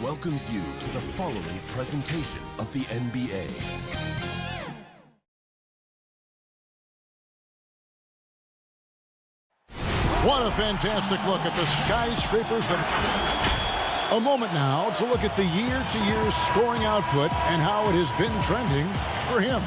welcomes you to the following presentation of the NBA. What a fantastic look at the skyscrapers. A moment now to look at the year-to-year scoring output and how it has been trending for him.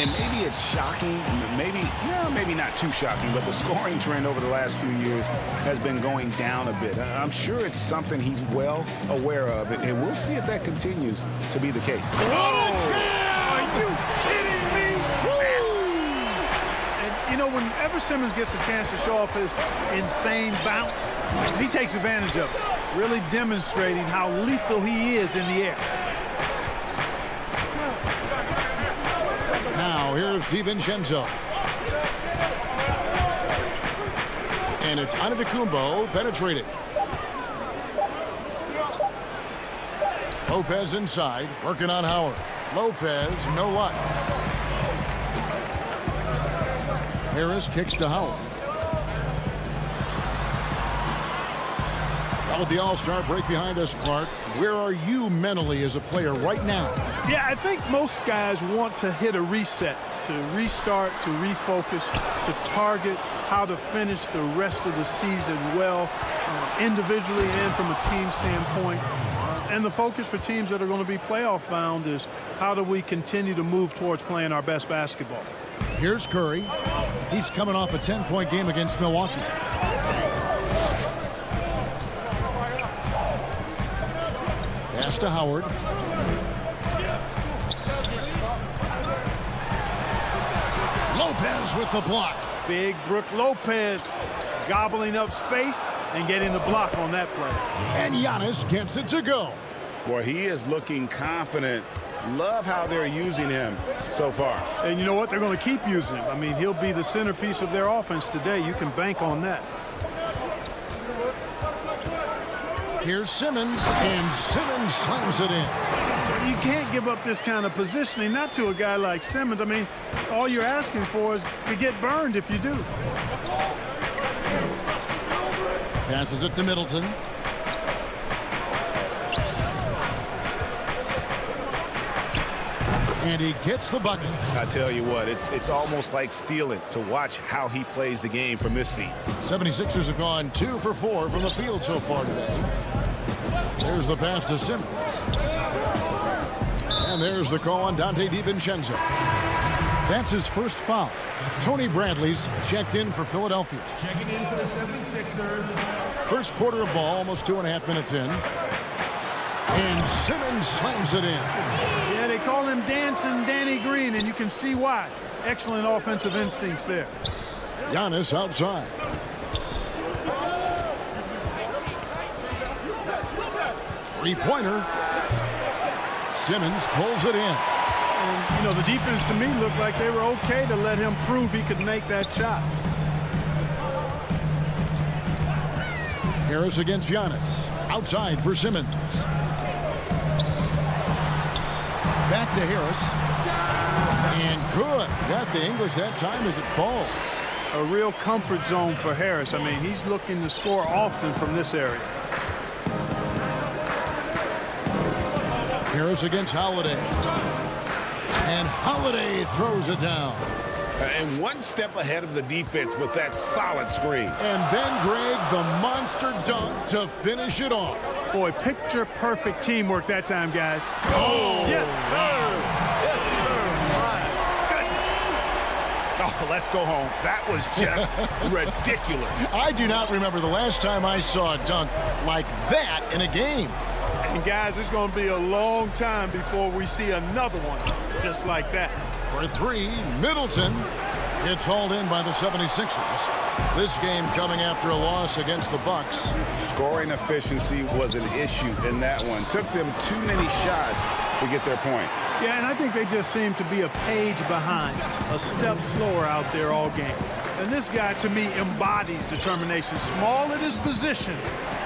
And maybe it's shocking, maybe not too shocking, but the scoring trend over the last few years has been going down a bit. I'm sure it's something he's well aware of, and we'll see if that continues to be the case. Are you kidding me? And, you know, whenever Simmons gets a chance to show off his insane bounce, he takes advantage of it, really demonstrating how lethal he is in the air. Now, here's DiVincenzo. And it's Antetokounmpo penetrating. Lopez inside, working on Howard. Lopez, no luck. Harris kicks to Howard. Now with the All-Star break behind us, Clark, where are you mentally as a player right now? Yeah, I think most guys want to hit a reset, to restart, to refocus, to target how to finish the rest of the season well, individually and from a team standpoint. And the focus for teams that are going to be playoff bound is how do we continue to move towards playing our best basketball. Here's Curry. He's coming off a 10-point game against Milwaukee. Pass to Howard. Lopez with the block. Big Brook Lopez gobbling up space and getting the block on that play. And Giannis gets it to go. Boy, he is looking confident. Love how they're using him so far. And you know what? They're going to keep using him. I mean, he'll be the centerpiece of their offense today. You can bank on that. Here's Simmons, and Simmons slams it in. You can't give up this kind of positioning, not to a guy like Simmons. I mean, all you're asking for is to get burned if you do. Passes it to Middleton. And he gets the bucket. I tell you what, it's almost like stealing to watch how he plays the game from this seat. 76ers have gone 2 for 4 from the field so far today. There's the pass to Simmons. And there's the call on Dante DiVincenzo. That's his first foul. Tony Bradley's checked in for Philadelphia. Checking in for the 76ers. First quarter of ball, almost 2.5 minutes in. And Simmons slams it in. Yeah, they call him Dancing Danny Green, and you can see why. Excellent offensive instincts there. Giannis outside. Three-pointer. Simmons pulls it in. And, you know, the defense to me looked like they were okay to let him prove he could make that shot. Harris against Giannis. Outside for Simmons. Back to Harris. And good. Got the English that time as it falls. A real comfort zone for Harris. I mean, he's looking to score often from this area. Harris against Holiday. And Holiday throws it down. And one step ahead of the defense with that solid screen. And then Greg, the monster dunk to finish it off. Boy, picture-perfect teamwork that time, guys. Oh, yes, sir. Yes, sir. My goodness. Oh, let's go home. That was just ridiculous. I do not remember the last time I saw a dunk like that in a game. And, guys, it's going to be a long time before we see another one just like that. For three, Middleton gets hauled in by the 76ers. This game coming after a loss against the Bucks. Scoring efficiency was an issue in that one. Took them too many shots to get their points. Yeah, and I think they just seem to be a page behind, a step slower out there all game. And this guy, to me, embodies determination. Small at his position,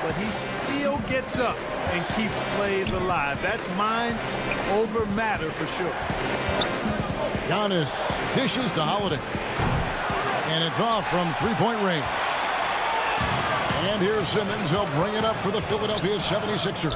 but he still gets up and keeps plays alive. That's mind over matter for sure. Giannis dishes to Holiday. And it's off from three-point range. And here's Simmons. He'll bring it up for the Philadelphia 76ers.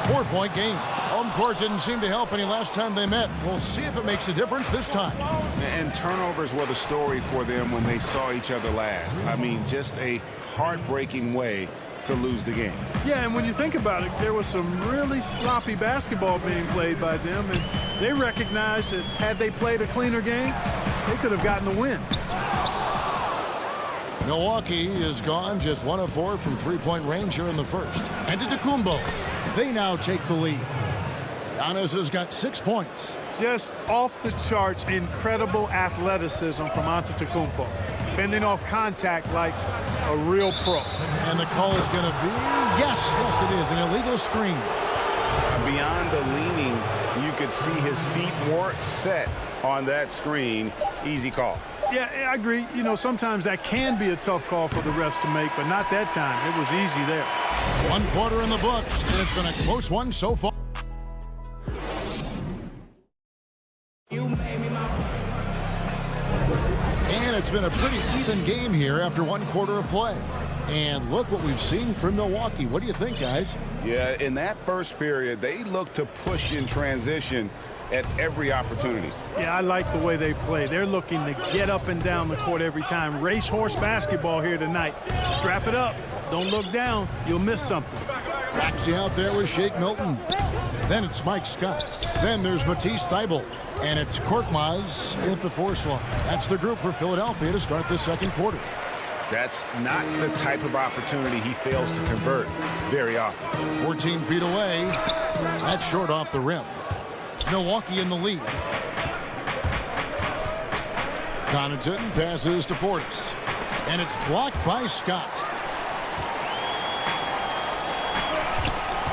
4-point game. Home court didn't seem to help any last time they met. We'll see if it makes a difference this time. And turnovers were the story for them when they saw each other last. I mean, just a heartbreaking way to lose the game. Yeah, and when you think about it, there was some really sloppy basketball being played by them, and they recognized that had they played a cleaner game, they could have gotten the win. Milwaukee is gone just 1 of 4 from three-point range here in the first. And Antetokounmpo, they now take the lead. Giannis has got 6 points. Just off the charts, incredible athleticism from Antetokounmpo. Fending off contact like a real pro. And the call is going to be, yes, it is, an illegal screen. Beyond the leaning, you could see his feet weren't set on that screen. Easy call. Yeah, I agree. You know, sometimes that can be a tough call for the refs to make, but not that time. It was easy there. 1 quarter in the books, and it's been a close one so far. And it's been a pretty even game here after 1 quarter of play. And look what we've seen from Milwaukee. What do you think, guys? Yeah, in that first period, they looked to push in transition at every opportunity. Yeah, I like the way they play. They're looking to get up and down the court every time. Racehorse basketball here tonight. Strap it up. Don't look down. You'll miss something. Maxey out there with Shake Milton. Then it's Mike Scott. Then there's Matisse Thybulle. And it's Korkmaz at the 4 slot. That's the group for Philadelphia to start the second quarter. That's not the type of opportunity he fails to convert very often. 14 feet away. That's short off the rim. Milwaukee in the lead. Connaughton passes to Portis. And it's blocked by Scott.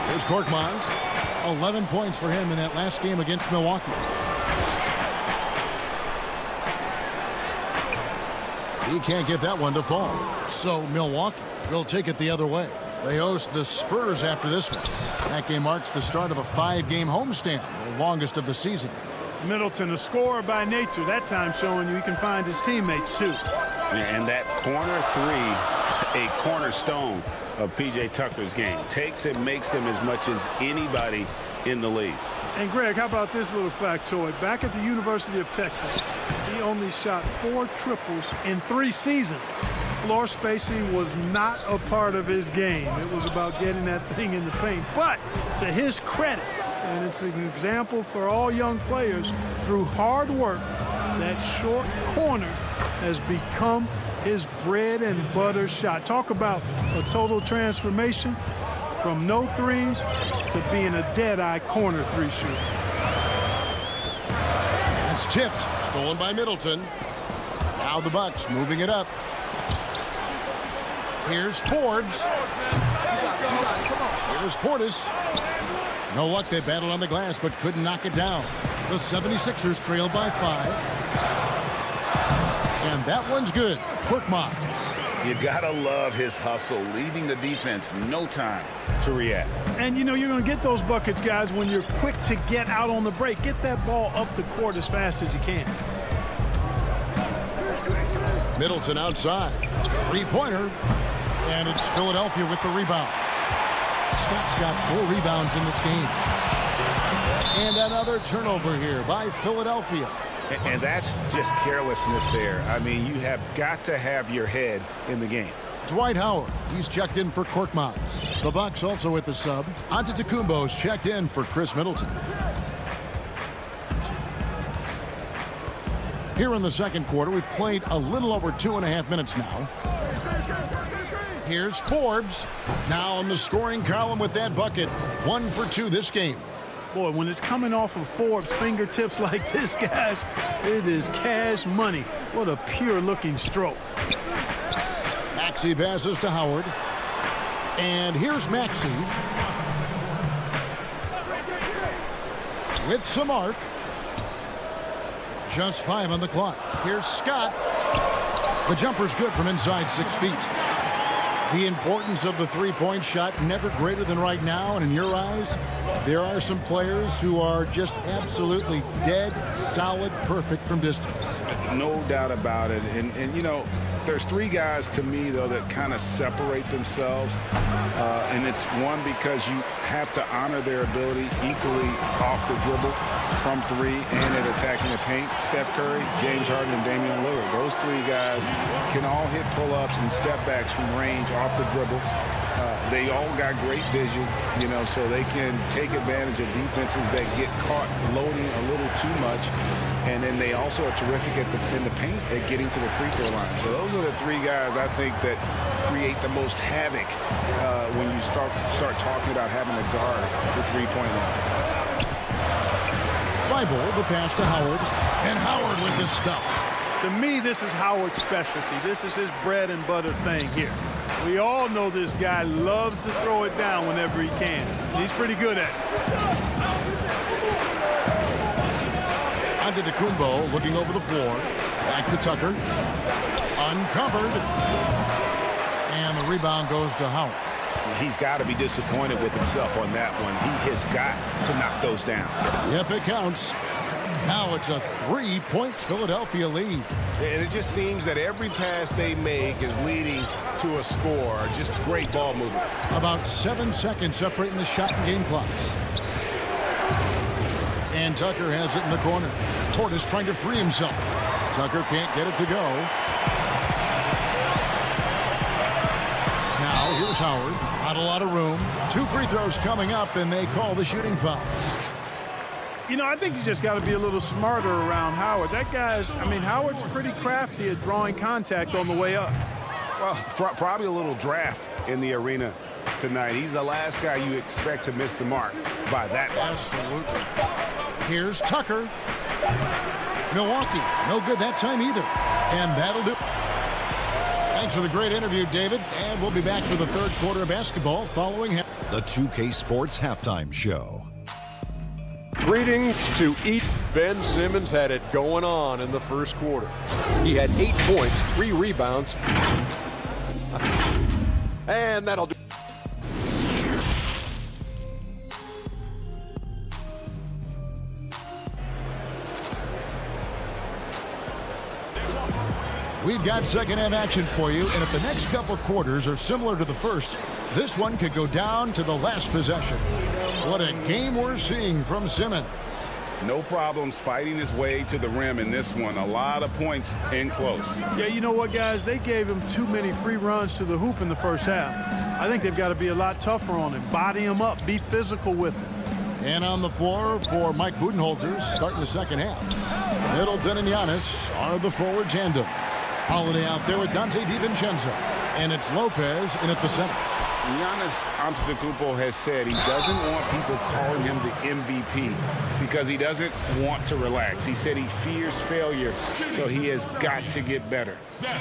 Here's Korkmaz. 11 points for him in that last game against Milwaukee. He can't get that one to fall. So Milwaukee will take it the other way. They host the Spurs after this one. That game marks the start of a 5-game homestand, the longest of the season. Middleton, a scorer by nature, that time showing you he can find his teammates too. And that corner three, a cornerstone of P.J. Tucker's game. Takes and makes them as much as anybody in the league. And Greg, how about this little factoid? Back at the University of Texas, he only shot 4 triples in 3 seasons. Floor spacing was not a part of his game. It was about getting that thing in the paint. But to his credit, and it's an example for all young players, through hard work, that short corner has become his bread and butter shot. Talk about a total transformation from no threes to being a dead-eye corner 3 shooter. It's tipped, stolen by Middleton. Now the Bucks moving it up. Here's Forbes. Here's Portis. No luck, they battled on the glass but couldn't knock it down. The 76ers trailed by 5. And that one's good. Korkmaz. You gotta love his hustle, leaving the defense no time to react. And you know you're going to get those buckets, guys, when you're quick to get out on the break. Get that ball up the court as fast as you can. Middleton outside. 3-pointer. And it's Philadelphia with the rebound. Scott's got 4 rebounds in this game. And another turnover here by Philadelphia. And that's just carelessness there. I mean, you have got to have your head in the game. Dwight Howard, he's checked in for Korkmaz. The Bucks also with the sub. Antetokounmpo's checked in for Chris Middleton. Here in the second quarter, we've played a little over 2.5 minutes now. Here's Forbes. Now in the scoring column with that bucket. 1 for 2 this game. Boy, when it's coming off of Forbes' fingertips like this, guys, it is cash money. What a pure-looking stroke. Maxey passes to Howard. And here's Maxey. With some arc. Just 5 on the clock. Here's Scott. The jumper's good from inside 6 feet. The importance of the 3-point shot never greater than right now, and in your eyes, there are some players who are just absolutely dead, solid, perfect from distance. No doubt about it. And you know, There's three guys to me, though, that kind of separate themselves. And it's one, because you have to honor their ability equally off the dribble, from three, and at attacking the paint. Steph Curry, James Harden, and Damian Lillard. Those three guys can all hit pull-ups and step-backs from range off the dribble. They all got great vision, you know, so they can take advantage of defenses that get caught loading a little too much. And then they also are terrific in the paint at getting to the free throw line. So those are the three guys, I think, that create the most havoc when you start talking about having to guard the three-point line. Bible, the pass to Howard. And Howard with this stuff. To me, this is Howard's specialty. This is his bread and butter thing here. We all know this guy loves to throw it down whenever he can. He's pretty good at it. Antetokounmpo looking over the floor. Back to Tucker. Uncovered. And the rebound goes to Howard. He's got to be disappointed with himself on that one. He has got to knock those down. Yep, it counts. Now it's a 3-point Philadelphia lead. And it just seems that every pass they make is leading to a score. Just great ball movement. About 7 seconds separating the shot and game clocks. And Tucker has it in the corner. Portis trying to free himself. Tucker can't get it to go. Now here's Howard. Not a lot of room. 2 free throws coming up, and they call the shooting foul. You know, I think he's just got to be a little smarter around Howard. That guy's, I mean, Howard's pretty crafty at drawing contact on the way up. Well, probably a little draft in the arena tonight. He's the last guy you expect to miss the mark by that much. Absolutely. Here's Tucker. Milwaukee, no good that time either. And that'll do. Thanks for the great interview, David. And we'll be back for the third quarter of basketball following him. The 2K Sports Halftime Show. Greetings to each. Ben Simmons had it going on in the first quarter. He had 8 points, 3 rebounds. And that'll do. We've got second half action for you, and if the next couple quarters are similar to the first, this one could go down to the last possession. What a game we're seeing from Simmons. No problems fighting his way to the rim in this one. A lot of points in close. Yeah, you know what, guys? They gave him too many free runs to the hoop in the first half. I think they've got to be a lot tougher on him. Body him up. Be physical with him. And on the floor for Mike Budenholzer starting the second half. Middleton and Giannis are the forward tandem. Holiday out there with Dante DiVincenzo. And it's Lopez in at the center. Giannis Antetokounmpo has said he doesn't want people calling him the MVP because he doesn't want to relax. He said he fears failure, so he has got to get better.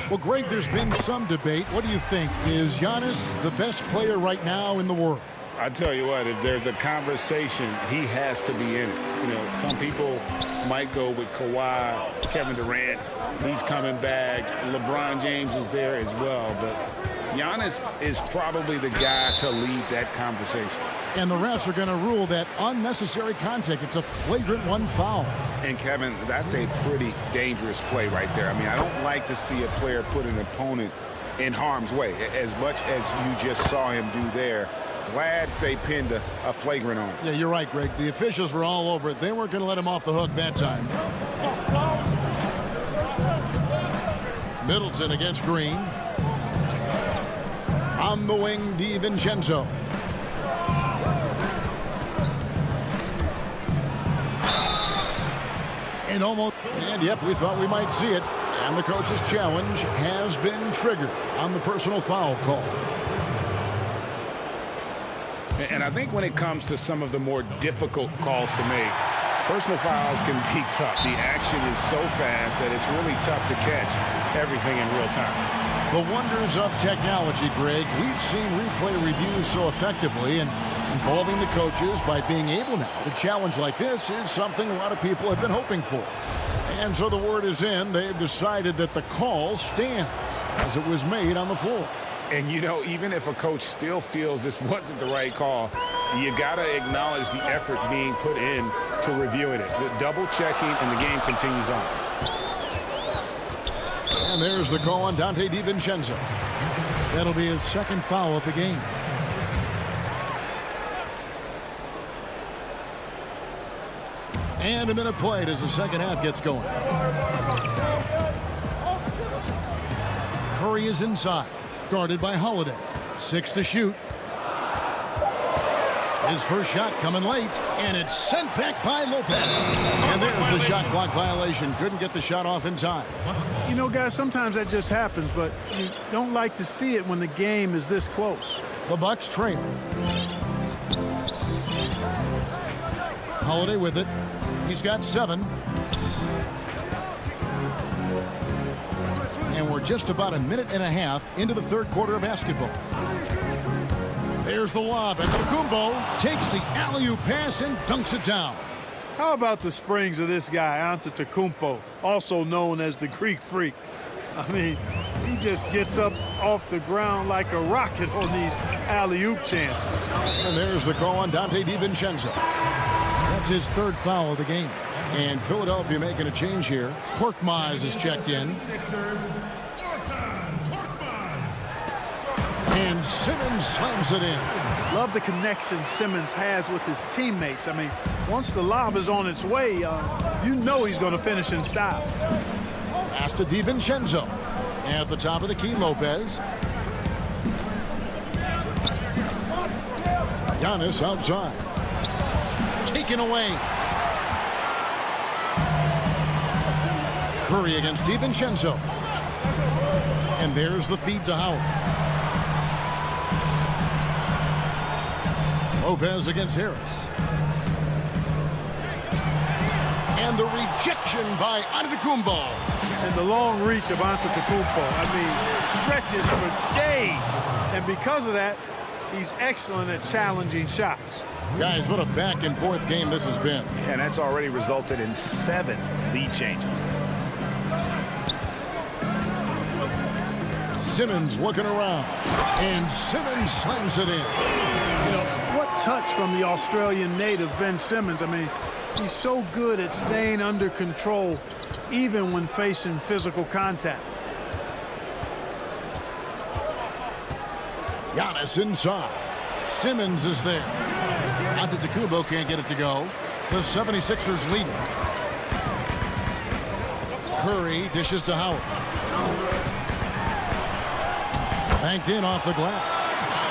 Well, Greg, there's been some debate. What do you think? Is Giannis the best player right now in the world? I tell you what, if there's a conversation, he has to be in it. You know, some people might go with Kawhi, Kevin Durant. He's coming back. LeBron James is there as well. But Giannis is probably the guy to lead that conversation. And the refs are going to rule that unnecessary contact. It's a flagrant 1 foul. And, Kevin, that's a pretty dangerous play right there. I mean, I don't like to see a player put an opponent in harm's way as much as you just saw him do there. Glad they pinned a flagrant on him. Yeah, you're right, Greg. The officials were all over it. They weren't going to let him off the hook that time. Middleton against Green. On the wing, DiVincenzo. And yep, we thought we might see it. And the coach's challenge has been triggered on the personal foul call. And I think when it comes to some of the more difficult calls to make, personal fouls can be tough. The action is so fast that it's really tough to catch everything in real time. The wonders of technology, Greg. We've seen replay reviews so effectively, and involving the coaches by being able now to challenge like this is something a lot of people have been hoping for. And so the word is in. They've decided that the call stands as it was made on the floor. And, you know, even if a coach still feels this wasn't the right call, you got to acknowledge the effort being put in to reviewing it. The double checking, and the game continues on. And there's the call on Dante DiVincenzo. That'll be his second foul of the game. And a minute played as the second half gets going. Curry is inside, guarded by Holiday. 6 to shoot. His first shot coming late, and it's sent back by Lopez. And there's the shot clock violation. Couldn't get the shot off in time. You know, guys, sometimes that just happens, but you don't like to see it when the game is this close. The Bucks trail. Holiday with it. He's got 7. And we're just about a minute and a half into the third quarter of basketball. There's the lob, and Antetokounmpo takes the alley-oop pass and dunks it down. How about the springs of this guy, Antetokounmpo, also known as the Greek Freak? I mean, he just gets up off the ground like a rocket on these alley-oop chances. And there's the call on Dante DiVincenzo. That's his third foul of the game. And Philadelphia making a change here. Korkmaz is checked in. And Simmons slams it in. Love the connection Simmons has with his teammates. I mean, once the lob is on its way, you know he's going to finish in style. Pass to DiVincenzo. At the top of the key, Lopez. Giannis outside. Taken away. Curry against DiVincenzo. And there's the feed to Howard. Lopez against Harris. And the rejection by Antetokounmpo. And the long reach of Antetokounmpo. I mean, stretches for days. And because of that, he's excellent at challenging shots. Guys, what a back-and-forth game this has been. And that's already resulted in 7 lead changes. Simmons looking around. And Simmons slams it in. You know, what touch from the Australian native, Ben Simmons. I mean, he's so good at staying under control, even when facing physical contact. Giannis inside. Simmons is there. Antetokounmpo can't get it to go. The 76ers lead. Curry dishes to Howard. Banked in off the glass.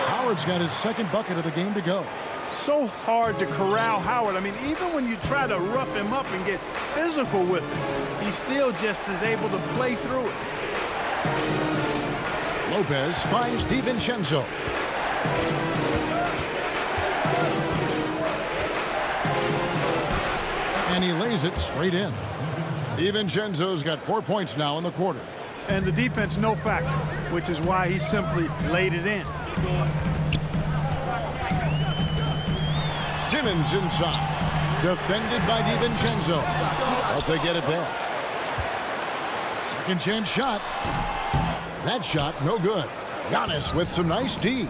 Howard's got his second bucket of the game to go. So hard to corral Howard. I mean, even when you try to rough him up and get physical with him, he still just is able to play through it. Lopez finds DiVincenzo. And he lays it straight in. DiVincenzo's got 4 points now in the quarter. And the defense no factor, which is why he simply laid it in. Simmons inside. Defended by DiVincenzo. But they get it back. Second chance shot. That shot no good. Giannis with some nice D.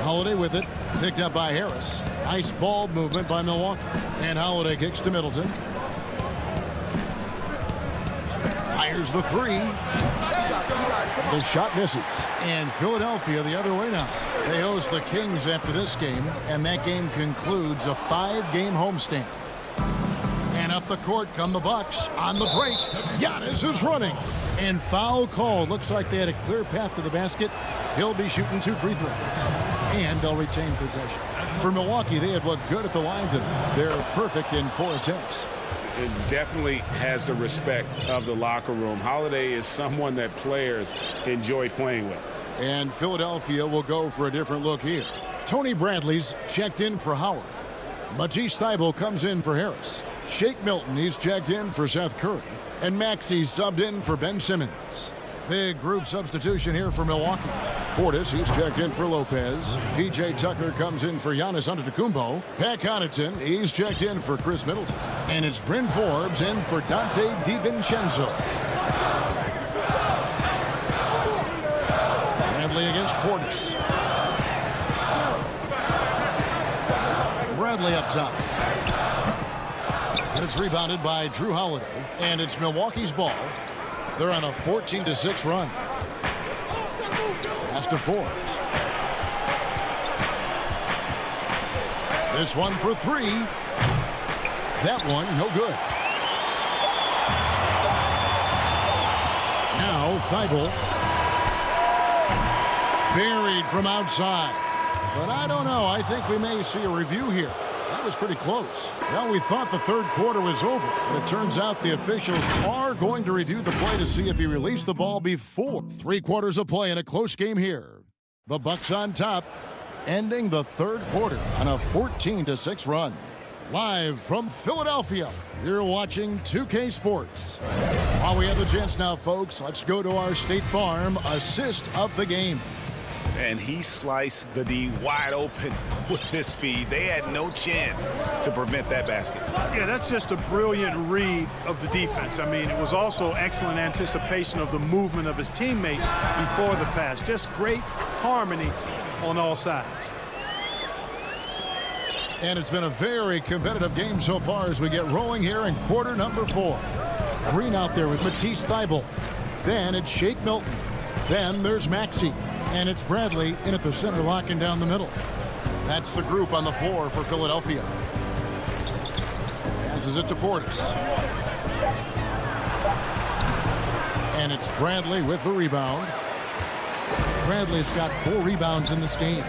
Holiday with it. Picked up by Harris. Nice ball movement by Milwaukee. And Holiday kicks to Middleton. Fires the 3. The shot misses. And Philadelphia the other way now. They host the Kings after this game, and that game concludes a 5-game homestand. And up the court come the Bucks on the break. Giannis is running. And foul call. Looks like they had a clear path to the basket. He'll be shooting 2 free throws. And they'll retain possession. For Milwaukee, they have looked good at the line tonight. They're perfect in 4 attempts. It definitely has the respect of the locker room. Holiday is someone that players enjoy playing with. And Philadelphia will go for a different look here. Tony Bradley's checked in for Howard. Matisse Thybulle comes in for Harris. Shake Milton, he's checked in for Seth Curry. And Maxi's subbed in for Ben Simmons. Big group substitution here for Milwaukee. Portis, he's checked in for Lopez. P.J. Tucker comes in for Giannis Antetokounmpo. Pat Connaughton, he's checked in for Chris Middleton. And it's Bryn Forbes in for Dante DiVincenzo. Bradley against Portis. Bradley up top. And it's rebounded by Drew Holiday. And it's Milwaukee's ball. They're on a 14-6 run. Pass to Forbes. This one for 3. That one, no good. Now, Thibault. Buried from outside. But I don't know. I think we may see a review here. That was pretty close. Well, we thought the third quarter was over, but it turns out the officials are going to review the play to see if he released the ball before. 3 quarters of play in a close game here. The Bucks on top, ending the third quarter on a 14-6 run. Live from Philadelphia, you're watching 2K Sports. While we have the chance now, folks, let's go to our State Farm assist of the game. And he sliced the D wide open with this feed. They had no chance to prevent that basket. Yeah, that's just a brilliant read of the defense. I mean, it was also excellent anticipation of the movement of his teammates before the pass. Just great harmony on all sides. And it's been a very competitive game so far as we get rolling here in quarter number 4. Green out there with Matisse Thibault. Then it's Shake Milton. Then there's Maxey. And it's Bradley in at the center, locking down the middle. That's the group on the floor for Philadelphia. Passes it to Portis. And it's Bradley with the rebound. Bradley's got 4 rebounds in this game.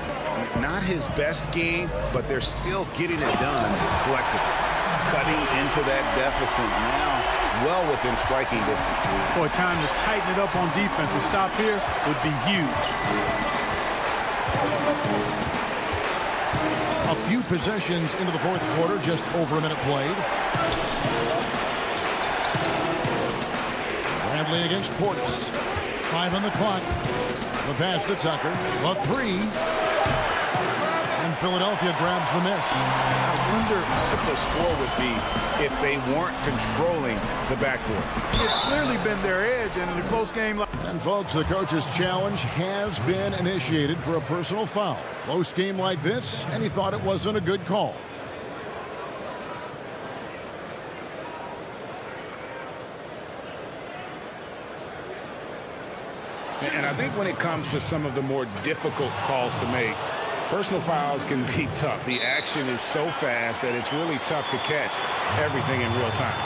Not his best game, but they're still getting it done collectively. Cutting into that deficit now, well within striking distance. Boy, time to tighten it up on defense. A stop here would be huge. A few possessions into the fourth quarter, just over a minute played. Bradley against Portis. 5 on the clock. The pass to Tucker. The 3. And Philadelphia grabs the miss. I wonder what the score would be if they weren't controlling the backboard. It's clearly been their edge, and in a close game like... And folks, the coach's challenge has been initiated for a personal foul. Close game like this, and he thought it wasn't a good call. And I think when it comes to some of the more difficult calls to make, personal fouls can be tough. The action is so fast that it's really tough to catch everything in real time.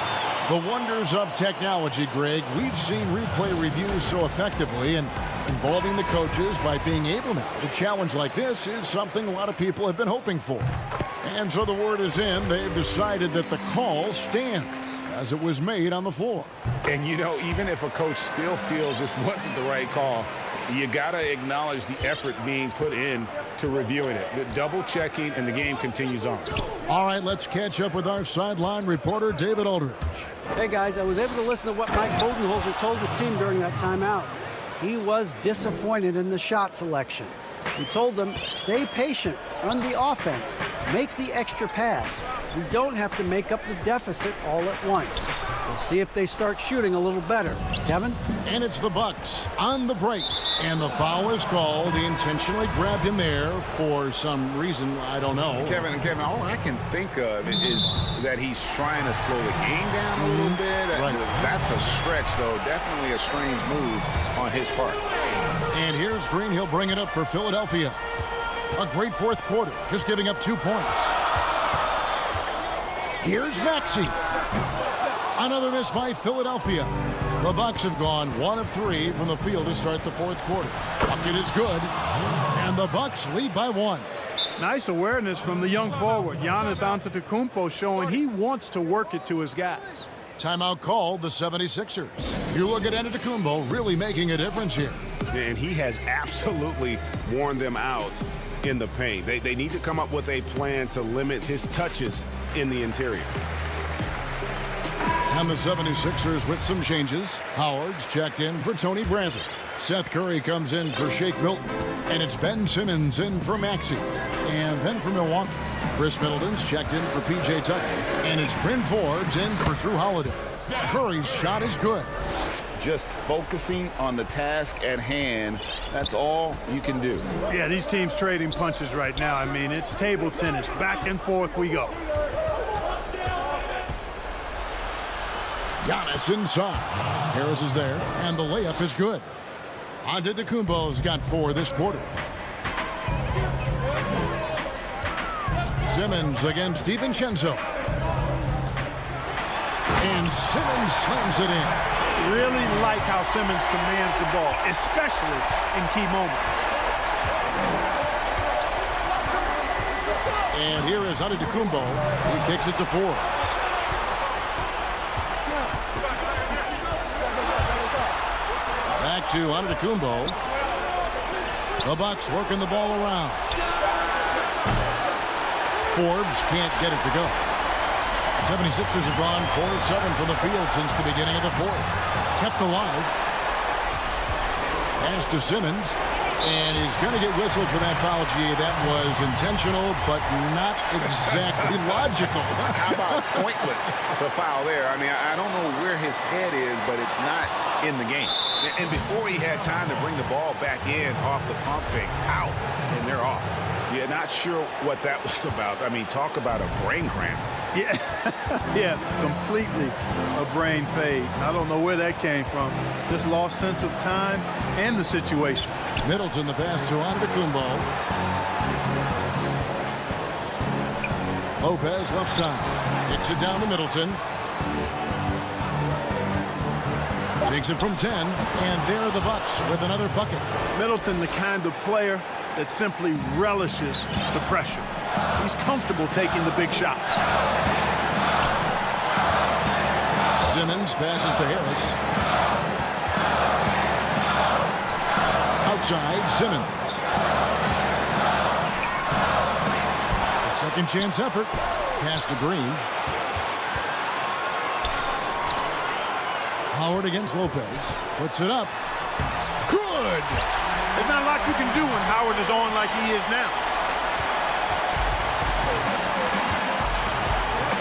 The wonders of technology, Greg. We've seen replay reviews so effectively, and involving the coaches by being able now to challenge like this is something a lot of people have been hoping for. And so the word is in. They've decided that the call stands as it was made on the floor. And, you know, even if a coach still feels this wasn't the right call, you got to acknowledge the effort being put in to reviewing it. The double checking, and the game continues on. All right, let's catch up with our sideline reporter, David Aldridge. Hey, guys, I was able to listen to what Mike Budenholzer told his team during that timeout. He was disappointed in the shot selection. He told them, stay patient, run the offense, make the extra pass. We don't have to make up the deficit all at once. We'll see if they start shooting a little better. Kevin? And it's the Bucks on the break. And the foul is called. He intentionally grabbed him there for some reason. I don't know. Kevin, all I can think of is that he's trying to slow the game down a little bit. Right. That's a stretch, though. Definitely a strange move on his part. And here's Green. He'll bring it up for Philadelphia. A great fourth quarter, just giving up 2 points. Here's Maxey. Another miss by Philadelphia. The Bucks have gone 1 of 3 from the field to start the fourth quarter. Bucket is good, and the Bucks lead by 1. Nice awareness from the young forward, Giannis Antetokounmpo, showing he wants to work it to his guys. Timeout called, the 76ers. You look at Antetokounmpo really making a difference here. And he has absolutely worn them out in the paint. They need to come up with a plan to limit his touches in the interior. And the 76ers with some changes. Howard's checked in for Tony Bradley. Seth Curry comes in for Shake Milton. And it's Ben Simmons in for Maxey. And then for Milwaukee, Chris Middleton's checked in for P.J. Tucker. And it's Bryn Forbes in for Drew Holiday. Curry's shot is good. Just focusing on the task at hand, that's all you can do. Yeah, these teams trading punches right now. I mean, it's table tennis. Back and forth we go. Giannis inside. Harris is there, and the layup is good. Antetokounmpo's got 4 this quarter. Simmons against DiVincenzo. And Simmons slams it in. Really like how Simmons commands the ball, especially in key moments. And here is Antetokounmpo. He kicks it to Forbes. Back to Antetokounmpo. The Bucks working the ball around. Forbes can't get it to go. 76ers have gone 4-7 from the field since the beginning of the fourth. Kept alive. Pass to Simmons. And he's going to get whistled for that foul, G. That was intentional, but not exactly logical. How about pointless to foul there? I mean, I don't know where his head is, but it's not in the game. And before he had time to bring the ball back in off the pump fake, out, and they're off. Yeah, not sure what that was about. I mean, talk about a brain cramp. Yeah, yeah, completely a brain fade. I don't know where that came from. Just lost sense of time and the situation. Middleton the pass to Antetokounmpo. Lopez left side. Kicks it down to Middleton. Takes it from 10, and there are the Bucks with another bucket. Middleton, the kind of player that simply relishes the pressure. He's comfortable taking the big shots. Simmons passes to Harris. Outside, Simmons. A second chance effort. Pass to Green. Howard against Lopez. Puts it up. Good! There's not a lot you can do when Howard is on like he is now.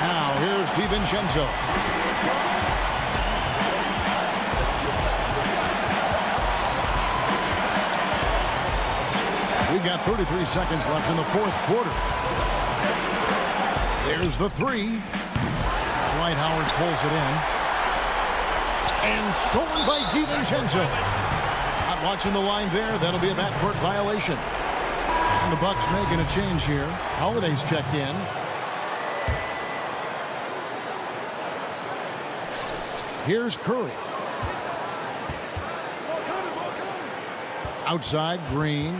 Now, here's DiVincenzo. We've got 33 seconds left in the fourth quarter. There's the three. Dwight Howard pulls it in. And stolen by DiVincenzo. Not watching the line there. That'll be a backcourt violation. And the Bucks making a change here. Holiday's checked in. Here's Curry. Outside, Green.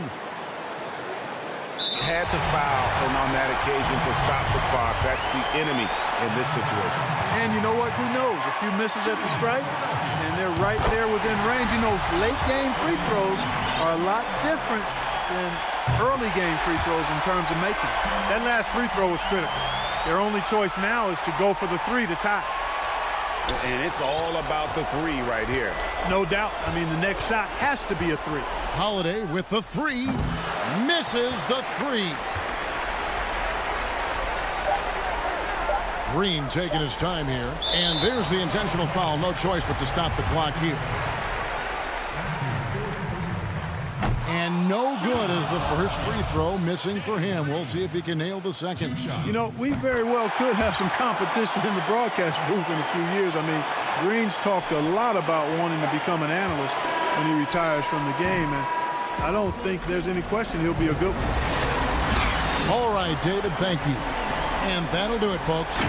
Had to foul on that occasion to stop the clock. That's the enemy in this situation. And you know what? Who knows? A few misses at the stripe, and they're right there within range. You know, late game free throws are a lot different than early game free throws in terms of making. That last free throw was critical. Their only choice now is to go for the three to tie. And it's all about the three right here. No doubt. I mean, the next shot has to be a three. Holiday with the three. Misses the three. Green taking his time here. And there's the intentional foul. No choice but to stop the clock here. And no good as the first free throw missing for him. We'll see if he can nail the second shot. You know, we very well could have some competition in the broadcast booth in a few years. I mean, Green's talked a lot about wanting to become an analyst when he retires from the game. And I don't think there's any question he'll be a good one. All right, David, thank you. And that'll do it, folks.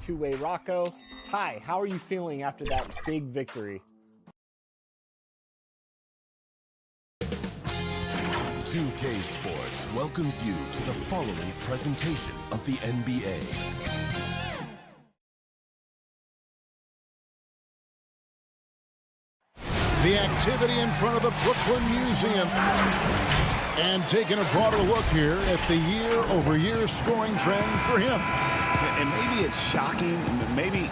Two-Way Rocco. Hi, how are you feeling after that big victory? 2K Sports welcomes you to the following presentation of the NBA. The activity in front of the Brooklyn Museum. And taking a broader look here at the year-over-year scoring trend for him. And maybe it's shocking, maybe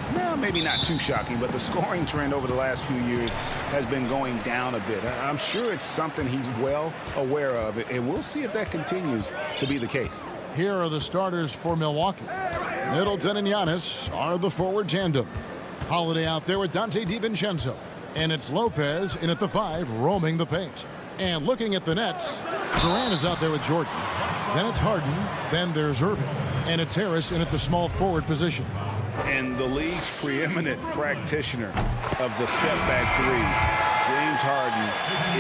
not too shocking, but the scoring trend over the last few years has been going down a bit. I'm sure it's something he's well aware of, and we'll see if that continues to be the case. Here are the starters for Milwaukee. Middleton and Giannis are the forward tandem. Holiday out there with Dante DiVincenzo. And it's Lopez in at the 5, roaming the paint. And looking at the Nets, Durant is out there with Jordan. Then it's Harden. Then there's Irving. And it's Harris in at the small forward position. And the league's preeminent practitioner of the step-back three, James Harden,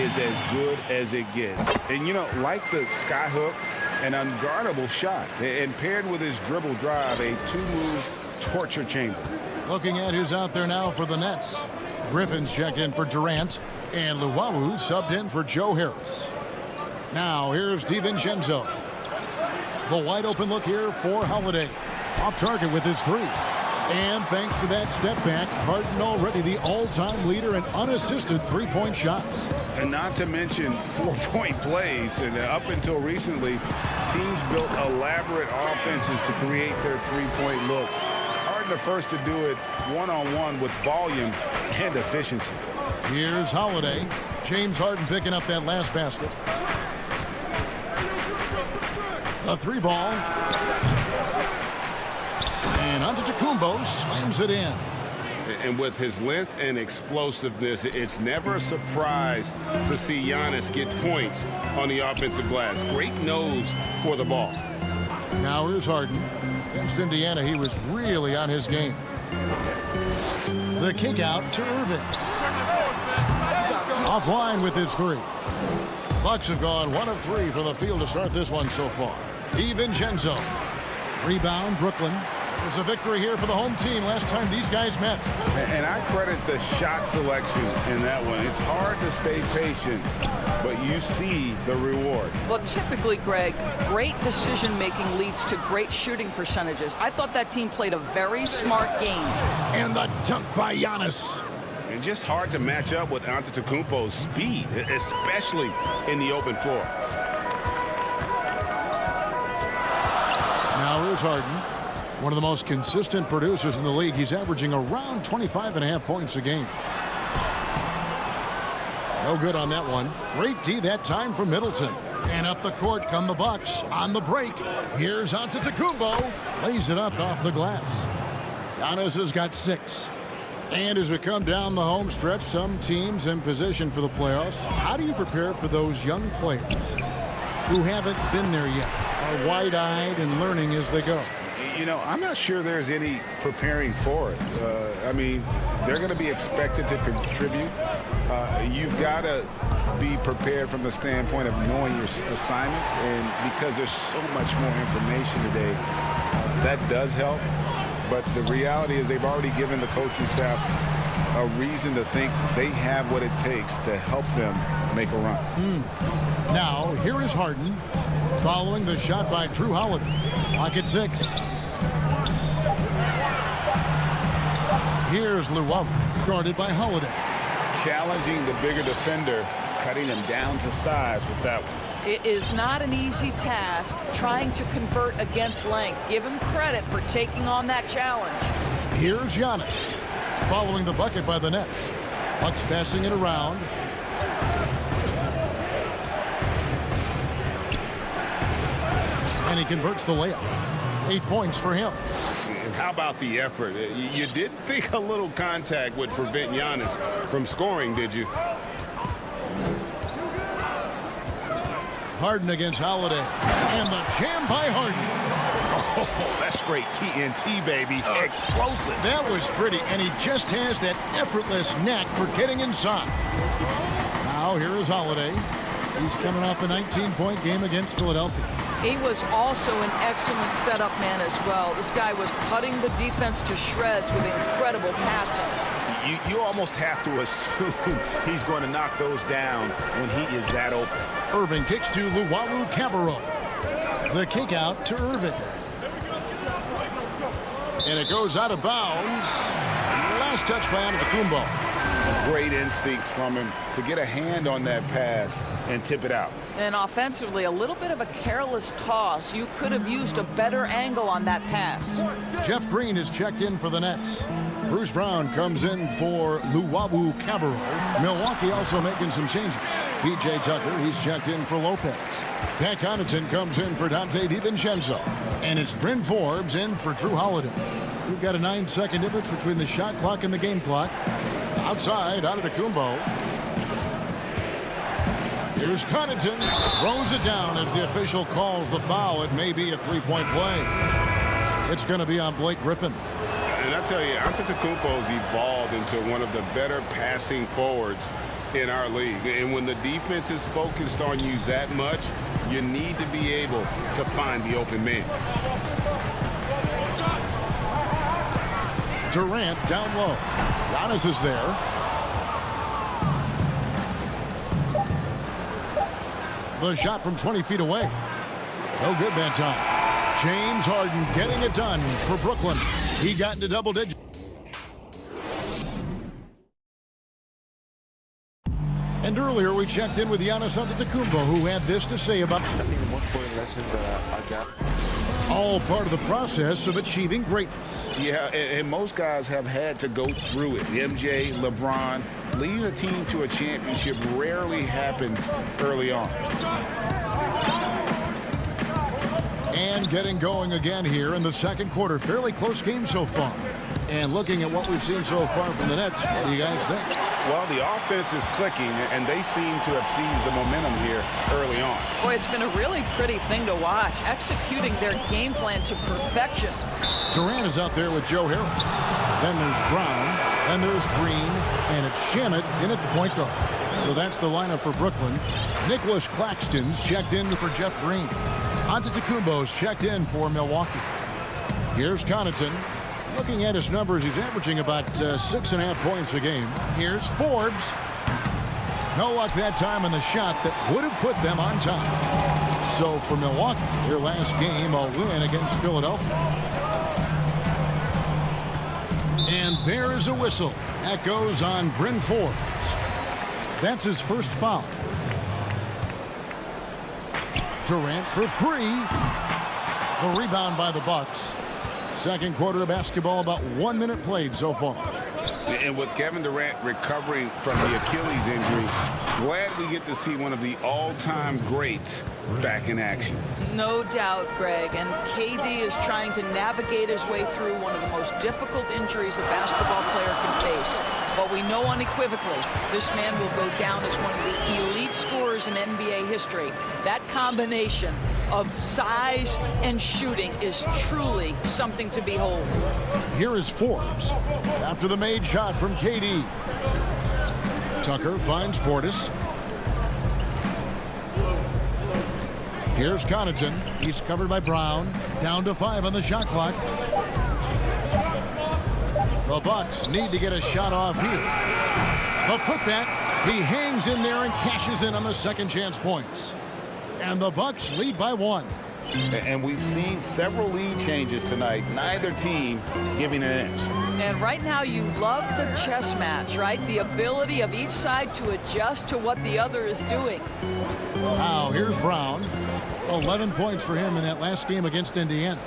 is as good as it gets. And, you know, like the skyhook, an unguardable shot. And paired with his dribble drive, a two-move torture chamber. Looking at who's out there now for the Nets. Griffin's checked in for Durant. And Luwawu subbed in for Joe Harris. Now here's DiVincenzo. The wide open look here for Holiday. Off target with his 3. And thanks to that step back, Harden already the all-time leader in unassisted three-point shots. And not to mention 4-point plays. And up until recently, teams built elaborate offenses to create their three-point looks. Harden the first to do it one-on-one with volume and efficiency. Here's Holiday. James Harden picking up that last basket. A 3-ball. And Antetokounmpo slams it in. And with his length and explosiveness, it's never a surprise to see Giannis get points on the offensive glass. Great nose for the ball. Now here's Harden. Against Indiana, he was really on his game. The kick out to Irving. Offline with his 3. Bucks have gone 1 of 3 from the field to start this one so far. DiVincenzo. Rebound, Brooklyn. There's a victory here for the home team last time these guys met. And I credit the shot selection in that one. It's hard to stay patient, but you see the reward. Well, typically, Greg, great decision-making leads to great shooting percentages. I thought that team played a very smart game. And the dunk by Giannis. And just hard to match up with Antetokounmpo's speed, especially in the open floor. Now here's Harden. One of the most consistent producers in the league. He's averaging around 25.5 points a game. No good on that one. Great D that time from Middleton. And up the court come the Bucks on the break. Here's Antetokounmpo. Lays it up off the glass. Giannis has got 6. And as we come down the home stretch, some teams in position for the playoffs. How do you prepare for those young players who haven't been there yet, are wide-eyed and learning as they go? You know, I'm not sure there's any preparing for it. I mean, they're going to be expected to contribute. You've got to be prepared from the standpoint of knowing your assignments, and because there's so much more information today, that does help. But the reality is they've already given the coaching staff a reason to think they have what it takes to help them make a run. Now, here is Harden following the shot by Drew Holiday. Clock at 6. Here's Luwawu, guarded by Holiday. Challenging the bigger defender, cutting him down to size with that one. It is not an easy task trying to convert against length. Give him credit for taking on that challenge. Here's Giannis following the bucket by the Nets. Bucks passing it around. And he converts the layup. 8 points for him. And how about the effort? You didn't think a little contact would prevent Giannis from scoring, did you? Harden against Holiday. And the jam by Harden. Oh, that's straight TNT, baby. Explosive. That was pretty, and he just has that effortless knack for getting inside. Now here is Holiday. He's coming off a 19-point game against Philadelphia. He was also an excellent setup man as well. This guy was cutting the defense to shreds with incredible passing. You almost have to assume he's going to knock those down when he is that open. Irving kicks to Luwawu-Cabarrot. The kick out to Irving. And it goes out of bounds. Last touch by Antetokounmpo. Great instincts from him to get a hand on that pass and tip it out. And offensively, a little bit of a careless toss. You could have used a better angle on that pass. Jeff Green is checked in for the Nets. Bruce Brown comes in for Luwawu-Cabarrot. Milwaukee also making some changes. P.J. Tucker, he's checked in for Lopez. Pat Connaughton comes in for Dante DiVincenzo. And it's Bryn Forbes in for Drew Holiday. We've got a 9-second difference between the shot clock and the game clock. Outside, Antetokounmpo. Here's Connaughton. Throws it down as the official calls the foul. It may be a three-point play. It's going to be on Blake Griffin. And I tell you, Antetokounmpo's evolved into one of the better passing forwards in our league. And when the defense is focused on you that much, you need to be able to find the open man. Durant down low. Giannis is there. The shot from 20 feet away. No good that time. James Harden getting it done for Brooklyn. He got into double digits. And earlier we checked in with Giannis Antetokounmpo, who had this to say about all part of the process of achieving greatness. Yeah, and most guys have had to go through it. MJ, LeBron, leading a team to a championship rarely happens early on. And getting going again here in the second quarter. Fairly close game so far. And looking at what we've seen so far from the Nets, what do you guys think? Well, the offense is clicking, and they seem to have seized the momentum here early on. Boy, it's been a really pretty thing to watch, executing their game plan to perfection. Durant is out there with Joe Harris. Then there's Brown, then there's Green, and it's Shamet in at the point guard. So that's the lineup for Brooklyn. Nicholas Claxton's checked in for Jeff Green. Antetokounmpo's checked in for Milwaukee. Here's Connaughton. Looking at his numbers, he's averaging about 6.5 points a game. Here's Forbes. No luck that time on the shot that would have put them on top. So for Milwaukee, their last game, a win against Philadelphia. And there's a whistle. That goes on Bryn Forbes. That's his first foul. Durant for three. The rebound by the Bucks. Second quarter of basketball, about 1 minute played so far. And with Kevin Durant recovering from the Achilles injury, glad we get to see one of the all-time greats back in action. No doubt, Greg. And KD is trying to navigate his way through one of the most difficult injuries a basketball player can face. But we know unequivocally this man will go down as one of the elite scorers in NBA history. That combination of size and shooting is truly something to behold. Here is Forbes after the made shot from KD. Tucker finds Portis. Here's Connaughton. He's covered by Brown. Down to 5 on the shot clock. The Bucks need to get a shot off here. The putback. He hangs in there and cashes in on the second chance points. And the Bucks lead by 1. And we've seen several lead changes tonight. Neither team giving an inch. And right now you love the chess match, right? The ability of each side to adjust to what the other is doing. Now here's Brown. 11 points for him in that last game against Indiana.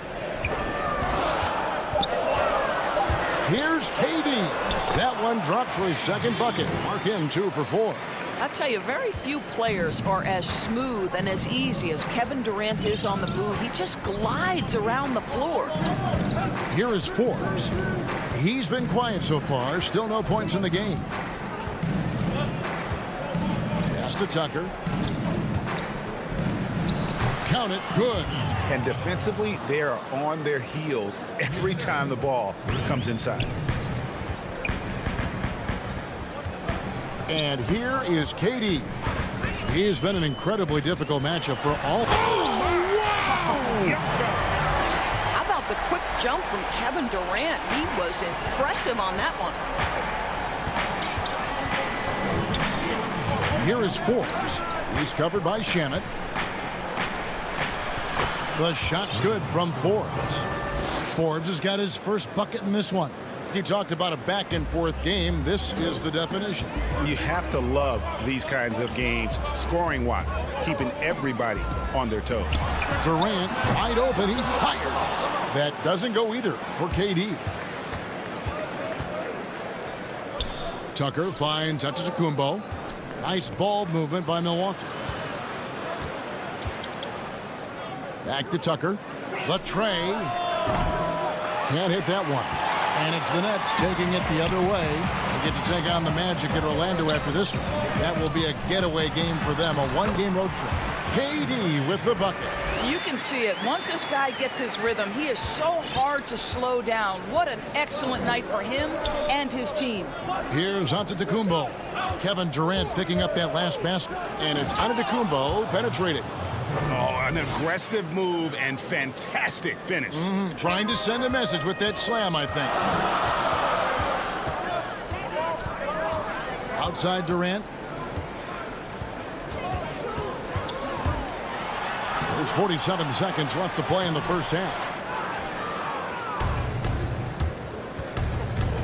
Here's KD. That one dropped for his second bucket. Mark him 2 for 4. I'll tell you, very few players are as smooth and as easy as Kevin Durant is on the move. He just glides around the floor. Here is Forbes. He's been quiet so far. Still no points in the game. Pass to Tucker. Count it. Good. And defensively, they are on their heels every time the ball comes inside. And here is KD. He has been an incredibly difficult matchup for all. Oh, wow! How about the quick jump from Kevin Durant? He was impressive on that one. Here is Forbes. He's covered by Shamet. The shot's good from Forbes. Forbes has got his first bucket in this one. You talked about a back-and-forth game. This is the definition. You have to love these kinds of games, scoring-wise, keeping everybody on their toes. Durant wide open. He fires. That doesn't go either for KD. Tucker finds Antetokounmpo. Nice ball movement by Milwaukee. Back to Tucker. The tray. Can't hit that one. And it's the Nets taking it the other way. They get to take on the Magic at Orlando after this one. That will be a getaway game for them, a one-game road trip. KD with the bucket. You can see it. Once this guy gets his rhythm, he is so hard to slow down. What an excellent night for him and his team. Here's Antetokounmpo. Kevin Durant picking up that last basket. And it's Antetokounmpo penetrating. Oh, an aggressive move and fantastic finish. Trying to send a message with that slam, I think. Outside Durant. There's 47 seconds left to play in the first half.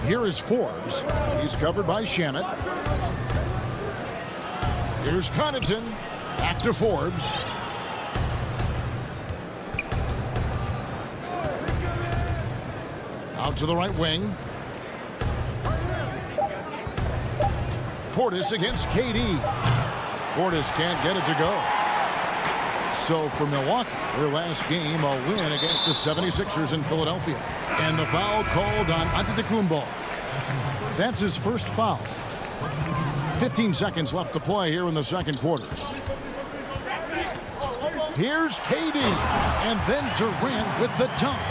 Here is Forbes. He's covered by Shamet. Here's Connaughton. Back to Forbes. Out to the right wing. Portis against KD. Portis can't get it to go. So for Milwaukee, their last game, a win against the 76ers in Philadelphia. And the foul called on Antetokounmpo. That's his first foul. 15 seconds left to play here in the second quarter. Here's KD. And then Durant with the dunk.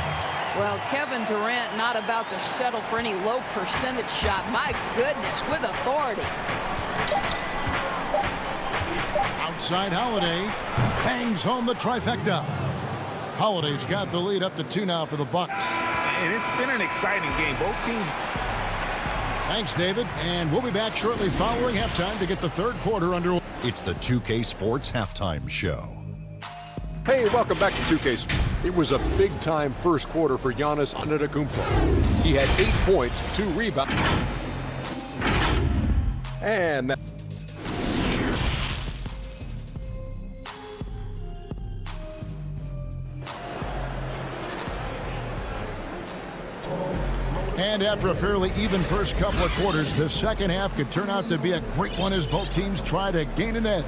Well, Kevin Durant not about to settle for any low percentage shot. My goodness, with authority. Outside Holiday bangs home the trifecta. Holiday's got the lead up to 2 now for the Bucks. And it's been an exciting game. Both teams. Thanks, David. And we'll be back shortly following halftime to get the third quarter underway. It's the 2K Sports Halftime Show. Hey, welcome back to 2K. It was a big-time first quarter for Giannis Antetokounmpo. He had 8 points, 2 rebounds. And that... And after a fairly even first couple of quarters, the second half could turn out to be a great one as both teams try to gain an edge.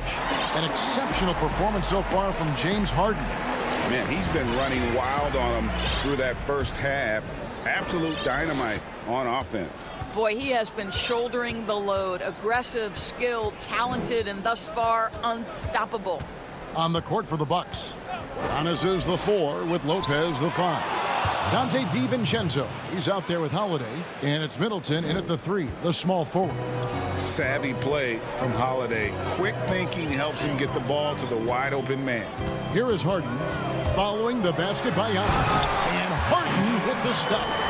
An exceptional performance so far from James Harden. Man, he's been running wild on them through that first half. Absolute dynamite on offense. Boy, he has been shouldering the load. Aggressive, skilled, talented, and thus far unstoppable. On the court for the Bucks, Giannis is the 4 with Lopez the 5. Dante DiVincenzo, he's out there with Holiday, and it's Middleton in at the 3, the small forward. Savvy play from Holiday. Quick thinking helps him get the ball to the wide open man. Here is Harden following the basket by Giannis, and Harden with the stuff.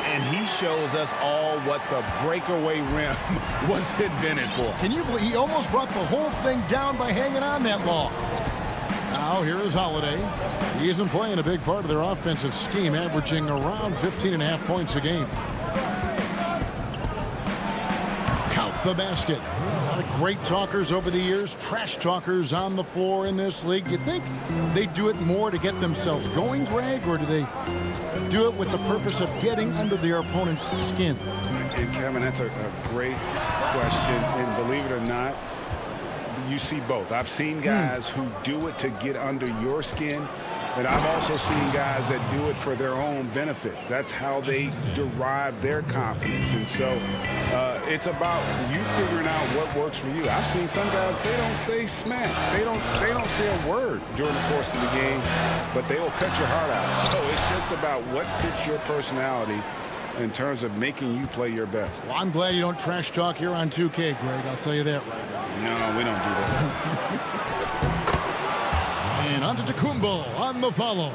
And he shows us all what the breakaway rim was invented for. Can you believe he almost brought the whole thing down by hanging on that long? Now here is Holiday. He isn't playing a big part of their offensive scheme, averaging around 15.5 points a game. Count the basket. A lot of great talkers over the years, trash talkers on the floor in this league. Do you think they do it more to get themselves going, Greg, or do they do it with the purpose of getting under their opponent's skin? And Kevin, that's a great question. And believe it or not, you see both. I've seen guys who do it to get under your skin, and I've also seen guys that do it for their own benefit. That's how they derive their confidence. And so it's about you figuring out what works for you. I've seen some guys, they don't say smack. They don't say a word during the course of the game, but they will cut your heart out. So it's just about what fits your personality in terms of making you play your best. Well, I'm glad you don't trash talk here on 2K, Greg. I'll tell you that right now. No, we don't do that. And Antetokounmpo on the follow.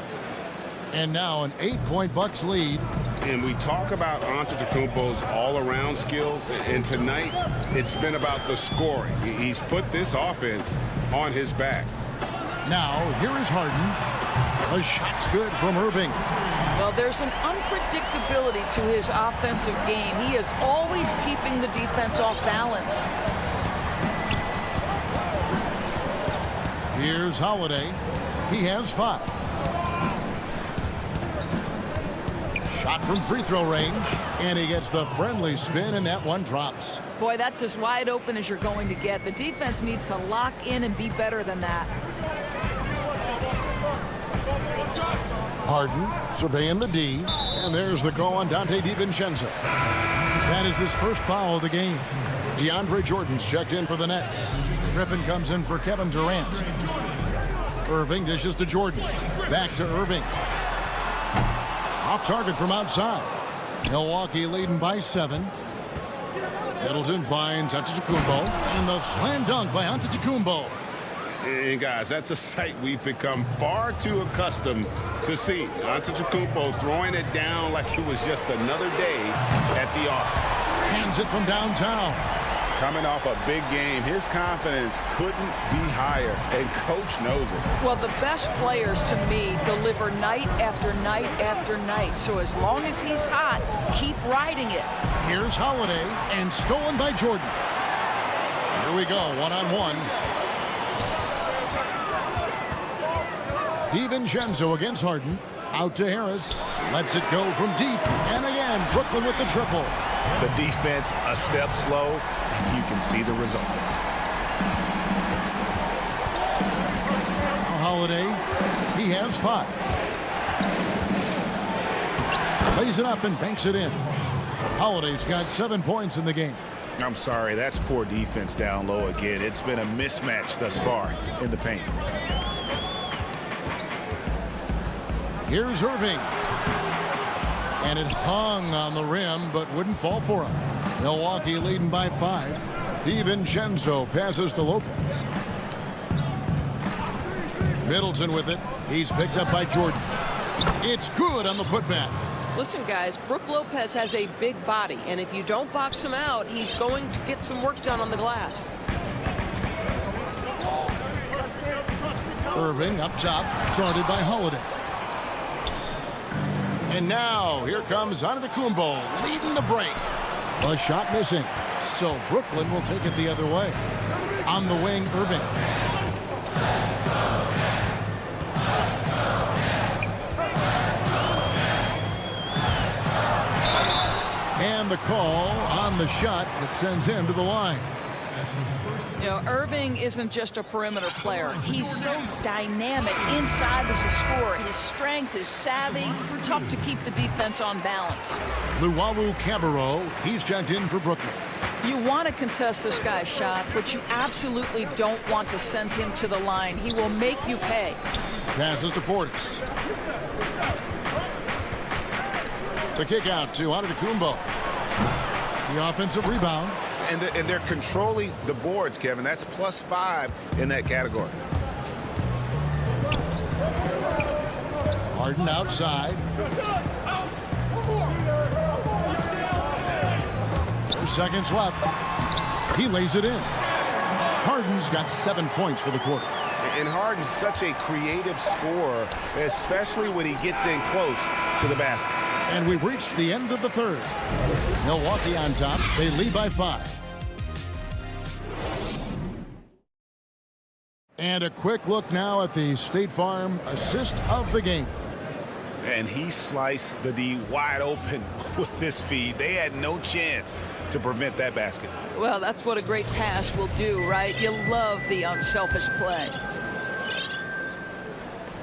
And now an 8-point Bucks lead. And we talk about Antetokounmpo's all-around skills, and tonight it's been about the scoring. He's put this offense on his back. Now, here is Harden. A shot's good from Irving. Well, there's an unpredictability to his offensive game. He is always keeping the defense off balance. Here's Holiday. He has 5. Shot from free throw range, and he gets the friendly spin, and that one drops. Boy, that's as wide open as you're going to get. The defense needs to lock in and be better than that. Harden surveying the D, and there's the call on Dante DiVincenzo. That is his first foul of the game. DeAndre Jordan's checked in for the Nets. Griffin comes in for Kevin Durant. Irving dishes to Jordan. Back to Irving. Off target from outside. Milwaukee leading by 7. Middleton finds Antetokounmpo, and the slam dunk by Antetokounmpo. And guys, that's a sight we've become far too accustomed to see. Antetokounmpo throwing it down like it was just another day at the office. Hands it from downtown. Coming off a big game, his confidence couldn't be higher, and coach knows it. Well, the best players, to me, deliver night after night after night. So as long as he's hot, keep riding it. Here's Holiday, and stolen by Jordan. Here we go, one-on-one. DiVincenzo against Harden. Out to Harris. Lets it go from deep. And again, Brooklyn with the triple. The defense a step slow, and you can see the result. Holiday, he has 5. Lays it up and banks it in. Holiday's got 7 points in the game. I'm sorry, that's poor defense down low again. It's been a mismatch thus far in the paint. Here's Irving. And it hung on the rim, but wouldn't fall for him. Milwaukee leading by 5. DiVincenzo passes to Lopez. Middleton with it. He's picked up by Jordan. It's good on the putback. Listen, guys, Brook Lopez has a big body, and if you don't box him out, he's going to get some work done on the glass. Irving up top, guarded by Holiday. And now, here comes Antetokounmpo leading the break. A shot missing. So Brooklyn will take it the other way. On the wing, Irving. And the call on the shot that sends him to the line. You know, Irving isn't just a perimeter player. He's so dynamic inside as a scorer. His strength, his savvy, tough to keep the defense on balance. Luwawu Cabarrot, he's checked in for Brooklyn. You want to contest this guy's shot, but you absolutely don't want to send him to the line. He will make you pay. Passes to Portis. The kick out to Antetokounmpo. The offensive rebound. And they're controlling the boards, Kevin. That's +5 in that category. Harden outside. 4 seconds left. He lays it in. Harden's got 7 points for the quarter. And Harden's such a creative scorer, especially when he gets in close to the basket. And we've reached the end of the third. Milwaukee on top. They lead by 5. And a quick look now at the State Farm assist of the game. And he sliced the D wide open with this feed. They had no chance to prevent that basket. Well, that's what a great pass will do, right? You love the unselfish play.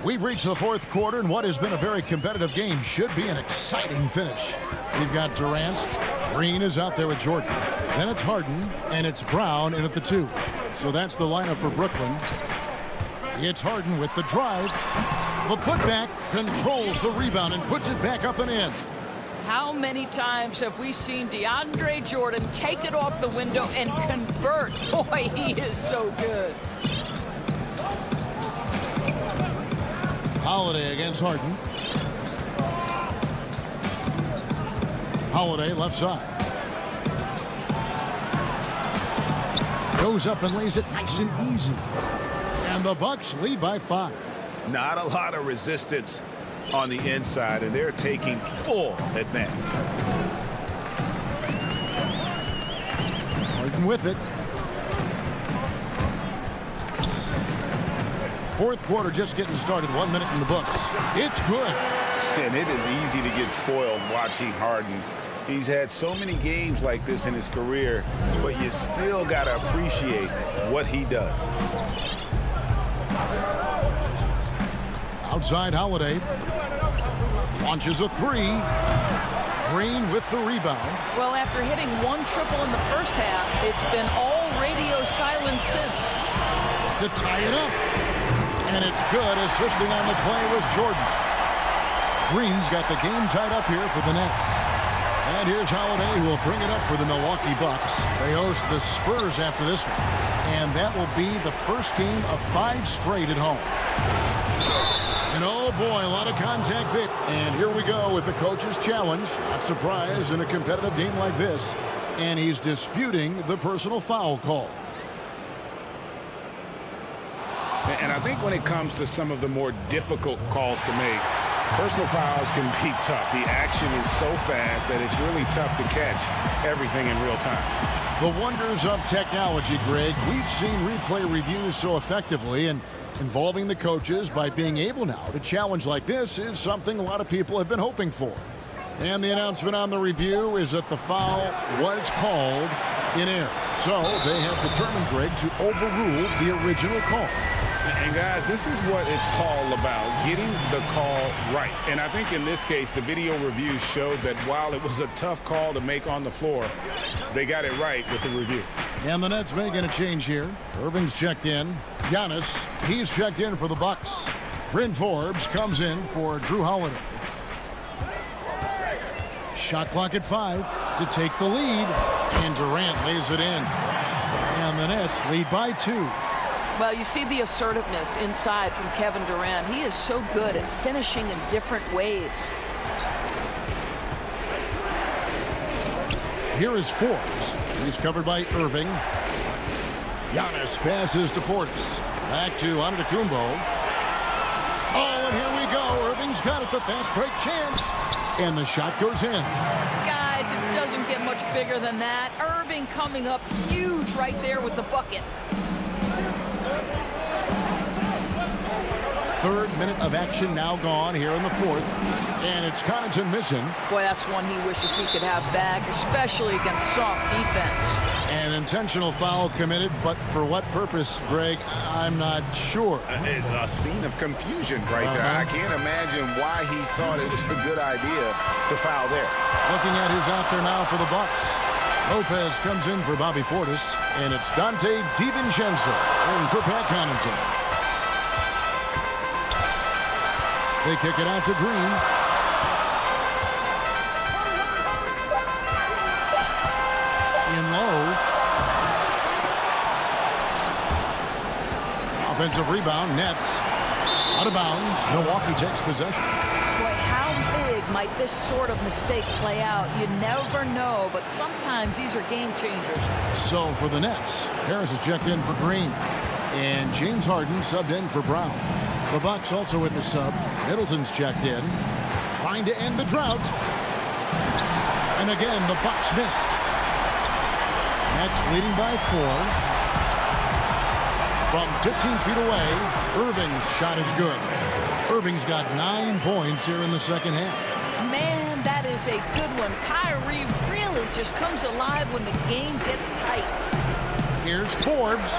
We've reached the fourth quarter, and what has been a very competitive game should be an exciting finish. We've got Durant. Green is out there with Jordan. Then it's Harden, and it's Brown in at the 2. So that's the lineup for Brooklyn. It's Harden with the drive. The putback, controls the rebound and puts it back up and in. How many times have we seen DeAndre Jordan take it off the window and convert? Boy, he is so good. Holiday against Harden. Holiday left side. Goes up and lays it nice and easy. And the Bucks lead by 5. Not a lot of resistance on the inside, and they're taking full advantage. Harden with it. Fourth quarter just getting started. 1 minute in the books. It's good. And it is easy to get spoiled watching Harden. He's had so many games like this in his career, but you still got to appreciate what he does. Outside Holiday. Launches a 3. Green with the rebound. Well, after hitting 1 triple in the first half, it's been all radio silence since. To tie it up. And it's good. Assisting on the play was Jordan. Green's got the game tied up here for the Nets. And here's Holiday, who will bring it up for the Milwaukee Bucks. They host the Spurs after this one. And that will be the first game of 5 straight at home. And oh boy, a lot of contact there. And here we go with the coach's challenge. Not surprised in a competitive game like this. And he's disputing the personal foul call. And I think when it comes to some of the more difficult calls to make, personal fouls can be tough. The action is so fast that it's really tough to catch everything in real time. The wonders of technology, Greg. We've seen replay reviews so effectively, and involving the coaches by being able now to challenge like this is something a lot of people have been hoping for. And the announcement on the review is that the foul was called in error. So they have determined, Greg, to overrule the original call. And guys, this is what it's all about, getting the call right. And I think in this case, the video review showed that while it was a tough call to make on the floor, they got it right with the review. And the Nets making a change here. Irving's checked in. Giannis, he's checked in for the Bucks. Bryn Forbes comes in for Drew Holiday. Shot clock at 5 to take the lead. And Durant lays it in. And the Nets lead by 2. Well, you see the assertiveness inside from Kevin Durant. He is so good at finishing in different ways. Here is Forbes. He's covered by Irving. Giannis passes to Portis. Back to Antetokounmpo. Oh, and here we go. Irving's got it. The fast break chance. And the shot goes in. Guys, it doesn't get much bigger than that. Irving coming up huge right there with the bucket. Third minute of action now gone here in the fourth. And it's Connaughton missing. Boy, that's one he wishes he could have back, especially against soft defense. An intentional foul committed, but for what purpose, Greg, I'm not sure. A scene of confusion right there. I can't imagine why he thought it was a good idea to foul there. Looking at who's out there now for the Bucks. Lopez comes in for Bobby Portis, and it's Dante DiVincenzo in for Pat Connaughton. They kick it out to Green. In low. Offensive rebound, Nets. Out of bounds. Milwaukee takes possession. Boy, how big might this sort of mistake play out? You never know, but sometimes these are game changers. So for the Nets, Harris is checked in for Green. And James Harden subbed in for Brown. The Bucks also with the sub. Middleton's checked in. Trying to end the drought. And again, the Bucks miss. Nets leading by 4. From 15 feet away, Irving's shot is good. Irving's got 9 points here in the second half. Man, that is a good one. Kyrie really just comes alive when the game gets tight. Here's Forbes.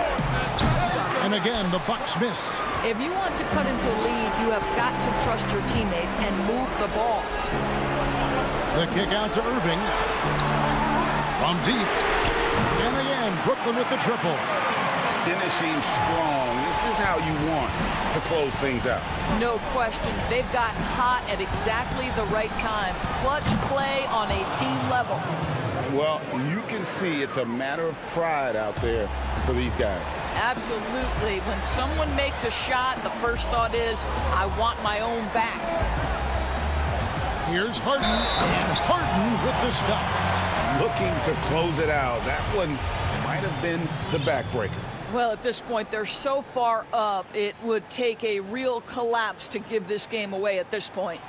And again, the Bucks miss. If you want to cut into a lead, you have got to trust your teammates and move the ball. The kick out to Irving. From deep. And again, Brooklyn with the triple. Finishing strong. This is how you want to close things out. No question. They've gotten hot at exactly the right time. Clutch play on a team level. Well, you can see it's a matter of pride out there for these guys. Absolutely. When someone makes a shot, the first thought is, I want my own back. Here's Harden, and Harden with the stuff. Looking to close it out. That one might have been the backbreaker. Well, at this point, they're so far up, it would take a real collapse to give this game away at this point.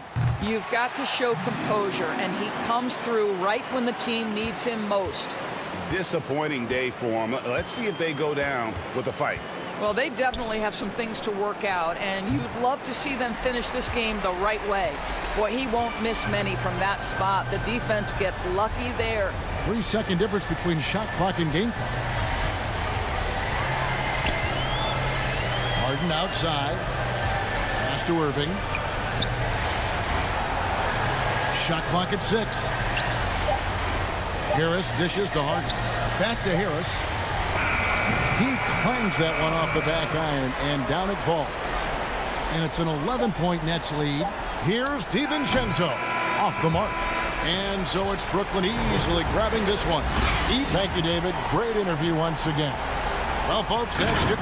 You've got to show composure, and he comes through right when the team needs him most. Disappointing day for him. Let's see if they go down with a fight. Well, they definitely have some things to work out, and you'd love to see them finish this game the right way. Boy, he won't miss many from that spot. The defense gets lucky there. 3-second difference between shot clock and game clock. Harden outside. Pass to Irving. Shot clock at 6. Harris dishes to Harden. Back to Harris. He clangs that one off the back iron, and down it falls. And it's an 11-point Nets lead. Here's DiVincenzo off the mark. And so it's Brooklyn easily grabbing this one. Thank you, David. Great interview once again. Well, folks, that's good.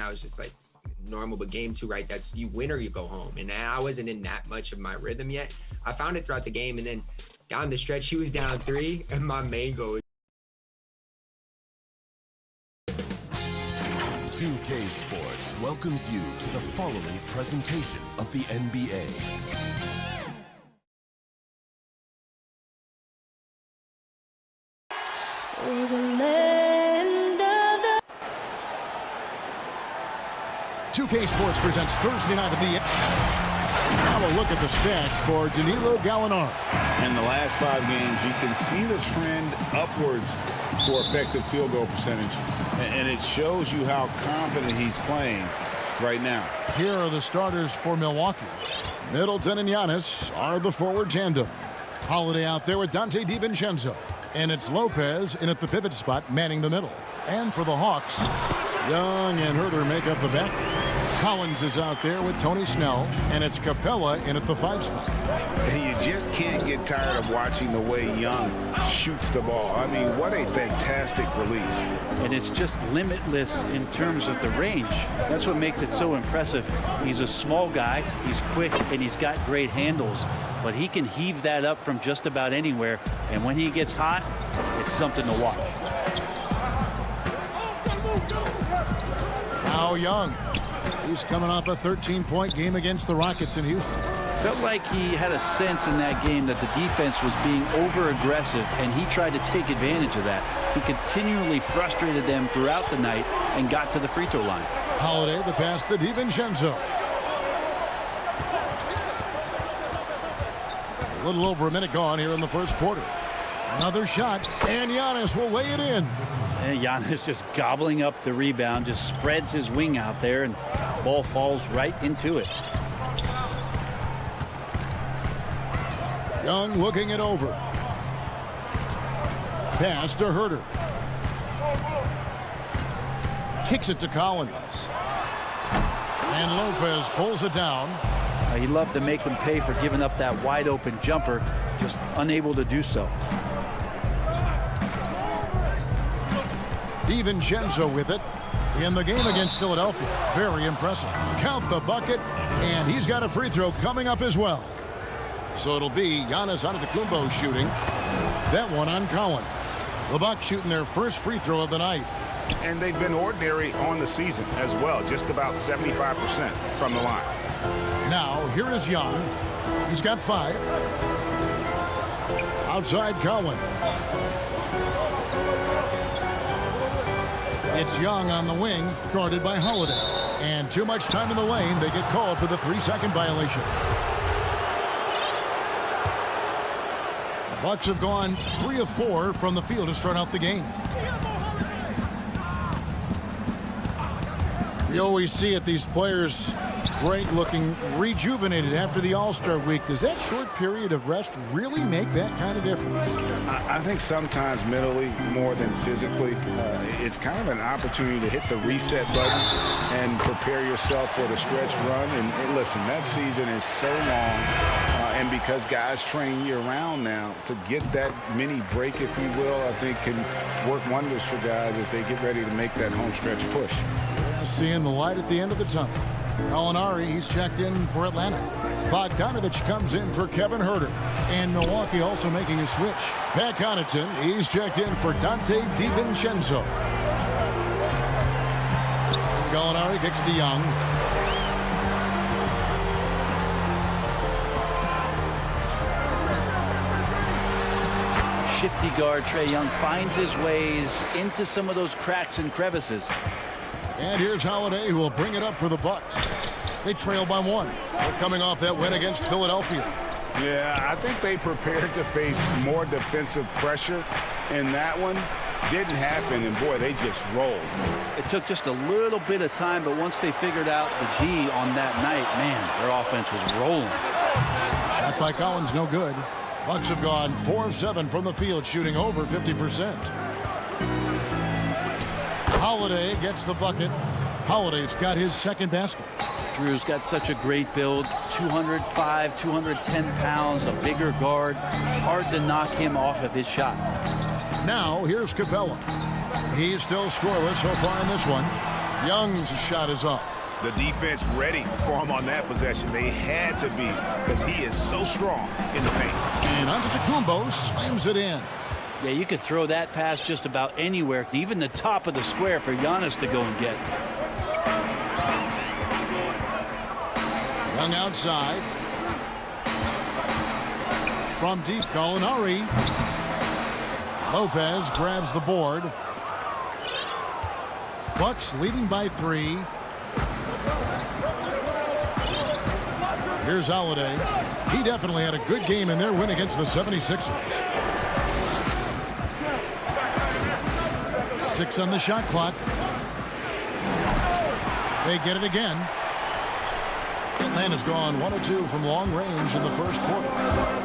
I was just like normal, but game 2, right, that's you win or you go home. And I wasn't in that much of my rhythm yet. I found it throughout the game, and then down the stretch, she was down 3, and my main goal. 2K Sports welcomes you to the following presentation of the NBA. For the land of the 2K Sports presents Thursday night at the Now a look at the stats for Danilo Gallinari. In the last 5 games, you can see the trend upwards for effective field goal percentage. And it shows you how confident he's playing right now. Here are the starters for Milwaukee. Middleton and Giannis are the forward tandem. Holiday out there with Dante DiVincenzo. And it's Lopez in at the pivot spot, manning the middle. And for the Hawks, Young and Herter make up the back. Collins is out there with Tony Snell, and it's Capella in at the 5 spot. You just can't get tired of watching the way Young shoots the ball. I mean, what a fantastic release. And it's just limitless in terms of the range. That's what makes it so impressive. He's a small guy, he's quick, and he's got great handles. But he can heave that up from just about anywhere. And when he gets hot, it's something to watch. Now Young. He's coming off a 13-point game against the Rockets in Houston. Felt like he had a sense in that game that the defense was being over-aggressive, and he tried to take advantage of that. He continually frustrated them throughout the night and got to the free throw line. Holiday, the pass to DiVincenzo. A little over a minute gone here in the first quarter. Another shot, and Giannis will lay it in. And Giannis just gobbling up the rebound, just spreads his wing out there, and ball falls right into it. Young looking it over. Pass to Herter. Kicks it to Collins. And Lopez pulls it down. He loved to make them pay for giving up that wide open jumper, just unable to do so. DiVincenzo with it in the game against Philadelphia. Very impressive. Count the bucket, and he's got a free throw coming up as well. So it'll be Giannis Antetokounmpo shooting. That one on Collins. The Bucks shooting their first free throw of the night. And they've been ordinary on the season as well, just about 75% from the line. Now, here is Young. He's got 5. Outside Collins. It's Young on the wing, guarded by Holiday. And too much time in the lane. They get called for the 3-second violation. The Bucks have gone 3 of 4 from the field to start out the game. We always see it, these players great looking, rejuvenated after the All-Star week. Does that short period of rest really make that kind of difference? I think sometimes mentally more than physically. It's kind of an opportunity to hit the reset button and prepare yourself for the stretch run. And listen, that season is so long. And because guys train year-round now, to get that mini break, if you will, I think can work wonders for guys as they get ready to make that home stretch push. Seeing the light at the end of the tunnel. Gallinari, he's checked in for Atlanta. Bogdanovich comes in for Kevin Herter. And Milwaukee also making a switch. Pat Connaughton, he's checked in for Dante DiVincenzo. Gallinari kicks to Young. Shifty guard Trae Young finds his ways into some of those cracks and crevices. And here's Holiday, who will bring it up for the Bucks. They trail by 1. They're coming off that win against Philadelphia. Yeah, I think they prepared to face more defensive pressure, and that one didn't happen, and boy, they just rolled. It took just a little bit of time, but once they figured out the D on that night, man, their offense was rolling. Shot by Collins, no good. Bucks have gone 4 of 7 from the field, shooting over 50%. Holiday gets the bucket. Holiday's got his second basket. Drew's got such a great build, 205, 210 pounds, a bigger guard. Hard to knock him off of his shot. Now, here's Capella. He's still scoreless so far in this one. Young's shot is off. The defense ready for him on that possession. They had to be, because he is so strong in the paint. And Antetokounmpo slams it in. Yeah, you could throw that pass just about anywhere, even the top of the square for Giannis to go and get. Young outside. From deep, Gallinari. Lopez grabs the board. Bucks leading by 3. Here's Holiday. He definitely had a good game in their win against the 76ers. 6 on the shot clock. They get it again. Atlanta's gone 1 of 2 from long range in the first quarter.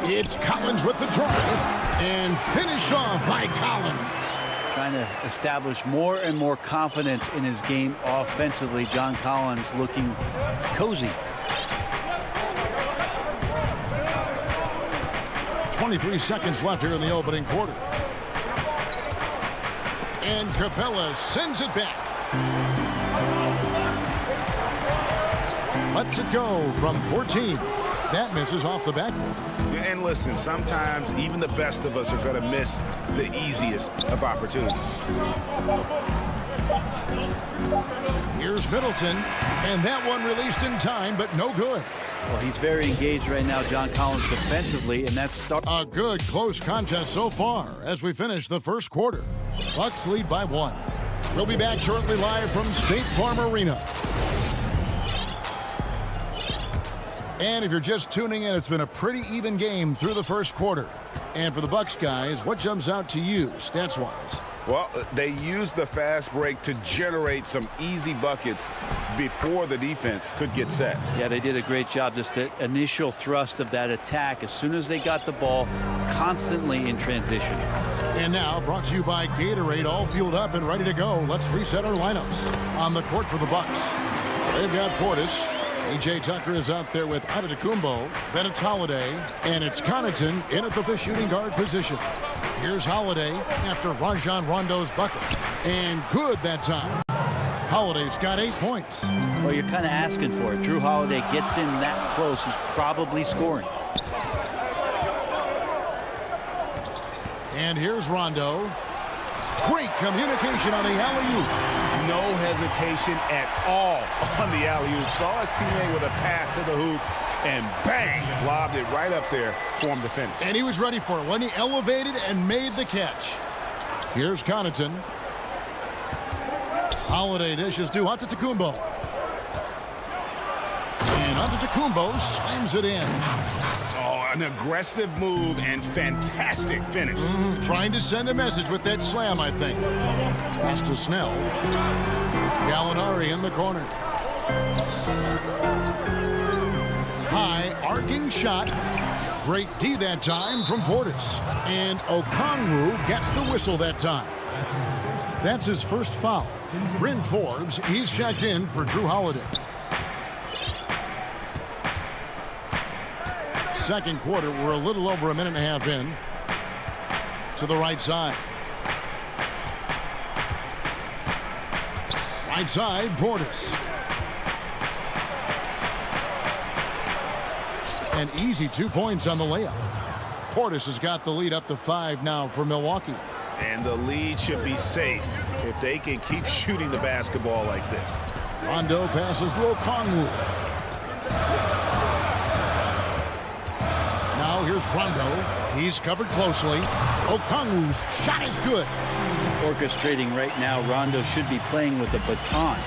It's Collins with the drive and finish off by Collins. Trying to establish more and more confidence in his game offensively. John Collins looking cozy. 23 seconds left here in the opening quarter. And Capella sends it back. Lets it go from 14. That misses off the backboard. And listen, sometimes even the best of us are going to miss the easiest of opportunities. Here's Middleton, and that one released in time, but no good. Well, he's very engaged right now, John Collins, defensively, and that's a good close contest so far as we finish the first quarter. Bucks lead by 1. We'll be back shortly live from State Farm Arena. And if you're just tuning in, it's been a pretty even game through the first quarter. And for the Bucks guys, what jumps out to you stats-wise? Well, they used the fast break to generate some easy buckets before the defense could get set. Yeah, they did a great job. Just the initial thrust of that attack as soon as they got the ball, constantly in transition. And now, brought to you by Gatorade, all fueled up and ready to go. Let's reset our lineups. On the court for the Bucks, they've got Portis. A.J. Tucker is out there with Antetokounmpo. Then it's Holiday. And it's Connaughton in at the shooting guard position. Here's Holiday after Rajon Rondo's bucket. And good that time. Holiday's got 8 points. Well, you're kind of asking for it. Drew Holiday gets in that close. He's probably scoring. And here's Rondo. Great communication on the alley-oop. No hesitation at all on the alley-oop. Saw his teammate with a pass to the hoop, and bang, lobbed it right up there for him to finish. And he was ready for it when he elevated and made the catch. Here's Connaughton. Holiday dishes to Antetokounmpo. And Antetokounmpo slams it in. Oh, an aggressive move and fantastic finish. Trying to send a message with that slam, I think. Pass to Snell. Gallinari in the corner. High arcing shot. Great D that time from Portis. And Okongwu gets the whistle that time. That's his first foul. Bryn Forbes, he's checked in for Drew Holiday. Second quarter, we're a little over a minute and a half in. To the right side. Right side, Portis. An easy 2 points on the layup. Portis has got the lead up to 5 now for Milwaukee. And the lead should be safe if they can keep shooting the basketball like this. Rondo passes to Okongwu. Now here's Rondo. He's covered closely. Okongwu's shot is good. Orchestrating right now, Rondo should be playing with a baton.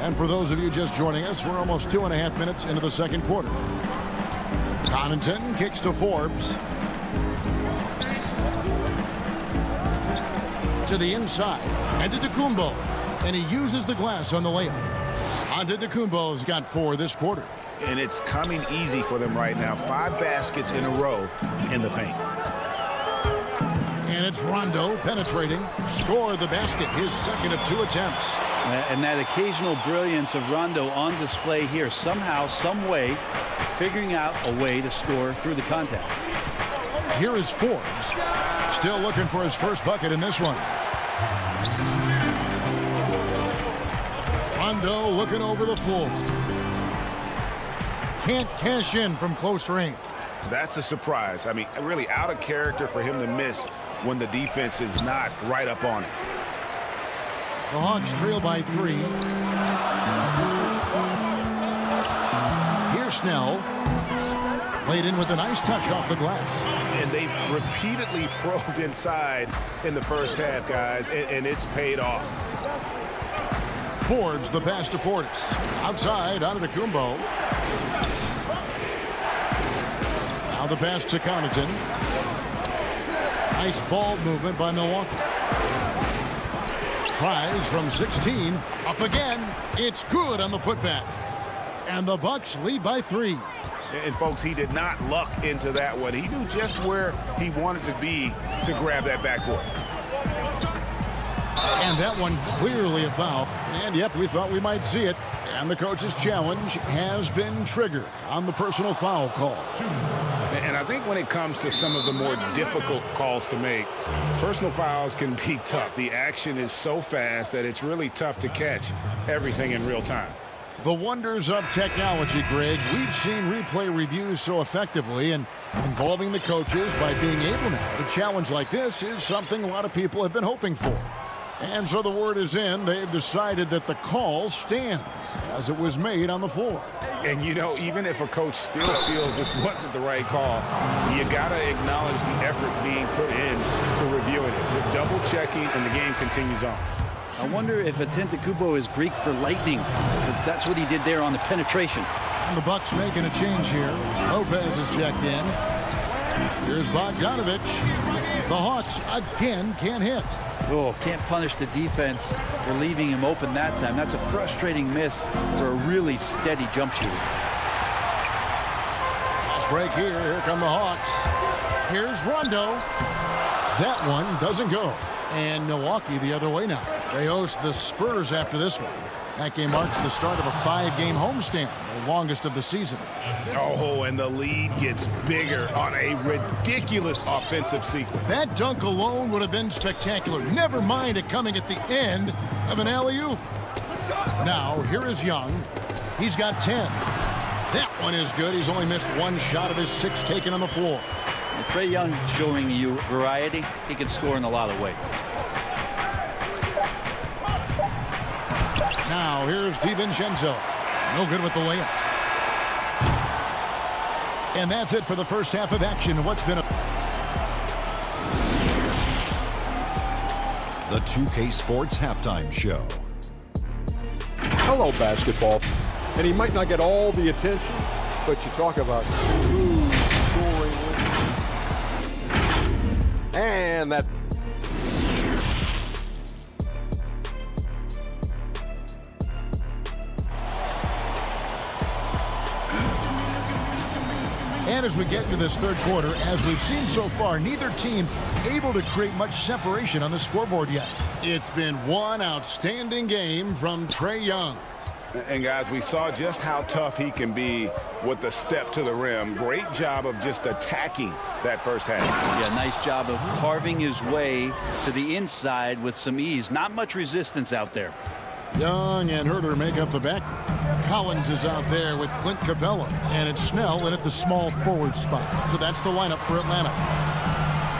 And for those of you just joining us, we're almost 2.5 minutes into the second quarter. Connaughton kicks to Forbes. To the inside. Antetokounmpo. And he uses the glass on the layup. Antetokounmpo's got 4 this quarter. And it's coming easy for them right now. 5 baskets in a row in the paint. And it's Rondo penetrating. Score the basket, his second of 2 attempts. And that occasional brilliance of Rondo on display here. Somehow, some way, figuring out a way to score through the contact. Here is Forbes. Still looking for his first bucket in this one. Rondo looking over the floor. Can't cash in from close range. That's a surprise. I mean, really out of character for him to miss when the defense is not right up on it. The Hawks trail by 3. Here's Snell. Laid in with a nice touch off the glass. And they've repeatedly probed inside in the first half, guys, and it's paid off. Forbes the pass to Portis. Outside, Antetokounmpo. Now the pass to Connaughton. Nice ball movement by Milwaukee. Tries from 16. Up again. It's good on the putback. And the Bucks lead by 3. And folks, he did not luck into that one. He knew just where he wanted to be to grab that backboard. And that one clearly a foul. And yep, we thought we might see it. And the coach's challenge has been triggered on the personal foul call. And I think when it comes to some of the more difficult calls to make, personal fouls can be tough. The action is so fast that it's really tough to catch everything in real time. The wonders of technology, Greg. We've seen replay reviews so effectively, and involving the coaches by being able now to challenge like this is something a lot of people have been hoping for. And so the word is in. They've decided that the call stands as it was made on the floor. And, you know, even if a coach still feels this wasn't the right call, you got to acknowledge the effort being put in to reviewing it. The double checking, and the game continues on. I wonder if Antetokounmpo is Greek for lightning, because that's what he did there on the penetration. And the Bucks making a change here. Lopez is checked in. Here's Bogdanovich. The Hawks again can't hit. Oh, can't punish the defense for leaving him open that time. That's a frustrating miss for a really steady jump shooter. Fast break here. Here come the Hawks. Here's Rondo. That one doesn't go. And Milwaukee the other way now. They host the Spurs after this one. That game marks the start of a 5-game homestand, the longest of the season. Oh, and the lead gets bigger on a ridiculous offensive sequence. That dunk alone would have been spectacular. Never mind it coming at the end of an alley-oop. Now, here is Young. He's got 10. That one is good. He's only missed 1 shot of his 6 taken on the floor. Trae Young showing you variety. He can score in a lot of ways. Now, here's DiVincenzo. No good with the layup. And that's it for the first half of action. What's been The 2K Sports Halftime Show. Hello, basketball. And he might not get all the attention, but you talk about smooth scoring. And that. And as we get to this third quarter, as we've seen so far, neither team able to create much separation on the scoreboard yet. It's been one outstanding game from Trae Young. And guys, we saw just how tough he can be with the step to the rim. Great job of just attacking that first half. Yeah, nice job of carving his way to the inside with some ease. Not much resistance out there. Young and Herter make up the back. Collins is out there with Clint Capella. And it's Snell in at the small forward spot. So that's the lineup for Atlanta.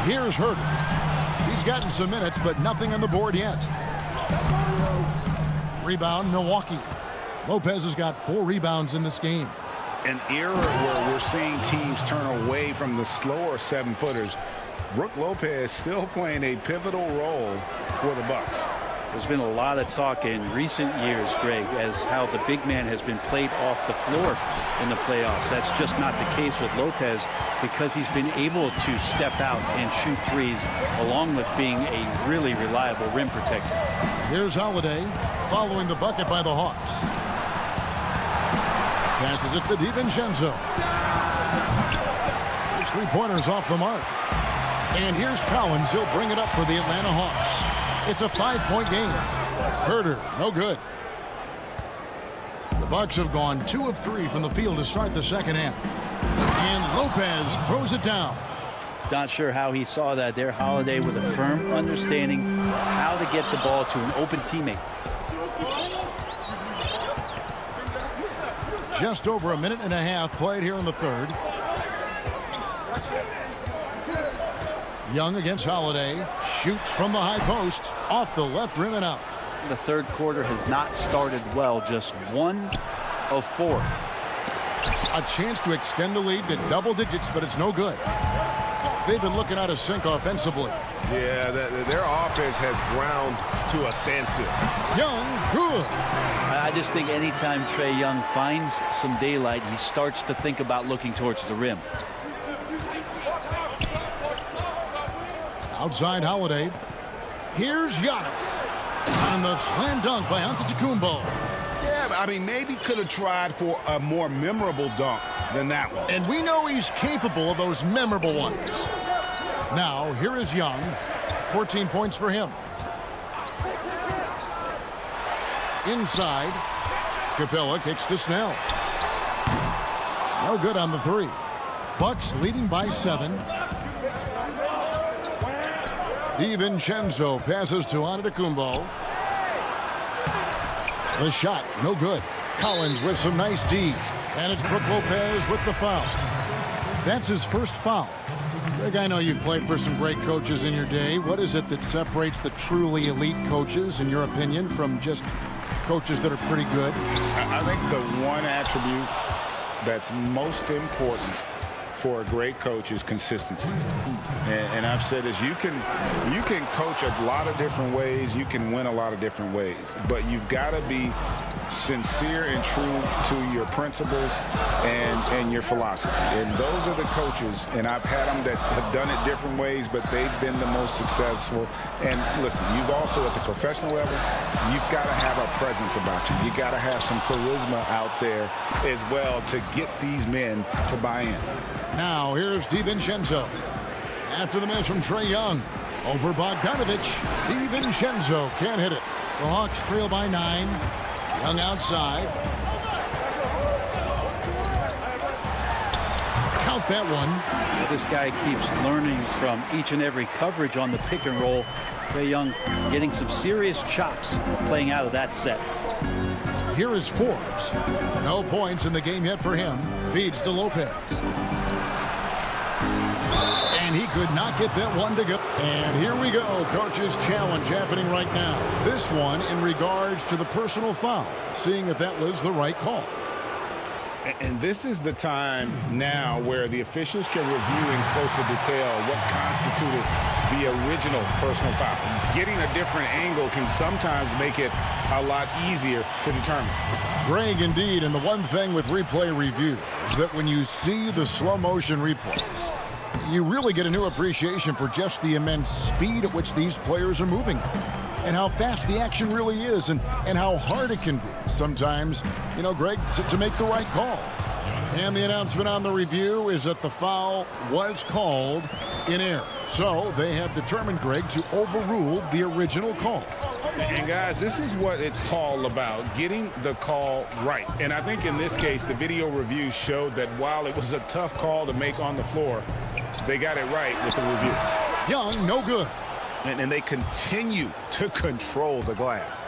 Here's Herder. He's gotten some minutes, but nothing on the board yet. Rebound, Milwaukee. Lopez has got 4 rebounds in this game. An era where we're seeing teams turn away from the slower 7-footers. Brook Lopez still playing a pivotal role for the Bucks. There's been a lot of talk in recent years, Greg, as how the big man has been played off the floor in the playoffs. That's just not the case with Lopez because he's been able to step out and shoot threes along with being a really reliable rim protector. Here's Holiday following the bucket by the Hawks. Passes it to DiVincenzo. His 3-pointers off the mark. And here's Collins. He'll bring it up for the Atlanta Hawks. It's a 5-point game. Herder, no good. The Bucks have gone 2 of 3 from the field to start the second half. And Lopez throws it down. Not sure how he saw that there. Holiday with a firm understanding how to get the ball to an open teammate. Just over a minute and a half played here in the third. Young against Holiday. Shoots from the high post. Off the left rim and out. The third quarter has not started well. Just 1 of 4. A chance to extend the lead to double digits, but it's no good. They've been looking out of sync offensively. Yeah, their offense has ground to a standstill. Young, good. I just think anytime Trae Young finds some daylight, he starts to think about looking towards the rim. Outside Holiday. Here's Giannis. And the slam dunk by Antetokounmpo. Yeah, but I mean, maybe could have tried for a more memorable dunk than that one. And we know he's capable of those memorable ones. Now, here is Young. 14 points for him. Inside. Capella kicks to Snell. No good on the 3. Bucks leading by 7. DiVincenzo passes to Antetokounmpo. The shot, no good. Collins with some nice D. And it's Brook Lopez with the foul. That's his first foul. Greg, I know you've played for some great coaches in your day. What is it that separates the truly elite coaches, in your opinion, from just coaches that are pretty good? I think the one attribute that's most important for a great coach is consistency. And I've said this, you can coach a lot of different ways, you can win a lot of different ways, but you've got to be sincere and true to your principles and your philosophy. And those are the coaches, and I've had them that have done it different ways, but they've been the most successful. And listen, you've also at the professional level, you've got to have a presence about you. You got to have some charisma out there as well to get these men to buy in. Now here's DiVincenzo. After the miss from Trae Young. Over Bogdanovic. DiVincenzo can't hit it. The Hawks trail by 9. Young outside. Count that one. This guy keeps learning from each and every coverage on the pick and roll. Trae Young getting some serious chops playing out of that set. Here is Forbes. No points in the game yet for him. Feeds to Lopez. And he could not get that one to go. And here we go. Coach's challenge happening right now. This one in regards to the personal foul. Seeing if that was the right call. And this is the time now where the officials can review in closer detail what constituted the original personal foul. Getting a different angle can sometimes make it a lot easier to determine. Greg, indeed, and the one thing with replay review is that when you see the slow motion replays, you really get a new appreciation for just the immense speed at which these players are moving and how fast the action really is and how hard it can be sometimes, you know, Greg, to make the right call. And the announcement on the review is that the foul was called in error. So they have determined, Greg, to overrule the original call. And guys, this is what it's all about, getting the call right. And I think in this case, the video review showed that while it was a tough call to make on the floor, they got it right with the review. Young, no good. And they continue to control the glass.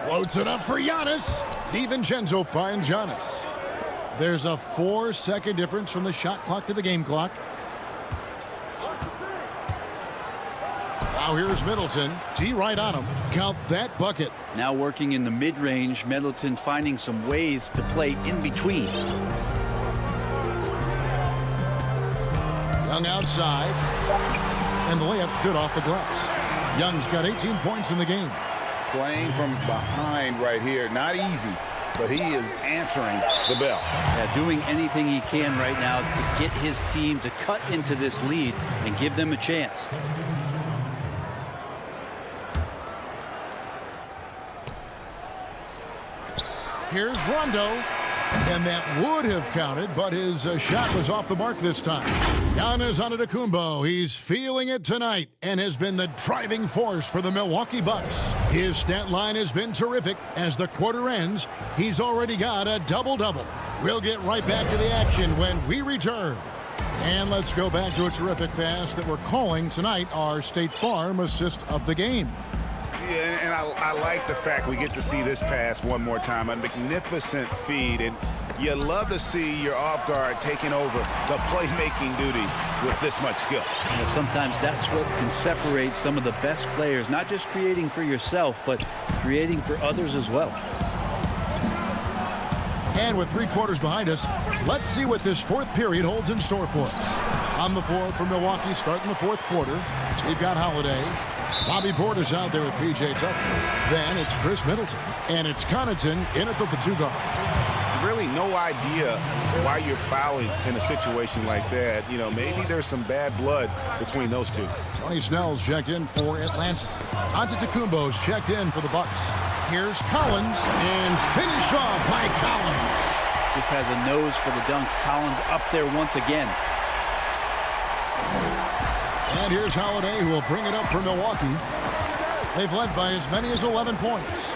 Floats it up for Giannis. DiVincenzo finds Giannis. There's a 4-second difference from the shot clock to the game clock. Now here's Middleton. T right on him. Count that bucket. Now working in the mid-range, Middleton finding some ways to play in between. Young outside. And the layup's good off the glass. Young's got 18 points in the game. Playing from behind right here. Not easy, but he is answering the bell. Yeah, doing anything he can right now to get his team to cut into this lead and give them a chance. Here's Rondo. And that would have counted, but his shot was off the mark this time. Giannis Antetokounmpo, he's feeling it tonight and has been the driving force for the Milwaukee Bucks. His stat line has been terrific. As the quarter ends, he's already got a double-double. We'll get right back to the action when we return. And let's go back to a terrific pass that we're calling tonight our State Farm assist of the game. Yeah, and I like the fact we get to see this pass one more time. A magnificent feed, and you love to see your off guard taking over the playmaking duties with this much skill. And sometimes that's what can separate some of the best players, not just creating for yourself, but creating for others as well. And with 3 quarters behind us, let's see what this fourth period holds in store for us. On the floor for Milwaukee, starting the fourth quarter, we've got Holiday. Bobby Porter's out there with P.J. Tucker. Then it's Chris Middleton. And it's Connaughton in at the 2 guard. Really no idea why you're fouling in a situation like that. You know, maybe there's some bad blood between those two. Tony Snell's checked in for Atlanta. Antetokounmpo's checked in for the Bucks. Here's Collins, and finished off by Collins. Just has a nose for the dunks. Collins up there once again. And here's Holiday, who will bring it up for Milwaukee. They've led by as many as 11 points.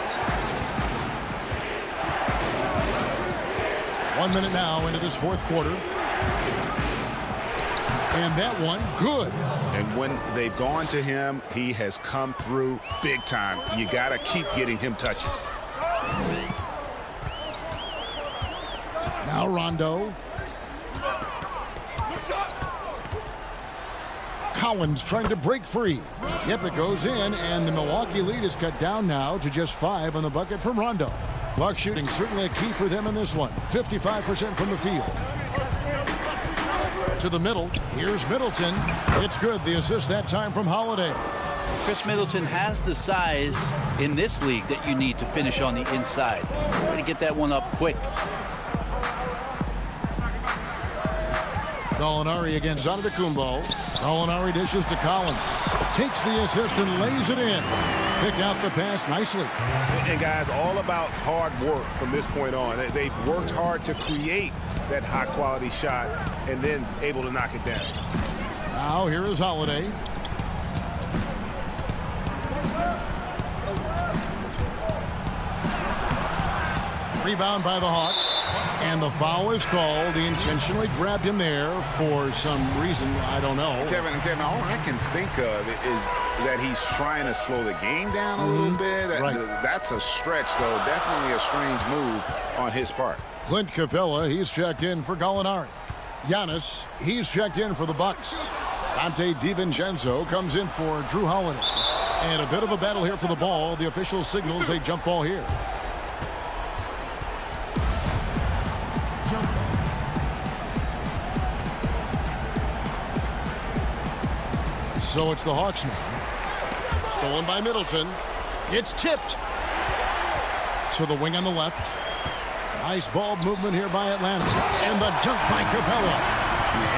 1 minute now into this fourth quarter. And that one, good. And when they've gone to him, he has come through big time. You got to keep getting him touches. Now Rondo. Collins trying to break free. Yep, it goes in, and the Milwaukee lead is cut down now to just 5 on the bucket from Rondo. Buck shooting certainly a key for them in this one. 55% from the field. To the middle. Here's Middleton. It's good. The assist that time from Holiday. Chris Middleton has the size in this league that you need to finish on the inside. Got to get that one up quick. Gallinari against Antetokounmpo. Gallinari dishes to Collins. Takes the assist and lays it in. Picked out the pass nicely. And guys, all about hard work from this point on. They've worked hard to create that high quality shot and then able to knock it down. Now here is Holiday. Rebound by the Hawks. And the foul is called. He intentionally grabbed him there for some reason. I don't know. Kevin, all I can think of is that he's trying to slow the game down a little bit. Right. That's a stretch, though. Definitely a strange move on his part. Clint Capella, he's checked in for Gallinari. Giannis, he's checked in for the Bucks. Dante DiVincenzo comes in for Drew Holiday. And a bit of a battle here for the ball. The official signals a jump ball here. So it's the Hawks now. Stolen by Middleton. It's tipped to the wing on the left. Nice ball movement here by Atlanta. And the dunk by Capella.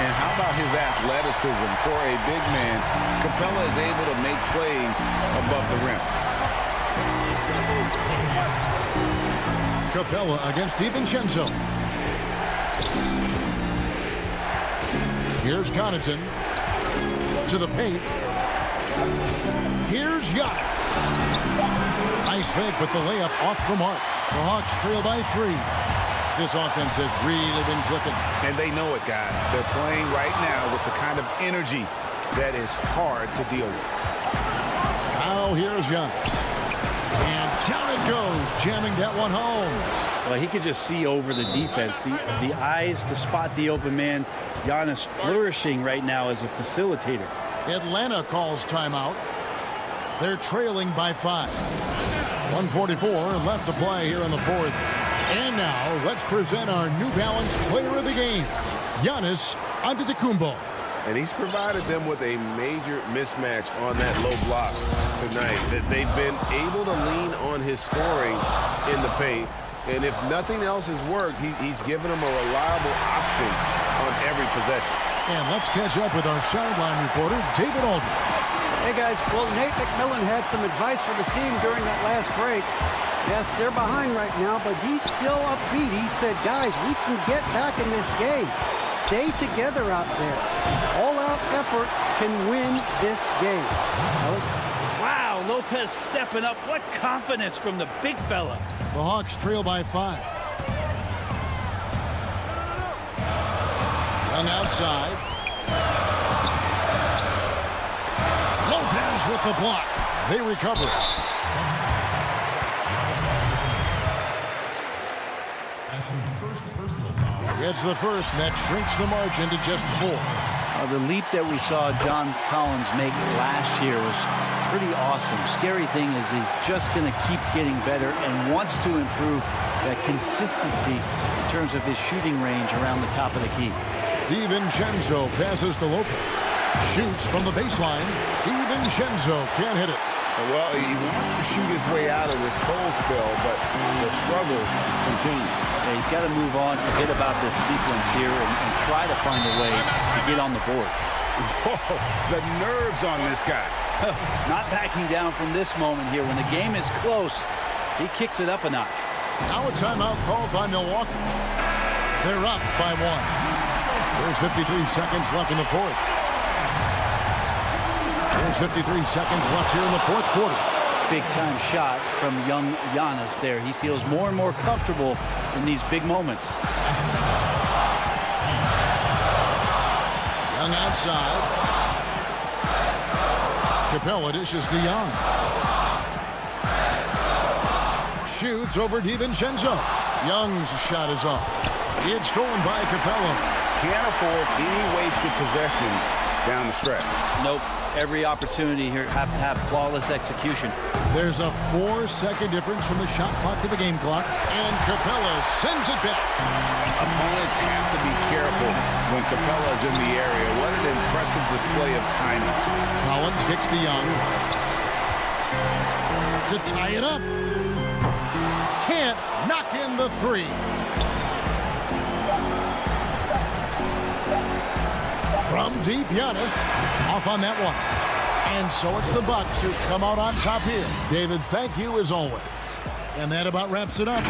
And how about his athleticism for a big man? Capella is able to make plays above the rim. Capella against DiVincenzo. Here's Connaughton. To the paint. Here's Giannis. Nice fake, but the layup off the mark. The Hawks trail by 3. This offense has really been clicking. And they know it, guys. They're playing right now with the kind of energy that is hard to deal with. Now here's Giannis. And down it goes, jamming that one home. Well, he could just see over the defense. The eyes to spot the open man. Giannis flourishing right now as a facilitator. Atlanta calls timeout. They're trailing by 5. 1:44 left to play here in the fourth. And now let's present our New Balance player of the game, Giannis Antetokounmpo. And he's provided them with a major mismatch on that low block tonight. That they've been able to lean on his scoring in the paint. And if nothing else has worked, he's given them a reliable option on every possession. And let's catch up with our sideline reporter, David Aldridge. Hey, guys. Well, Nate McMillan had some advice for the team during that last break. Yes, they're behind right now, but he's still upbeat. He said, guys, we can get back in this game. Stay together out there. All-out effort can win this game. Wow, Lopez stepping up. What confidence from the big fella. The Hawks trail by 5. Young outside. Lopez with the block. They recover it. Gets the first, and that shrinks the margin to just 4. The leap that we saw John Collins make last year was pretty awesome. Scary thing is he's just going to keep getting better and wants to improve that consistency in terms of his shooting range around the top of the key. DiVincenzo passes to Lopez. Shoots from the baseline. DiVincenzo can't hit it. Well, he wants to shoot his way out of this cold spell, but the struggles continue. Yeah, he's got to move on, forget about this sequence here, and try to find a way to get on the board. Whoa, the nerves on this guy. Not backing down from this moment here. When the game is close, he kicks it up a notch. Now a timeout called by Milwaukee. They're up by 1. There's 53 seconds left in the fourth. There's 53 seconds left here in the fourth quarter. Big-time shot from young Giannis there. He feels more and more comfortable in these big moments. Young outside. Capella dishes to Young. Shoots over DiVincenzo. Young's shot is off. It's stolen by Capella. Can't afford any wasted possessions down the stretch. Nope. Every opportunity here have to have flawless execution. There's a 4-second difference from the shot clock to the game clock, and Capella sends it back. Opponents have to be careful when Capella's in the area. What an impressive display of timing. Collins kicks to Young to tie it up. Can't knock in the 3. From deep, Giannis off on that one. And so it's the Bucks who come out on top here. David, thank you as always. And that about wraps it up.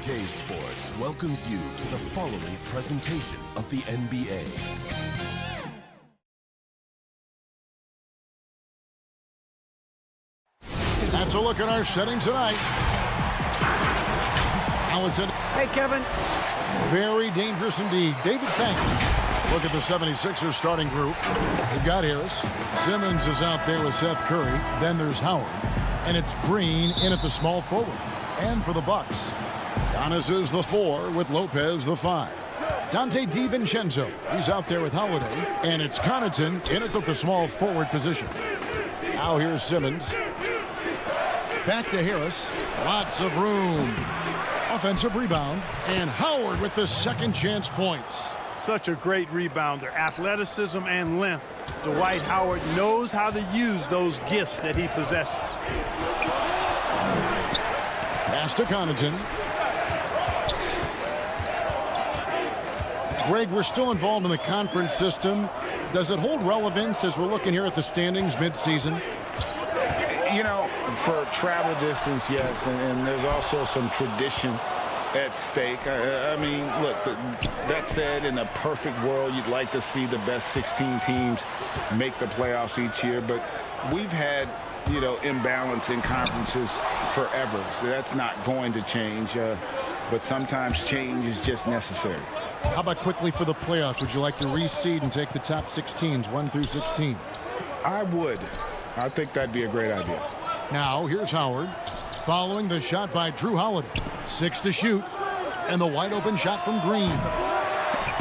2K Sports welcomes you to the following presentation of the NBA. That's a look at our setting tonight. Hey, Kevin. Very dangerous indeed. David, thanks. Look at the 76ers starting group. They've got Harris. Simmons is out there with Seth Curry. Then there's Howard. And it's Green in at the small forward. And for the Bucks, Giannis is the 4 with Lopez the 5. Dante DiVincenzo, he's out there with Holiday. And it's Connaughton in at the small forward position. Now here's Simmons. Back to Harris. Lots of room. Offensive rebound. And Howard with the second chance points. Such a great rebounder. Athleticism and length. Dwight Howard knows how to use those gifts that he possesses. Pass to Connaughton. Greg, we're still involved in the conference system. Does it hold relevance as we're looking here at the standings midseason? You know, for travel distance, yes, and there's also some tradition at stake. I mean, look, that said, in a perfect world, you'd like to see the best 16 teams make the playoffs each year, but we've had, you know, imbalance in conferences forever, so that's not going to change, but sometimes change is just necessary. How about quickly for the playoffs? Would you like to reseed and take the top 6 teams, 1 through 16? I would. I think that'd be a great idea. Now, here's Howard. Following the shot by Drew Holiday. 6 to shoot. And the wide open shot from Green.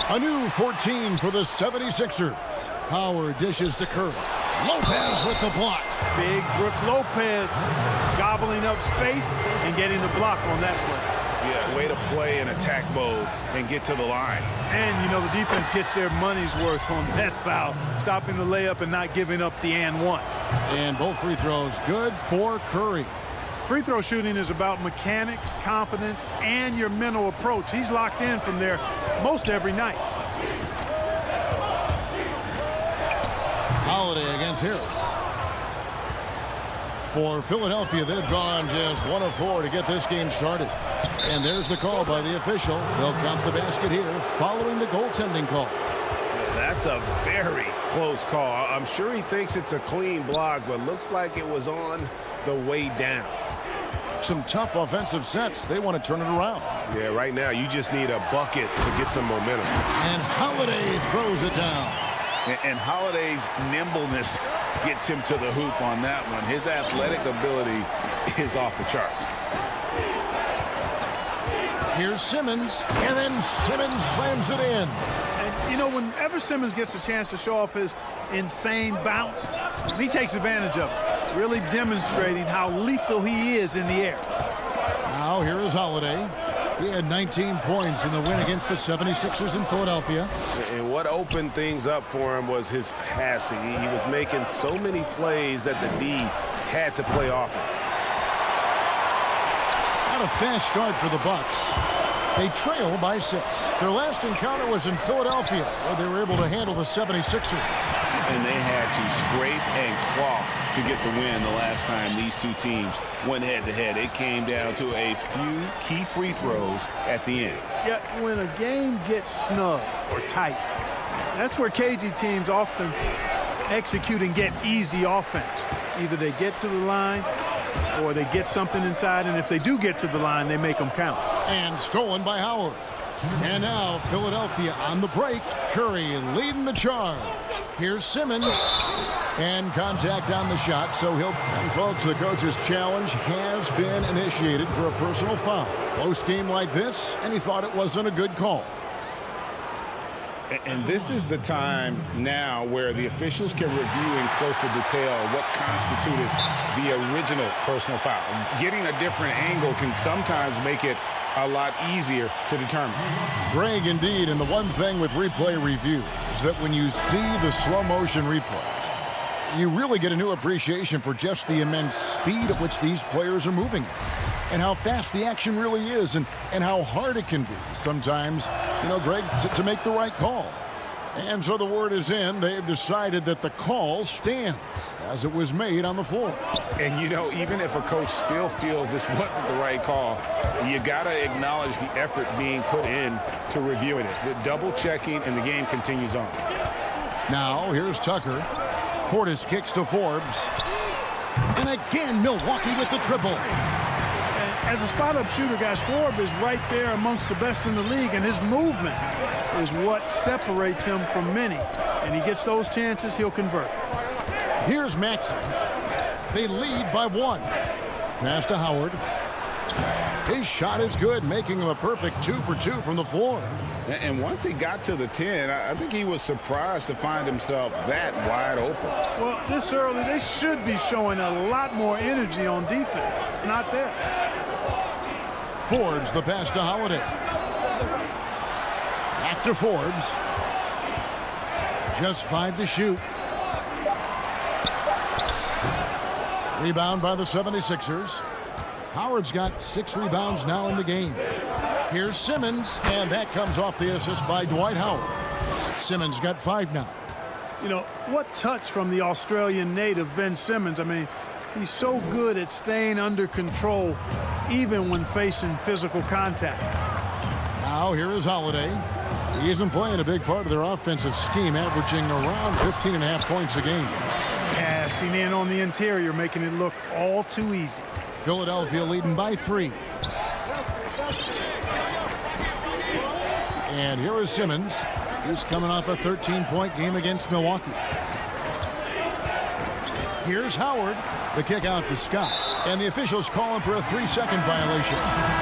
A new 14 for the 76ers. Howard dishes to Curry. Lopez with the block. Big Brook Lopez gobbling up space and getting the block on that play. Yeah, way to play in attack mode and get to the line. And, you know, the defense gets their money's worth on that foul, stopping the layup and not giving up the and one. And both free throws good for Curry. Free throw shooting is about mechanics, confidence, and your mental approach. He's locked in from there most every night. Holiday against Harris. For Philadelphia, they've gone just 1 of 4 to get this game started. And there's the call by the official. They'll count the basket here following the goaltending call. That's a very close call. I'm sure he thinks it's a clean block, but looks like it was on the way down. Some tough offensive sets. They want to turn it around. Yeah, right now you just need a bucket to get some momentum. And Holiday throws it down. And Holiday's nimbleness gets him to the hoop on that one. His athletic ability is off the charts. Here's Simmons, and then Simmons slams it in. And, you know, whenever Simmons gets a chance to show off his insane bounce, he takes advantage of it, really demonstrating how lethal he is in the air. Now here is Holiday. He had 19 points in the win against the 76ers in Philadelphia. And what opened things up for him was his passing. He was making so many plays that the D had to play off him. Not a fast start for the Bucks. They trail by 6. Their last encounter was in Philadelphia, where they were able to handle the 76ers. And they had to scrape and claw to get the win the last time these two teams went head-to-head. It came down to a few key free throws at the end. Yeah, when a game gets snug or tight, that's where cagey teams often execute and get easy offense. Either they get to the line or they get something inside, and if they do get to the line, they make them count. And stolen by Howard. And now Philadelphia on the break. Curry leading the charge. Here's Simmons. And contact on the shot, so he'll... And folks, the coach's challenge has been initiated for a personal foul. Close game like this, and he thought it wasn't a good call. And this is the time now where the officials can review in closer detail what constituted the original personal foul. Getting a different angle can sometimes make it a lot easier to determine. Greg, indeed, and the one thing with replay review is that when you see the slow motion replays, you really get a new appreciation for just the immense speed at which these players are moving and how fast the action really is and how hard it can be sometimes, you know, Greg, to make the right call. And so the word is in. They've decided that the call stands as it was made on the floor. And, you know, even if a coach still feels this wasn't the right call, you got to acknowledge the effort being put in to reviewing it. The double checking, and the game continues on. Now, here's Tucker. Portis kicks to Forbes. And again, Milwaukee with the triple. As a spot-up shooter, guys, Forbes is right there amongst the best in the league, and his movement is what separates him from many. And he gets those chances, he'll convert. Here's Maxey. They lead by 1. Pass to Howard. His shot is good, making him a perfect 2 for 2 from the floor. And once he got to the 10, I think he was surprised to find himself that wide open. Well, this early, they should be showing a lot more energy on defense. It's not there. Forbes, the pass to Holiday. Back to Forbes. Just 5 to shoot. Rebound by the 76ers. Howard's got 6 rebounds now in the game. Here's Simmons, and that comes off the assist by Dwight Howard. Simmons got 5 now. You know, what touch from the Australian native, Ben Simmons. I mean, he's so good at staying under control, even when facing physical contact. Now here is Holiday. He isn't playing a big part of their offensive scheme, averaging around 15.5 points a game. Passing in on the interior, making it look all too easy. Philadelphia leading by 3. And here is Simmons. He's coming off a 13-point game against Milwaukee. Here's Howard. The kick out to Scott. And the officials calling for a 3-second violation.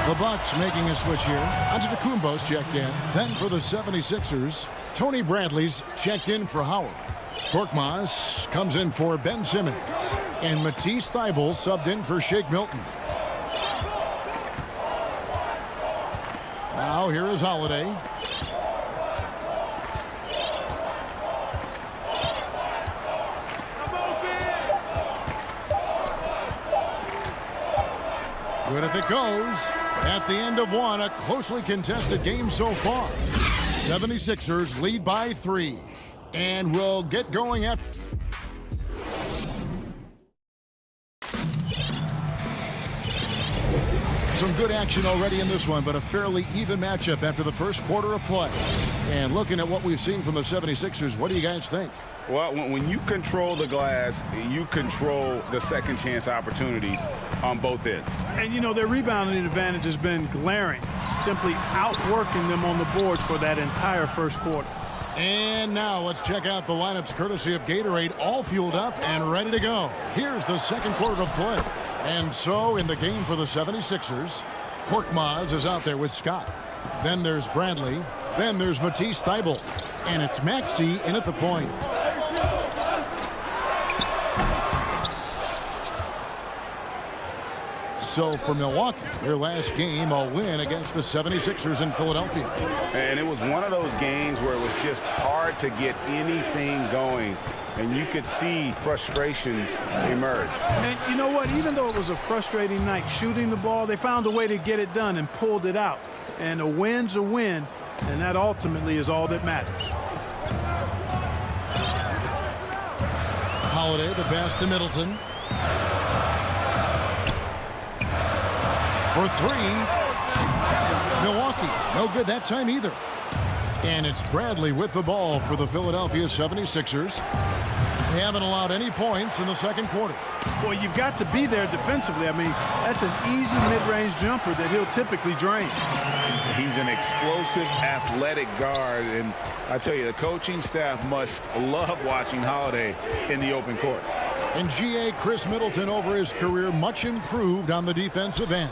The Bucks making a switch here. Antetokounmpo's checked in. Then for the 76ers, Tony Bradley's checked in for Howard. Korkmaz comes in for Ben Simmons. And Matisse Thybulle subbed in for Shake Milton. Now here is Holiday. Good if it goes. At the end of 1, a closely contested game so far. 76ers lead by 3. And we'll get going at... Some good action already in this one, but a fairly even matchup after the first quarter of play. And looking at what we've seen from the 76ers, what do you guys think? Well, when you control the glass, you control the second chance opportunities on both ends. And, you know, their rebounding advantage has been glaring, simply outworking them on the boards for that entire first quarter. And now let's check out the lineups courtesy of Gatorade, all fueled up and ready to go. Here's the second quarter of play. And so in the game for the 76ers, Korkmaz is out there with Scott. Then there's Bradley. Then there's Matisse Thybulle. And it's Maxey in at the point. So for Milwaukee, their last game, a win against the 76ers in Philadelphia. And it was one of those games where it was just hard to get anything going. And you could see frustrations emerge. And you know what? Even though it was a frustrating night shooting the ball, they found a way to get it done and pulled it out. And a win's a win, and that ultimately is all that matters. Holiday, the pass to Middleton. For 3. Milwaukee, no good that time either. And it's Bradley with the ball for the Philadelphia 76ers. They haven't allowed any points in the second quarter. Well, you've got to be there defensively. I mean, that's an easy mid-range jumper that he'll typically drain. He's an explosive, athletic guard. And I tell you, the coaching staff must love watching Holiday in the open court. And G.A. Chris Middleton over his career, much improved on the defensive end.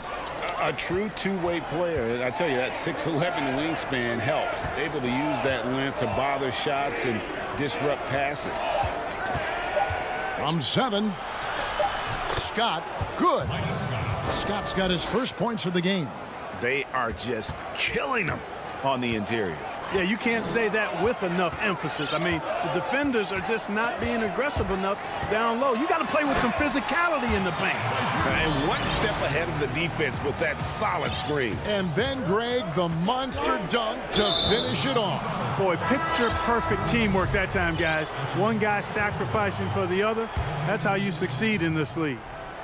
A true two-way player. I tell you, that 6'11" wingspan helps. Able to use that length to bother shots and disrupt passes. From 7, Scott, good. Scott's got his first points of the game. They are just killing him on the interior. Yeah, you can't say that with enough emphasis. I mean, the defenders are just not being aggressive enough down low. You got to play with some physicality in the paint. And one step ahead of the defense with that solid screen. And then, Greg, the monster dunk to finish it off. Boy, picture-perfect teamwork that time, guys. One guy sacrificing for the other. That's how you succeed in this league.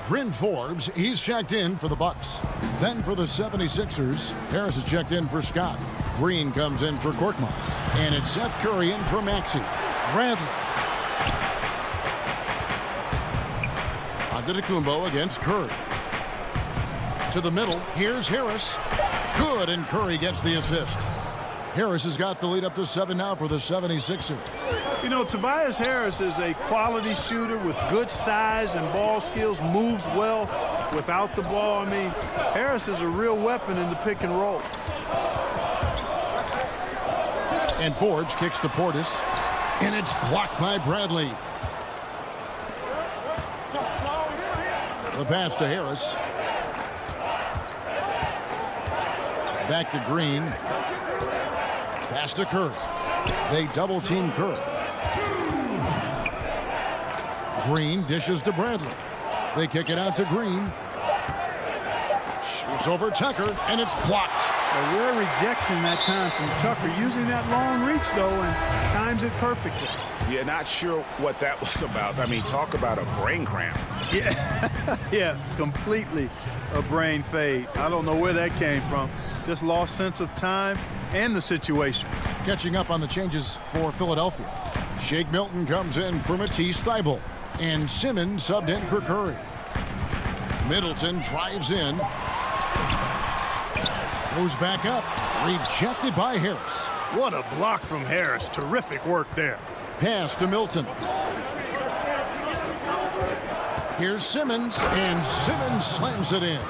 Bryn Forbes, he's checked in for the Bucks. Then for the 76ers, Harris has checked in for Scott. Green comes in for Korkmaz. And it's Seth Curry in for Maxey. Bradley. Antetokounmpo against Curry. To the middle, here's Harris. Good, and Curry gets the assist. Harris has got the lead up to 7 now for the 76ers. You know, Tobias Harris is a quality shooter with good size and ball skills, moves well without the ball. I mean, Harris is a real weapon in the pick and roll. And Forbes kicks to Portis, and it's blocked by Bradley. The pass to Harris. Back to Green. Pass to Curry. They double team Curry. Green dishes to Bradley. They kick it out to Green. Shoots over Tucker, and it's blocked. A rare rejection that time from Tucker, using that long reach, though, and times it perfectly. Yeah, not sure what that was about. I mean, talk about a brain cramp. Yeah, yeah, completely a brain fade. I don't know where that came from. Just lost sense of time and the situation. Catching up on the changes for Philadelphia. Shake Milton comes in for Matisse Thybulle. And Simmons subbed in for Curry. Middleton drives in. Goes back up. Rejected by Harris. What a block from Harris. Terrific work there. Pass to Milton. Here's Simmons, and Simmons slams it in.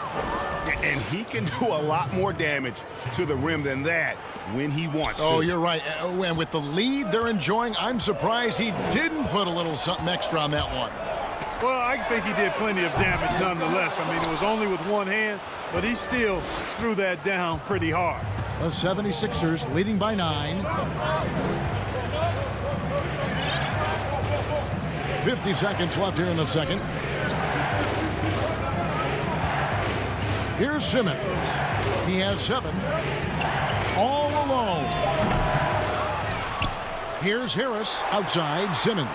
And he can do a lot more damage to the rim than that when he wants to. Oh, you're right. And with the lead they're enjoying, I'm surprised he didn't put a little something extra on that one. Well, I think he did plenty of damage nonetheless. I mean, it was only with one hand, but he still threw that down pretty hard. The 76ers leading by 9. 50 seconds left here in the second. Here's Simmons. He has 7. All alone. Here's Harris outside Simmons.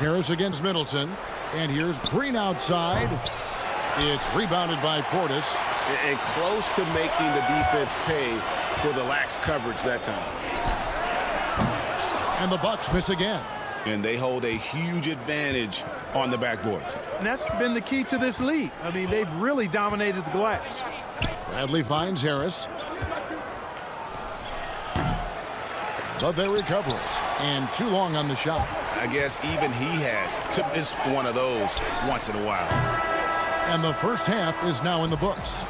Harris against Middleton. And here's Green outside. It's rebounded by Portis. And close to making the defense pay for the lax coverage that time. And the Bucks miss again. And they hold a huge advantage on the backboard. And that's been the key to this league. I mean, they've really dominated the glass. Bradley finds Harris. But they recover it. And too long on the shot. I guess even he has to miss one of those once in a while. And the first half is now in the books.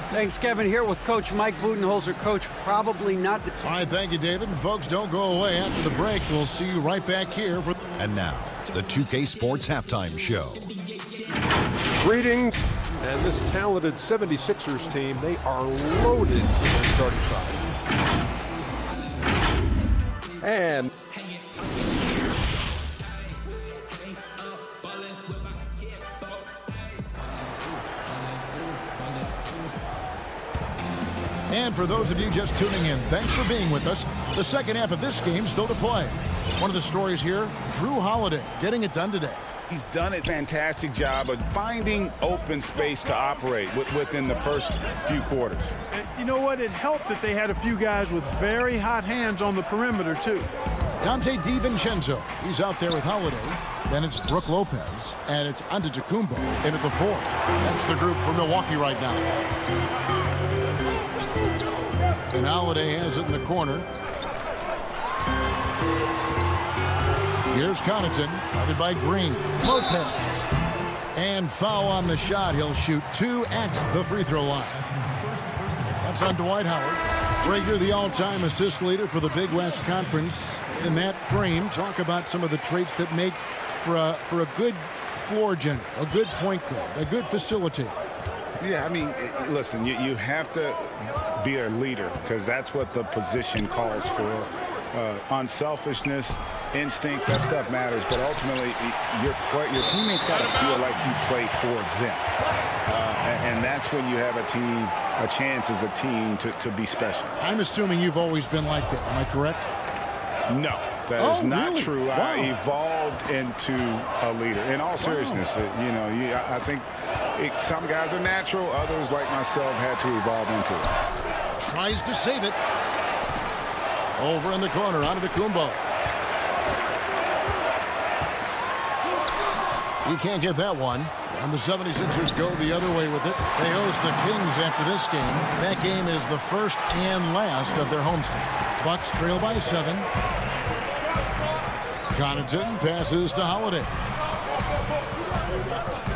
Thanks, Kevin. Here with Coach Mike Budenholzer. Coach, probably not. All right, thank you, David. And folks, don't go away. After the break, we'll see you right back here. And now, the 2K Sports Halftime Show. Greetings. And this talented 76ers team, they are loaded in their starting five. And for those of you just tuning in, thanks for being with us. The second half of this game still to play. One of the stories here, Drew Holiday getting it done today. He's done a fantastic job of finding open space to operate within the first few quarters. And you know what? It helped that they had a few guys with very hot hands on the perimeter, too. Dante DiVincenzo, he's out there with Holiday. Then it's Brook Lopez, and it's Antetokounmpo in at the 4. That's the group for Milwaukee right now. And Holiday has it in the corner. Here's Connaughton, guarded by Green. Lopez. And foul on the shot. He'll shoot 2 at the free throw line. That's on Dwight Howard. Rager, the all-time assist leader for the Big West Conference. In that frame, talk about some of the traits that make for a good floor general, a good point guard, a good facilitator. Yeah, I mean, listen, you have to be a leader because that's what the position calls for. Unselfishness, instincts, that stuff matters. But ultimately, your teammates got to feel like you play for them. And that's when you have a chance as a team to be special. I'm assuming you've always been like that. Am I correct? No, that is not really? true. Wow. I evolved into a leader. In all seriousness, I think some guys are natural. Others, like myself, had to evolve into it. Tries to save it. Over in the corner, Antetokounmpo. He can't get that one. And the 76ers go the other way with it. They host the Kings after this game. That game is the first and last of their homestand. Bucks trail by 7. Connaughton passes to Holiday.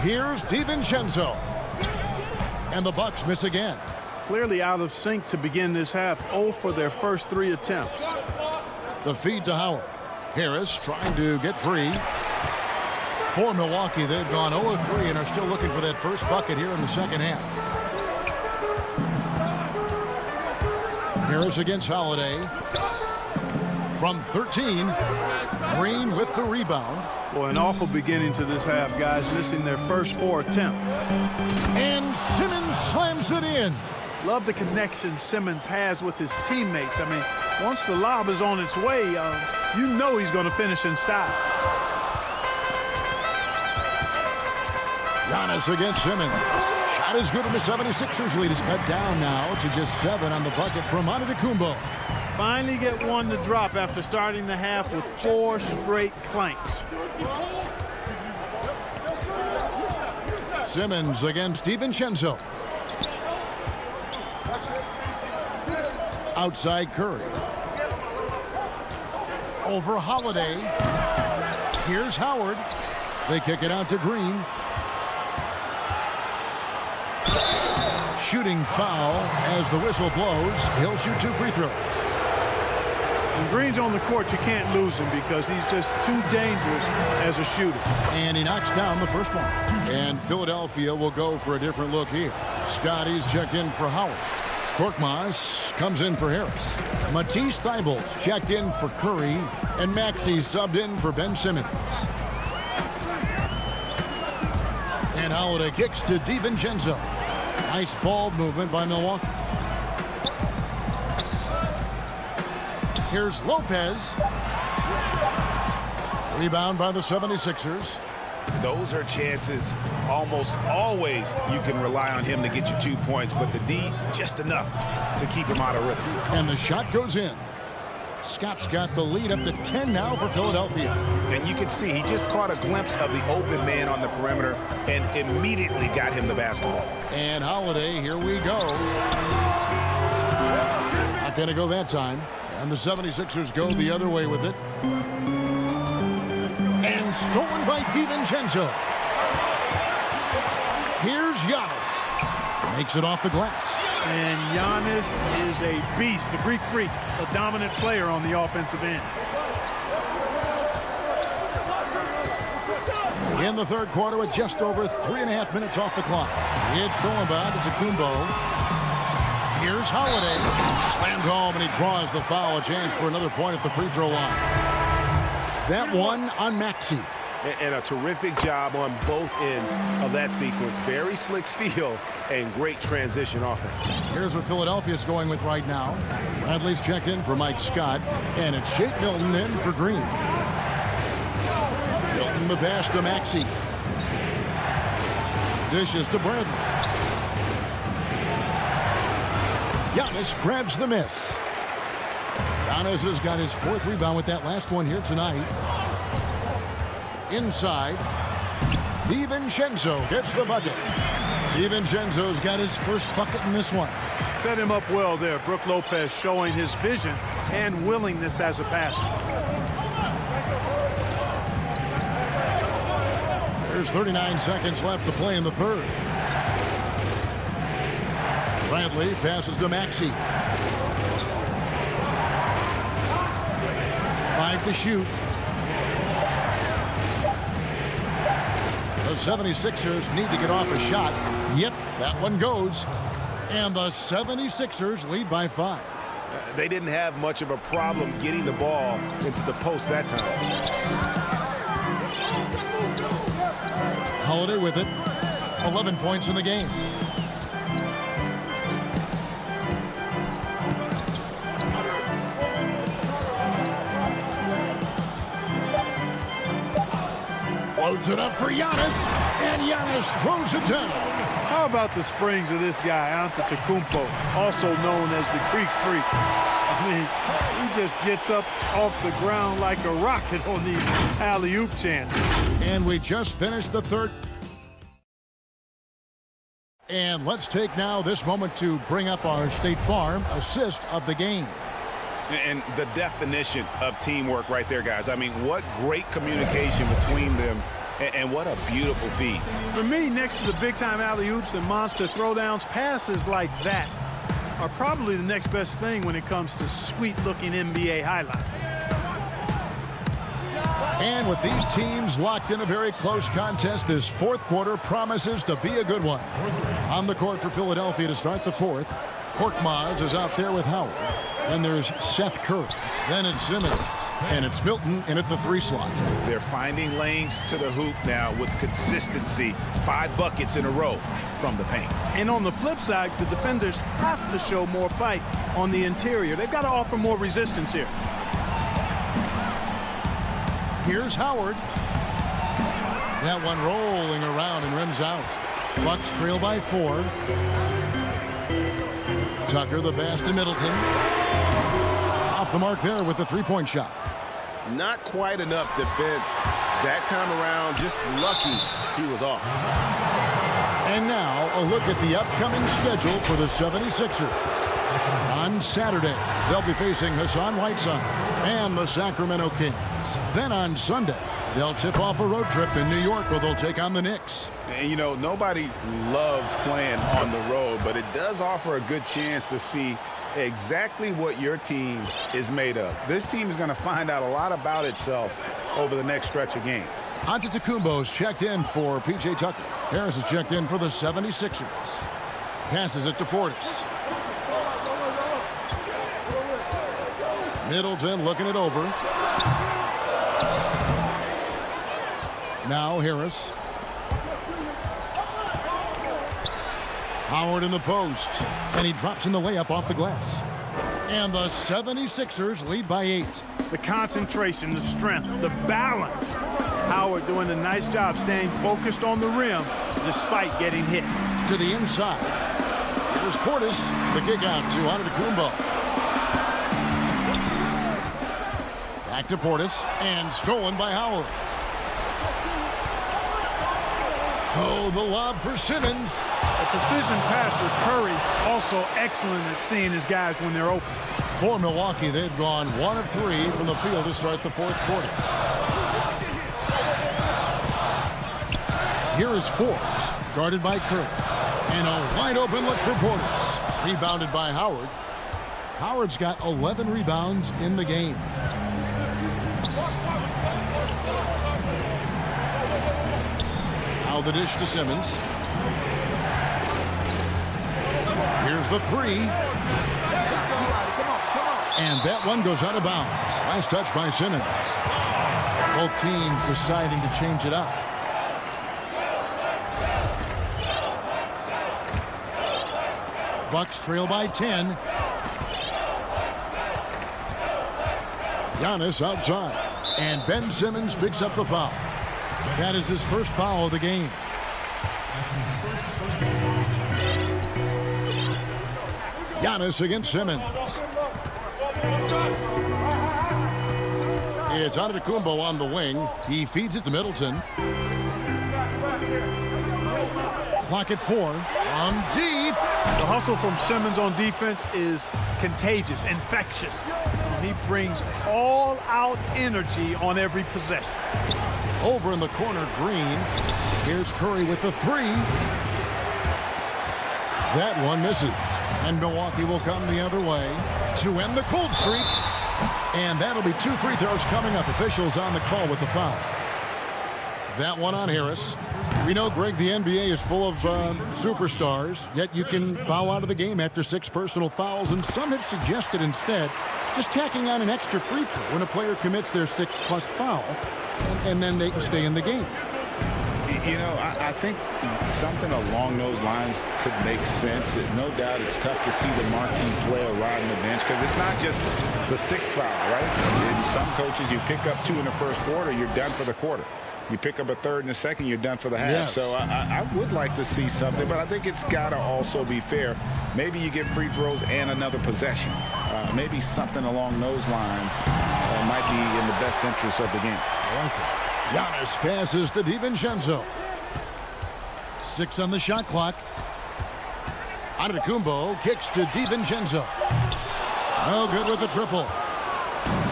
Here's DiVincenzo. And the Bucks miss again. Clearly out of sync to begin this half. 0 for their first 3 attempts. The feed to Howard. Harris trying to get free. For Milwaukee, they've gone 0-3 and are still looking for that first bucket here in the second half. Harris against Holiday. From 13, Green with the rebound. Boy, an awful beginning to this half, guys, missing their first 4 attempts. And Simmons slams it in. Love the connection Simmons has with his teammates. I mean, once the lob is on its way, you know he's going to finish in style. Giannis against Simmons. Shot is good, and the 76ers lead is cut down now to just 7 on the bucket from Antetokounmpo. Finally get one to drop after starting the half with 4 straight clanks. Simmons against DiVincenzo. Outside Curry. Over Holiday. Here's Howard. They kick it out to Green. Shooting foul as the whistle blows. He'll shoot 2 free throws. When Green's on the court, you can't lose him because he's just too dangerous as a shooter. And he knocks down the first one. And Philadelphia will go for a different look here. Scotty's checked in for Howard. Korkmaz comes in for Harris. Matisse Thybulle checked in for Curry. And Maxey subbed in for Ben Simmons. And Holiday kicks to DiVincenzo. Nice ball movement by Milwaukee. Here's Lopez. Rebound by the 76ers. Those are chances almost always you can rely on him to get you 2 points, but the D, just enough to keep him out of rhythm. And the shot goes in. Scott's got the lead up to 10 now for Philadelphia. And you can see he just caught a glimpse of the open man on the perimeter and immediately got him the basketball. And Holiday, here we go. Not going to go that time. And the 76ers go the other way with it. And stolen by DiVincenzo. Here's Giannis. Makes it off the glass. And Giannis is a beast, a Greek freak, a dominant player on the offensive end. In the third quarter with just over 3.5 minutes off the clock. It's Solomon to Kumbo. Here's Holiday. Slammed home, and he draws the foul. A chance for another point at the free throw line. That one on Maxey. And a terrific job on both ends of that sequence. Very slick steal and great transition offense. Here's what Philadelphia's going with right now. Bradley's checked in for Mike Scott. And it's Shake Milton in for Green. Milton the pass to Maxey. Dishes to Bradley. Giannis grabs the miss. Giannis has got his 4th rebound with that last one here tonight. Inside, DiVincenzo gets the bucket. DiVincenzo's got his first bucket in this one. Set him up well there. Brook Lopez showing his vision and willingness as a passer. There's 39 seconds left to play in the third. Bradley passes to Maxey. 5 to shoot. The 76ers need to get off a shot. Yep, that one goes. And the 76ers lead by 5. They didn't have much of a problem getting the ball into the post that time. Holiday with it. 11 points in the game. Floats it up for Giannis, and Giannis throws it down. How about the springs of this guy, Antetokounmpo, also known as the Greek Freak? I mean, he just gets up off the ground like a rocket on these alley-oop chances. And we just finished the third. And let's take now this moment to bring up our State Farm assist of the game. And the definition of teamwork right there, guys. I mean, what great communication between them, and what a beautiful feed. For me, next to the big-time alley-oops and monster throwdowns, passes like that are probably the next best thing when it comes to sweet-looking NBA highlights. And with these teams locked in a very close contest, this fourth quarter promises to be a good one. On the court for Philadelphia to start the fourth, Korkmaz is out there with Howard. Then there's Seth Curry. Then it's Simmons. And it's Milton in at the 3 slot. They're finding lanes to the hoop now with consistency. 5 buckets in a row from the paint. And on the flip side, the defenders have to show more fight on the interior. They've got to offer more resistance here. Here's Howard. That one rolling around and rims out. Bucks trail by 4. Tucker the pass to Middleton. Off the mark there with the 3-point shot. Not quite enough defense that time around. Just lucky he was off. And now a look at the upcoming schedule for the 76ers. On Saturday, they'll be facing Hassan Whiteside and the Sacramento Kings. Then on Sunday, they'll tip off a road trip in New York where they'll take on the Knicks. And, you know, nobody loves playing on the road, but it does offer a good chance to see exactly what your team is made of. This team is going to find out a lot about itself over the next stretch of games. Antetokounmpo's checked in for P.J. Tucker. Harris is checked in for the 76ers. Passes it to Portis. Middleton looking it over. Now Harris. Howard in the post. And he drops in the layup off the glass. And the 76ers lead by 8. The concentration, the strength, the balance. Howard doing a nice job staying focused on the rim despite getting hit. To the inside. Here's Portis. The kick out to Antetokounmpo. Back to Portis. And stolen by Howard. Oh, the lob for Simmons. A precision passer, Curry, also excellent at seeing his guys when they're open. For Milwaukee, they've gone 1 of 3 from the field to start the fourth quarter. Here is Forbes, guarded by Curry. And a wide open look for Portis. Rebounded by Howard. Howard's got 11 rebounds in the game. Now the dish to Simmons. Here's the 3. And that one goes out of bounds. Last touch by Simmons. Both teams deciding to change it up. Bucks trail by 10. Giannis outside. And Ben Simmons picks up the foul. That is his first foul of the game. Giannis against Simmons. It's Antetokounmpo on the wing. He feeds it to Middleton. Clock at 4. On deep. The hustle from Simmons on defense is contagious, infectious. He brings all-out energy on every possession. Over in the corner, Green. Here's Curry with the 3. That one misses. And Milwaukee will come the other way to end the cold streak. And that'll be 2 free throws coming up. Officials on the call with the foul. That one on Harris. We know, Greg, the NBA is full of superstars, yet you can foul out of the game after 6 personal fouls, and some have suggested instead just tacking on an extra free throw when a player commits their 6th+ foul, and then they can stay in the game. You know, I think something along those lines could make sense. No doubt it's tough to see the marquee player riding the bench because it's not just the 6th foul, right? In some coaches, you pick up 2 in the first quarter, you're done for the quarter. You pick up a 3rd and a 2nd, you're done for the half. Yes. So I would like to see something, but I think it's got to also be fair. Maybe you get free throws and another possession. Maybe something along those lines might be in the best interest of the game. I like it. Giannis passes to DiVincenzo. 6 on the shot clock. Antetokounmpo kicks to DiVincenzo. No good with the triple.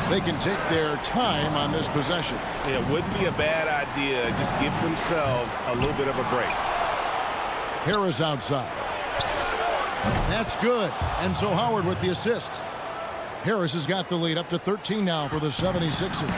They can take their time on this possession. It wouldn't be a bad idea. Just give themselves a little bit of a break. Harris outside. That's good. And so Howard with the assist. Harris has got the lead up to 13 now for the 76ers.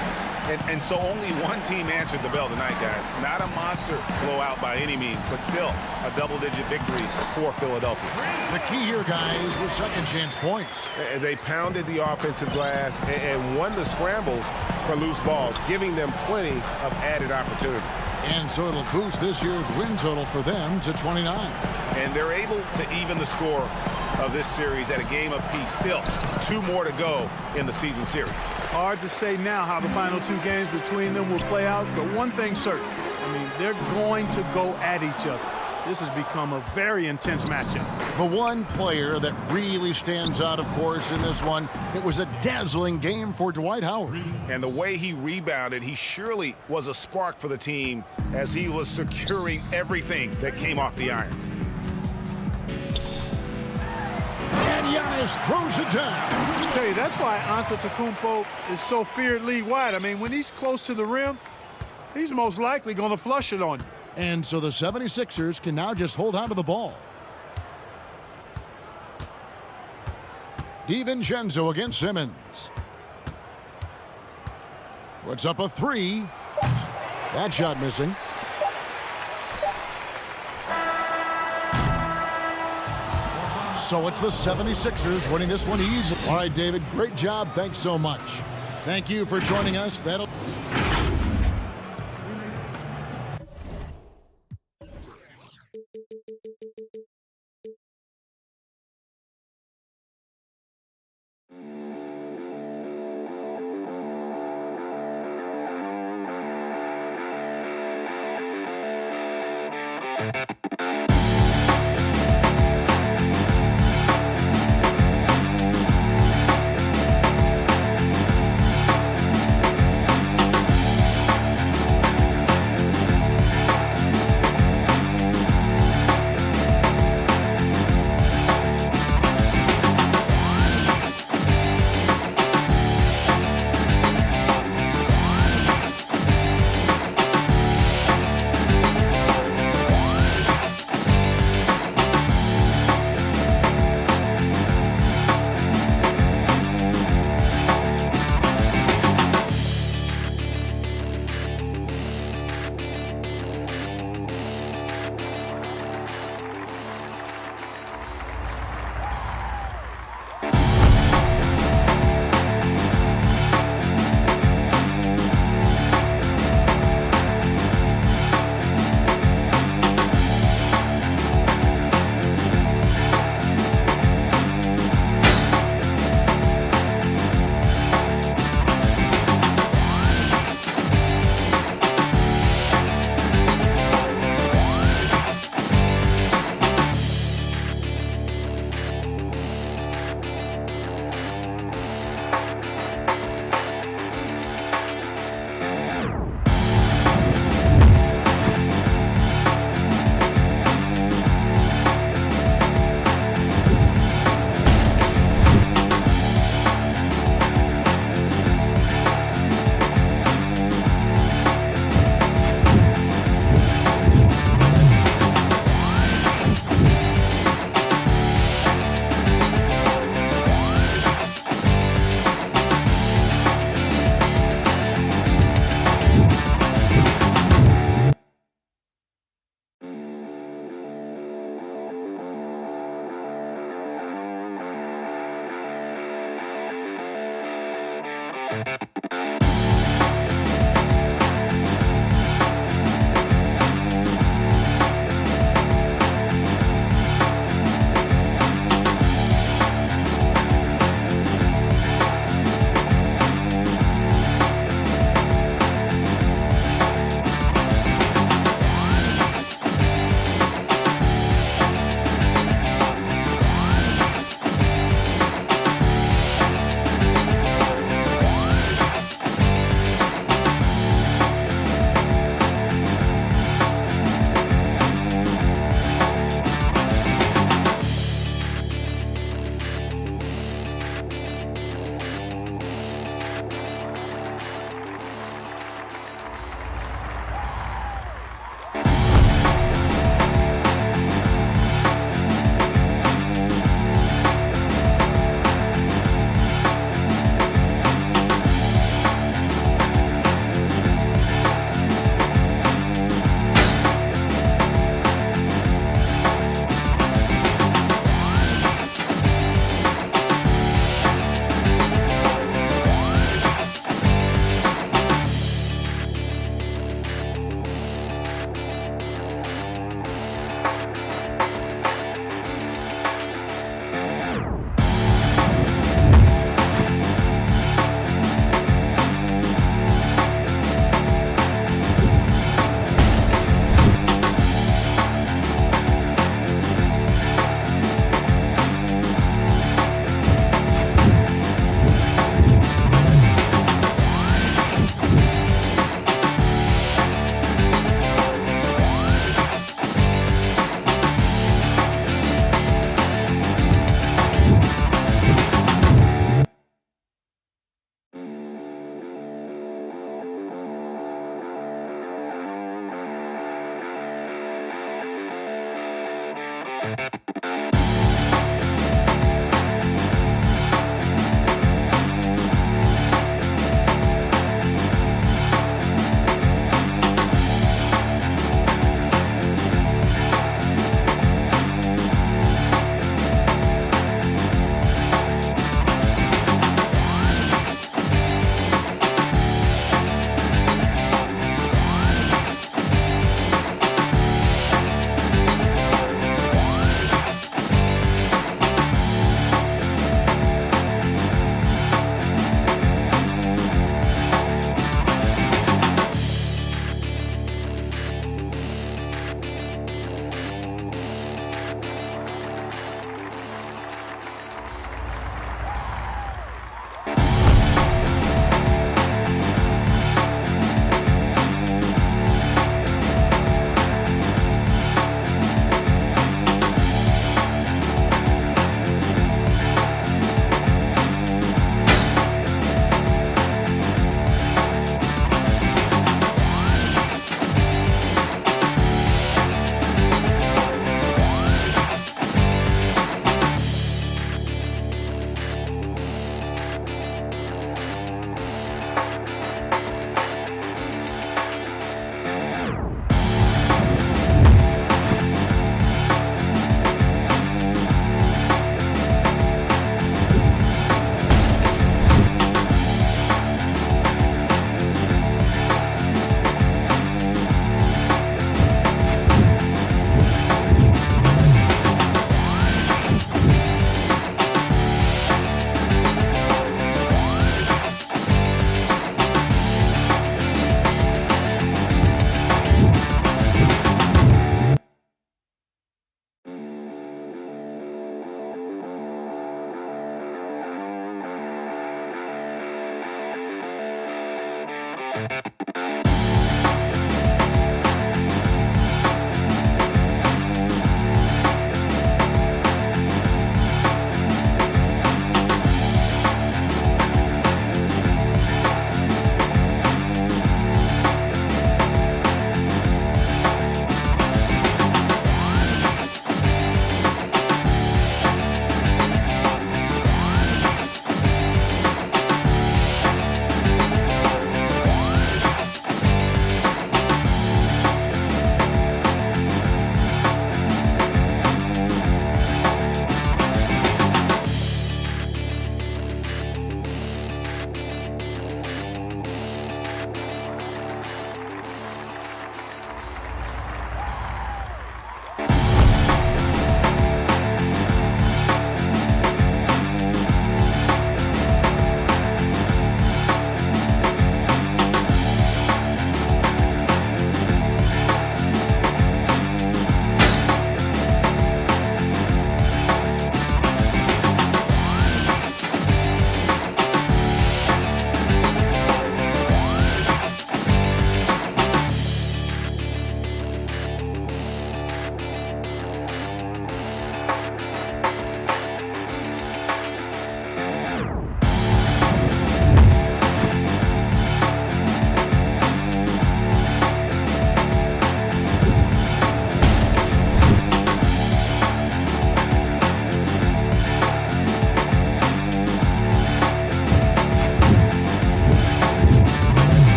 And so only one team answered the bell tonight, guys. Not a monster blowout by any means, but still a double-digit victory for Philadelphia. The key here, guys, was second chance points. They pounded the offensive glass and won the scrambles for loose balls, giving them plenty of added opportunity. And so it'll boost this year's win total for them to 29. And they're able to even the score of this series at a game apiece. Still 2 more to go in the season series. Hard to say now how the final 2 games between them will play out, but one thing's certain. I mean, they're going to go at each other. This has become a very intense matchup. The one player that really stands out, of course, in this one, it was a dazzling game for Dwight Howard. And the way he rebounded, he surely was a spark for the team as he was securing everything that came off the iron. And Giannis throws it down. I tell you, that's why Antetokounmpo is so feared league-wide. I mean, when he's close to the rim, he's most likely going to flush it on you. And so the 76ers can now just hold on to the ball. DiVincenzo against Simmons. Puts up a 3. That shot missing. So it's the 76ers winning this one easy. All right, David, great job. Thanks so much. Thank you for joining us. That'll...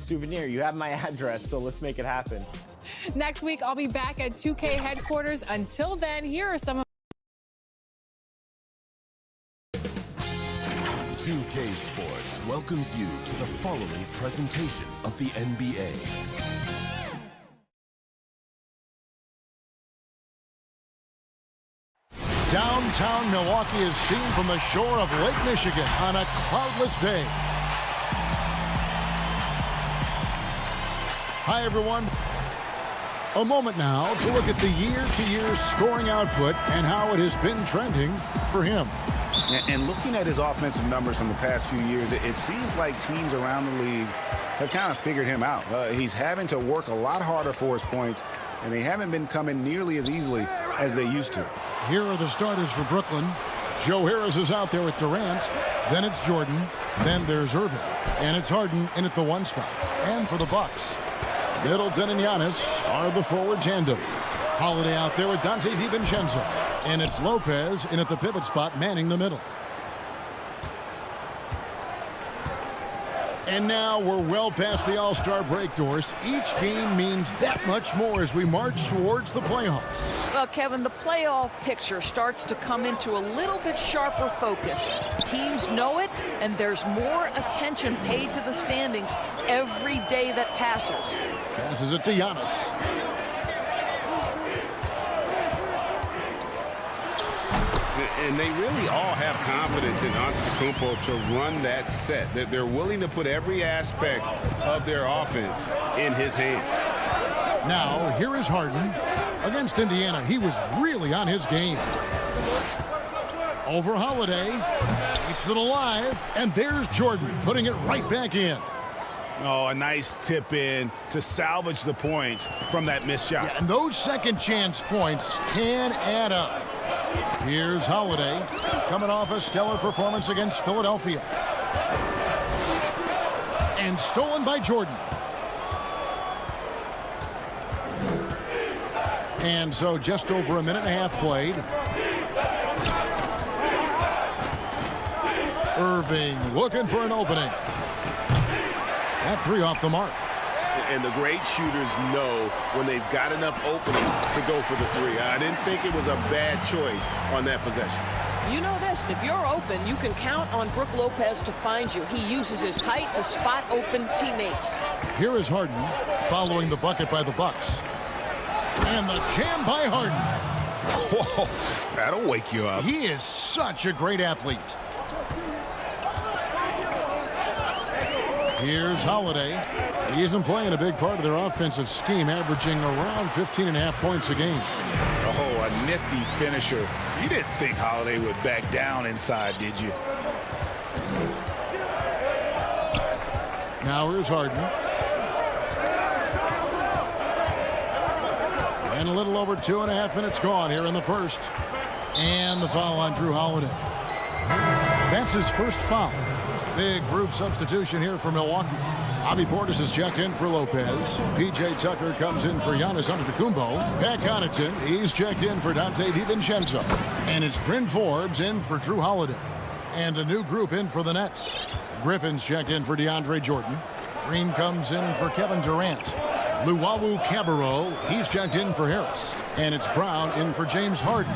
Souvenir. You have my address, so let's make it happen. Next week, I'll be back at 2K headquarters. Until then, here are some of 2K Sports welcomes you to the following presentation of the NBA. Downtown Milwaukee is seen from the shore of Lake Michigan on a cloudless day. Hi, everyone. A moment now to look at the year-to-year scoring output and how it has been trending for him. And looking at his offensive numbers from the past few years, it seems like teams around the league have kind of figured him out. He's having to work a lot harder for his points, and they haven't been coming nearly as easily as they used to. Here are the starters for Brooklyn. Joe Harris is out there with Durant. Then it's Jordan. Then there's Irving. And it's Harden in at the 1 spot. And for the Bucks, Middleton and Giannis are the forward tandem. Holiday out there with Dante DiVincenzo. And it's Lopez in at the pivot spot, manning the middle. And now we're well past the All-Star break doors. Each game means that much more as we march towards the playoffs. Well, Kevin, the playoff picture starts to come into a little bit sharper focus. Teams know it, and there's more attention paid to the standings every day that passes. Passes it to Giannis. And they really all have confidence in Antetokounmpo to run that set. That they're willing to put every aspect of their offense in his hands. Now, here is Harden. Against Indiana, he was really on his game. Over Holiday. Keeps it alive. And there's Jordan putting it right back in. Oh, a nice tip in to salvage the points from that missed shot. Yeah, and those second chance points can add up. Here's Holiday coming off a stellar performance against Philadelphia. And stolen by Jordan. And so just over a minute and a half played. Irving looking for an opening. That 3 off the mark. And the great shooters know when they've got enough opening to go for the 3. I didn't think it was a bad choice on that possession. You know this, if you're open, you can count on Brook Lopez to find you. He uses his height to spot open teammates. Here is Harden following the bucket by the Bucks. And the jam by Harden. Whoa, that'll wake you up. He is such a great athlete. Here's Holiday. He's been playing a big part of their offensive scheme, averaging around 15.5 points a game. Oh, a nifty finisher. You didn't think Holiday would back down inside, did you? Now here's Harden. And a little over 2.5 minutes gone here in the first. And the foul on Drew Holiday. That's his first foul. Big group substitution here for Milwaukee. Bobby Portis is checked in for Lopez. P.J. Tucker comes in for Giannis Antetokounmpo. Pat Connaughton, he's checked in for Dante DiVincenzo. And it's Bryn Forbes in for Drew Holiday. And a new group in for the Nets. Griffin's checked in for DeAndre Jordan. Green comes in for Kevin Durant. Luwawu Cabarro, he's checked in for Harris. And it's Brown in for James Harden.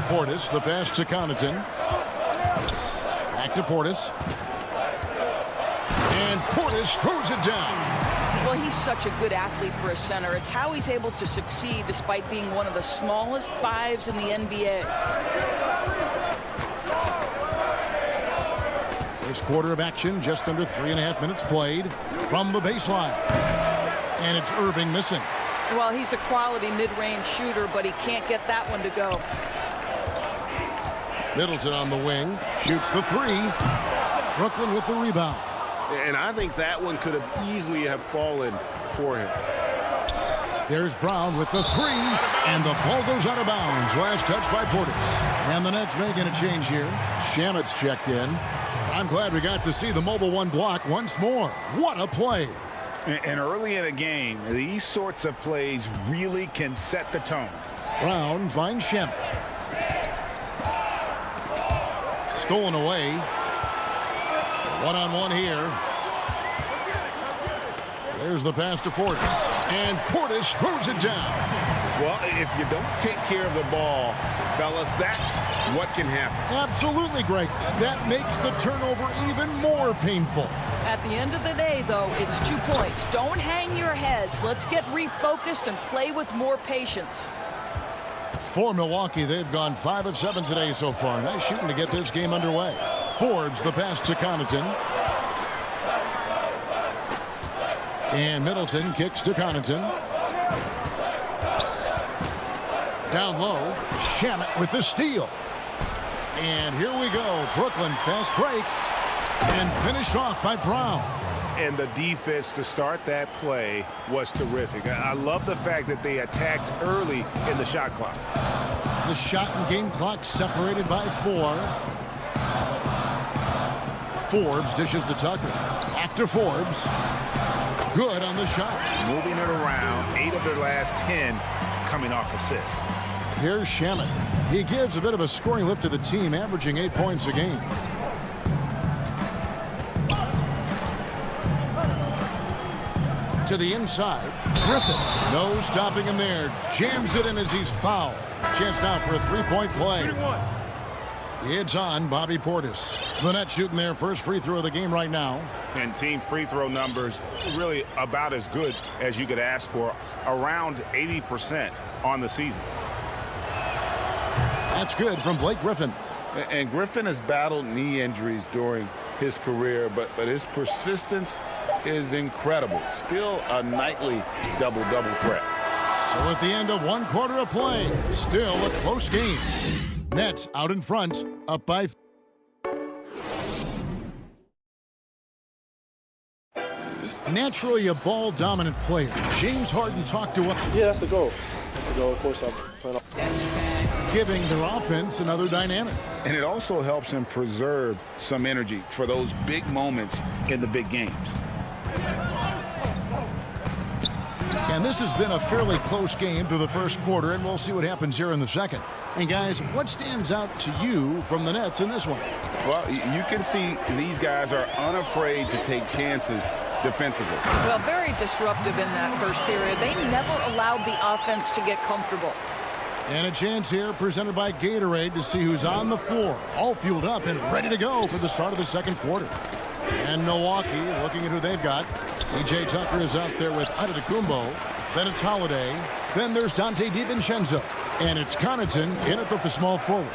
Portis, the pass to Connaughton. Back to Portis. And Portis throws it down. Well, he's such a good athlete for a center. It's how he's able to succeed despite being one of the smallest fives in the NBA. First quarter of action, just under 3.5 minutes played from the baseline. And it's Irving missing. Well, he's a quality mid-range shooter, but he can't get that one to go. Middleton on the wing, shoots the three. Brooklyn with the rebound. And I think that one could have easily have fallen for him. There's Brown with the three, and the ball goes out of bounds. Last touch by Portis. And the Nets making a change here. Shamet's checked in. I'm glad we got to see the mobile one block once more. What a play. And early in a game, these sorts of plays really can set the tone. Brown finds Shamet. Stolen away. One-on-one here. There's the pass to Portis. And Portis throws it down. Well, if you don't take care of the ball, fellas, that's what can happen. Absolutely, Greg. That makes the turnover even more painful. At the end of the day, though, it's 2 points. Don't hang your heads. Let's get refocused and play with more patience. For Milwaukee, they've gone 5 of 7 today so far. Nice shooting to get this game underway. Forbes, the pass to Connaughton. And Middleton kicks to Connaughton. Down low, Shamet with the steal. And here we go. Brooklyn fast break. And finished off by Brown. And the defense to start that play was terrific. I love the fact that they attacked early in the shot clock. The shot and game clock separated by 4. Forbes dishes to Tucker. Back to Forbes. Good on the shot. Moving it around. 8 of their last 10 coming off assists. Here's Shamet. He gives a bit of a scoring lift to the team, averaging 8 points a game. To the inside. Griffin. No stopping him there. Jams it in as he's fouled. Chance now for a three-point play. It's on Bobby Portis. The Nets shooting their first free throw of the game right now. And team free throw numbers really about as good as you could ask for. Around 80% on the season. That's good from Blake Griffin. And Griffin has battled knee injuries during his career, but his persistence is incredible. Still a nightly double-double threat. So at the end of 1 quarter of play, still a close game. Nets out in front, up by. Naturally a ball-dominant player. James Harden talked to us. Yeah, that's the goal. That's the goal. Of course, I'm playing. Giving their offense another dynamic. And it also helps him preserve some energy for those big moments in the big games. And this has been a fairly close game through the first quarter, and we'll see what happens here in the second. And guys, what stands out to you from the Nets in this one? Well, you can see these guys are unafraid to take chances defensively. Well, very disruptive in that first period. They never allowed the offense to get comfortable. And a chance here presented by Gatorade to see who's on the floor. All fueled up and ready to go for the start of the second quarter. And Milwaukee looking at who they've got. P.J. Tucker is out there with Antetokounmpo. Then it's Holiday. Then there's Dante DiVincenzo. And it's Connaughton in at the small forward.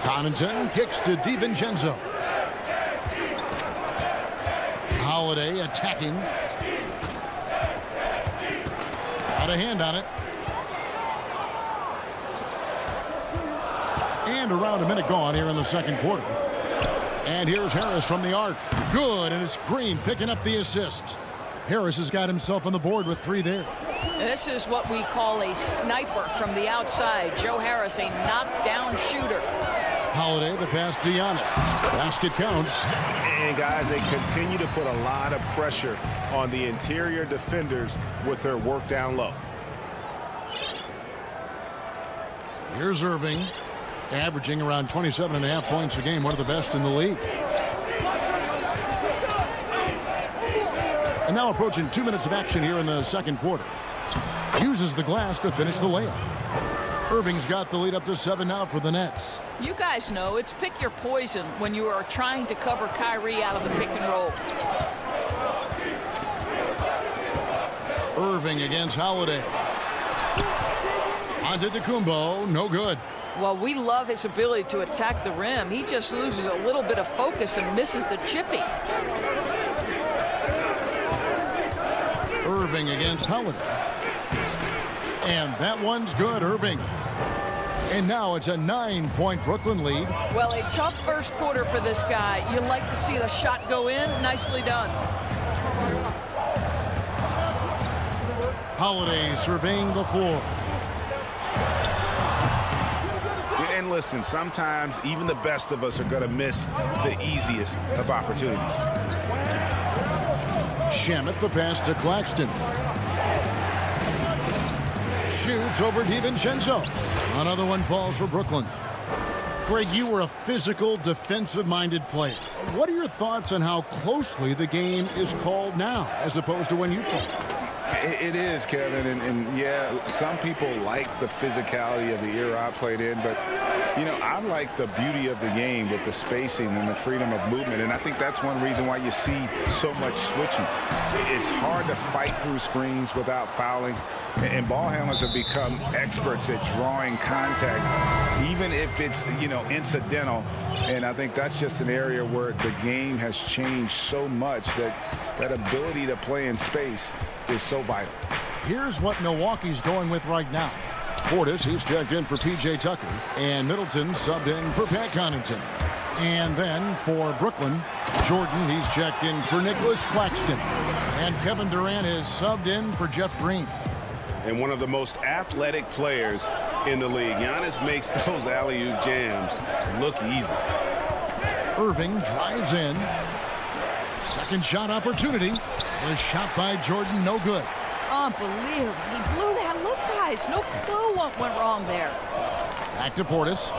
Connaughton kicks to DiVincenzo. Holiday attacking. Got a hand on it. And around a minute gone here in the second quarter. And here's Harris from the arc. Good, and it's Green picking up the assist. Harris has got himself on the board with 3 there. This is what we call a sniper from the outside. Joe Harris, a knockdown shooter. Holiday, the pass to Giannis. Basket counts. And guys, they continue to put a lot of pressure on the interior defenders with their work down low. Here's Irving, averaging around 27.5 points a game, one of the best in the league. And now approaching 2 minutes of action here in the second quarter. Uses the glass to finish the layup. Irving's got the lead up to 7 now for the Nets. You guys know it's pick your poison when you are trying to cover Kyrie out of the pick and roll. Irving against Holiday. Antetokounmpo, no good. Well, we love his ability to attack the rim. He just loses a little bit of focus and misses the chippy. Irving against Holiday. And that one's good, Irving. And now it's a 9-point Brooklyn lead. Well, a tough first quarter for this guy. You like to see the shot go in. Nicely done. Holiday surveying the floor. And listen, sometimes even the best of us are going to miss the easiest of opportunities. Shamet, the pass to Claxton. Shoots over DiVincenzo. Another one falls for Brooklyn. Greg, you were a physical, defensive-minded player. What are your thoughts on how closely the game is called now as opposed to when you played? It is, Kevin, and yeah, some people like the physicality of the era I played in, but, you know, I like the beauty of the game with the spacing and the freedom of movement, and I think that's one reason why you see so much switching. It's hard to fight through screens without fouling, and ball handlers have become experts at drawing contact, even if it's, you know, incidental, and I think that's just an area where the game has changed so much that that ability to play in space is so vital. Here's what Milwaukee's going with right now. Portis, he's checked in for P.J. Tucker, and Middleton subbed in for Pat Connaughton. And then for Brooklyn, Jordan, he's checked in for Nicholas Claxton. And Kevin Durant is subbed in for Jeff Green. And one of the most athletic players in the league. Giannis makes those alley-oop jams look easy. Irving drives in. Second shot opportunity. The shot by Jordan, no good. Unbelievable. He blew that. Look, guys, no clue what went wrong there. Back to Portis.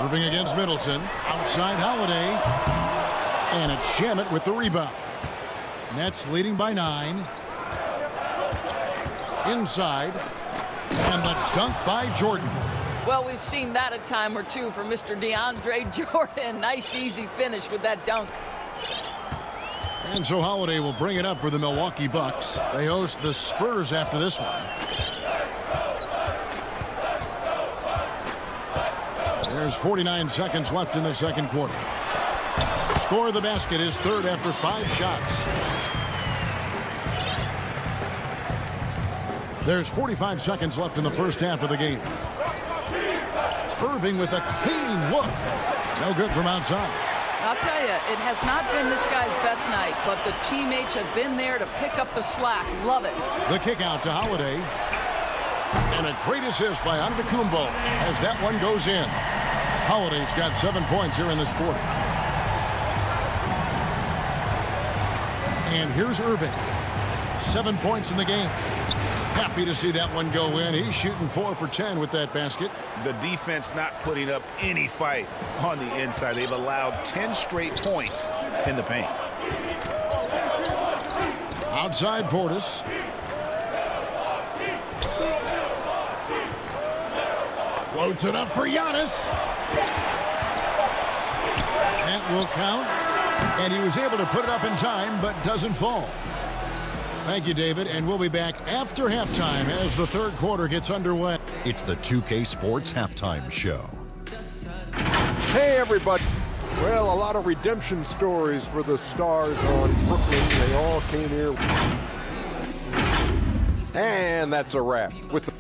Irving against Middleton. Outside Holiday. And it's Shamet with the rebound. Nets leading by 9. Inside. And the dunk by Jordan. Well, we've seen that a time or two from Mr. DeAndre Jordan. Nice, easy finish with that dunk. And so Holiday will bring it up for the Milwaukee Bucks. They host the Spurs after this one. There's 49 seconds left in the second quarter. Score of the basket is third after 5 shots. There's 45 seconds left in the first half of the game. Irving with a clean look. No good from outside. I'll tell you, it has not been this guy's best night, but the teammates have been there to pick up the slack. Love it. The kick out to Holiday. And a great assist by Antetokounmpo as that one goes in. Holiday's got 7 points here in this quarter. And here's Irving. 7 points in the game. Happy to see that one go in. He's shooting 4 for 10 with that basket. The defense not putting up any fight on the inside. They've allowed 10 straight points in the paint. Outside Portis. Floats it up for Giannis. That will count. And he was able to put it up in time, but doesn't fall. Thank you, David, and we'll be back after halftime as the third quarter gets underway. It's the 2K Sports Halftime Show. Hey, everybody. Well, a lot of redemption stories for the Stars on Brooklyn. They all came here. And that's a wrap. With the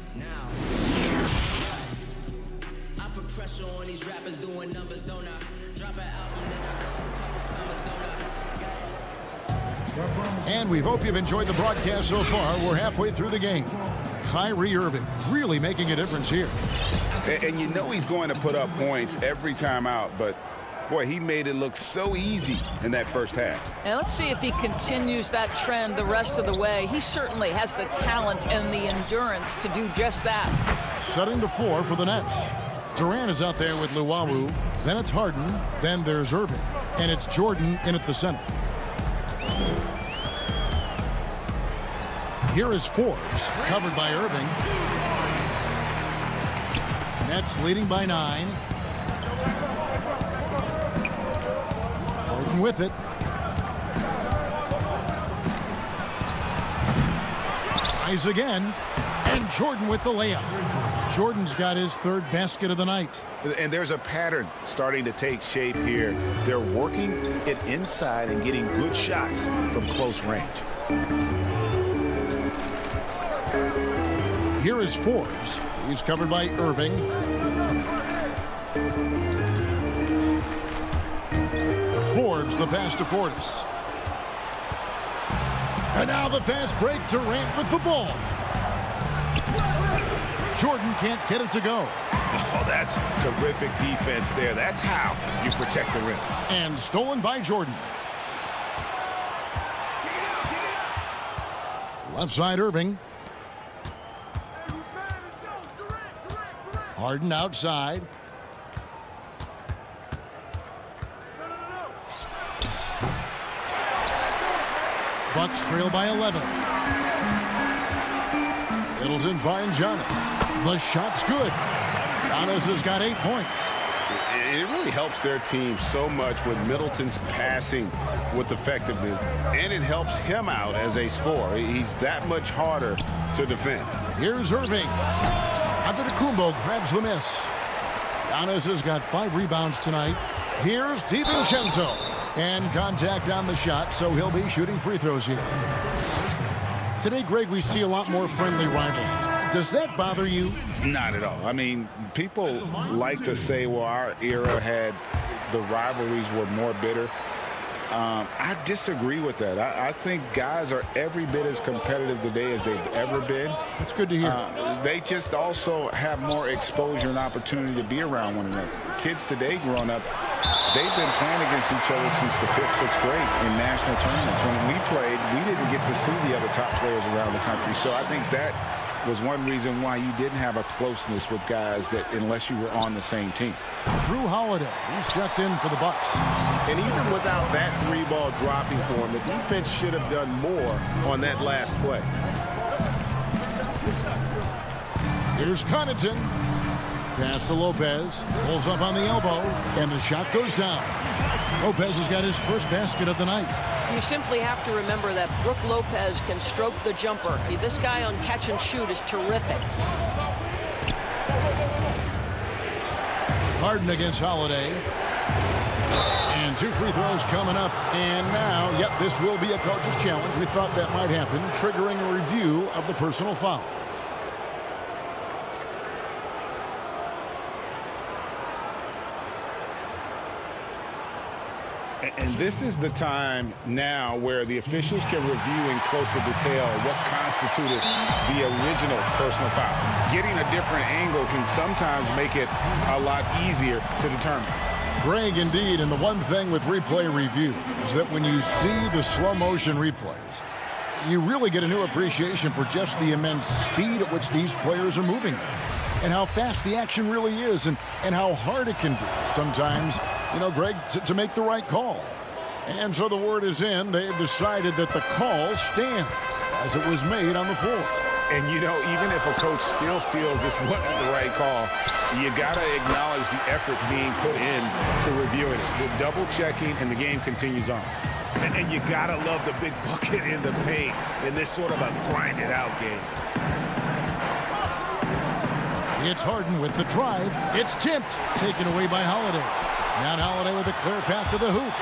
And we hope you've enjoyed the broadcast so far. We're halfway through the game. Kyrie Irving really making a difference here. And you know he's going to put up points every time out, but boy, he made it look so easy in that first half. And let's see if he continues that trend the rest of the way. He certainly has the talent and the endurance to do just that. Setting the floor for the Nets. Durant is out there with Luwawu. Then it's Harden. Then there's Irving. And it's Jordan in at the center. Here is Forbes, covered by Irving. Nets leading by 9. Harden with it. Tries again. And Jordan with the layup. Jordan's got his third basket of the night. And there's a pattern starting to take shape here. They're working it inside and getting good shots from close range. Here is Forbes. He's covered by Irving. Forbes the pass to Portis. And now the fast break. Durant with the ball. Jordan can't get it to go. Oh, that's terrific defense there. That's how you protect the rim. And stolen by Jordan. Left side Irving. Harden outside. Bucks trail by 11. Middleton finds Giannis. The shot's good. Giannis has got 8 points. And it really helps their team so much with Middleton's passing with effectiveness, and it helps him out as a scorer. He's that much harder to defend. Here's Irving. Antetokounmpo grabs the miss. Giannis has got 5 rebounds tonight. Here's DiVincenzo. And contact on the shot, so he'll be shooting free throws here. Today, Greg, we see a lot more friendly rivalries. Does that bother you? Not at all. I mean, people like to say, well, our era had the rivalries were more bitter. I disagree with that. I think guys are every bit as competitive today as they've ever been. That's good to hear. They just also have more exposure and opportunity to be around one another. Kids today growing up, they've been playing against each other since the 5th, 6th grade in national tournaments. When we played, we didn't get to see the other top players around the country. So I think that was one reason why you didn't have a closeness with guys that unless you were on the same team. Drew Holiday, he's checked in for the Bucks. And even without that 3-ball dropping for him, the defense should have done more on that last play. Here's Connaughton. Pass to Lopez. Pulls up on the elbow. And the shot goes down. Lopez has got his first basket of the night. You simply have to remember that Brook Lopez can stroke the jumper. This guy on catch and shoot is terrific. Harden against Holiday. And 2 free throws coming up. And now, yep, this will be a coach's challenge. We thought that might happen, triggering a review of the personal foul. And this is the time now where the officials can review in closer detail what constituted the original personal foul. Getting a different angle can sometimes make it a lot easier to determine. Greg, indeed, and the one thing with replay review is that when you see the slow motion replays, you really get a new appreciation for just the immense speed at which these players are moving and how fast the action really is and how hard it can be sometimes, you know, Greg, to make the right call. And so the word is in. They've decided that the call stands as it was made on the floor. And, you know, even if a coach still feels this wasn't the right call, you got to acknowledge the effort being put in to reviewing it. The double checking, and the game continues on. And you got to love the big bucket in the paint in this sort of a grind-it-out game. It's Harden with the drive. It's tipped. Taken away by Holiday. And Holiday with a clear path to the hoop.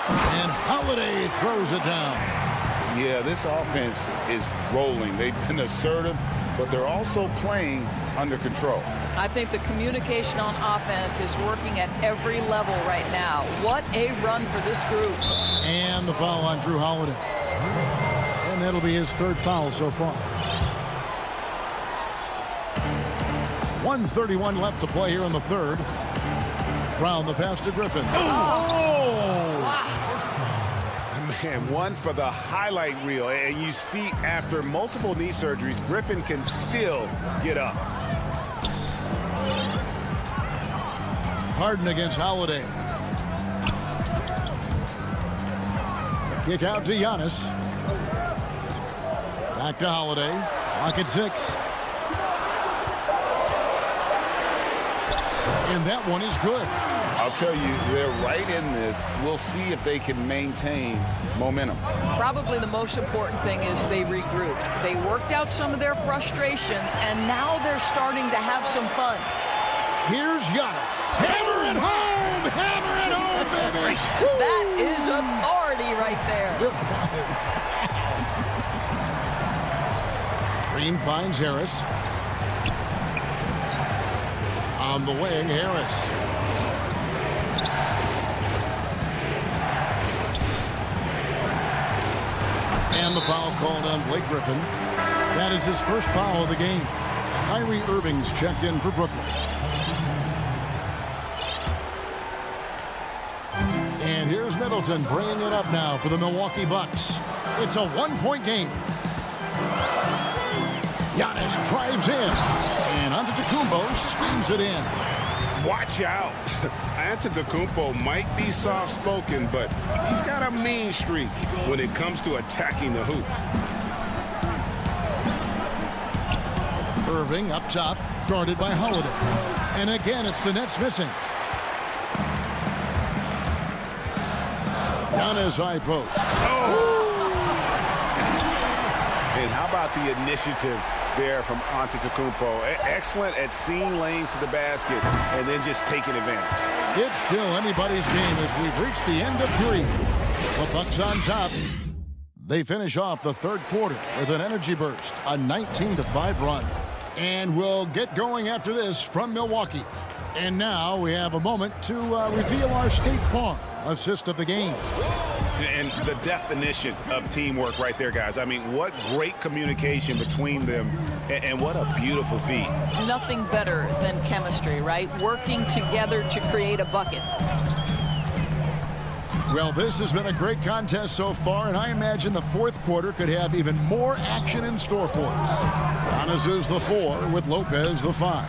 And Holiday throws it down. Yeah, this offense is rolling. They've been assertive, but they're also playing under control. I think the communication on offense is working at every level right now. What a run for this group. And the foul on Drew Holiday. And that'll be his third foul so far. 1:31 left to play here in the third. Brown the pass to Griffin. Man, one for the highlight reel. And you see after multiple knee surgeries, Griffin can still get up. Harden against Holiday. Kick out to Giannis. Back to Holiday. Clock at 6. And that one is good. I'll tell you, they're right in this. We'll see if they can maintain momentum. Probably the most important thing is they regrouped. They worked out some of their frustrations, and now they're starting to have some fun. Here's Giannis. Hammer it home! Hammer it home, baby! That is authority right there. Green finds Harris. On the wing, Harris. And the foul called on Blake Griffin. That is his first foul of the game. Kyrie Irving's checked in for Brooklyn. And here's Middleton bringing it up now for the Milwaukee Bucks. It's a one-point game. Giannis drives in. And Antetokounmpo screams it in. Watch out. Antetokounmpo might be soft-spoken, but he's got a mean streak when it comes to attacking the hoop. Irving up top, guarded by Holiday. And again, it's the Nets missing. Giannis high post. And how about the initiative there from Antetokounmpo? Excellent at seeing lanes to the basket and then just taking advantage. It's still anybody's game as we've reached the end of 3. The Bucks on top. They finish off the third quarter with an energy burst, a 19-5 run. And we'll get going after this from Milwaukee. And now we have a moment to reveal our State Farm assist of the game. And the definition of teamwork right there, guys. I mean, what great communication between them, and what a beautiful feat. Nothing better than chemistry, right? Working together to create a bucket. Well, this has been a great contest so far, and I imagine the fourth quarter could have even more action in store for us. Giannis is the 4 with Lopez the 5.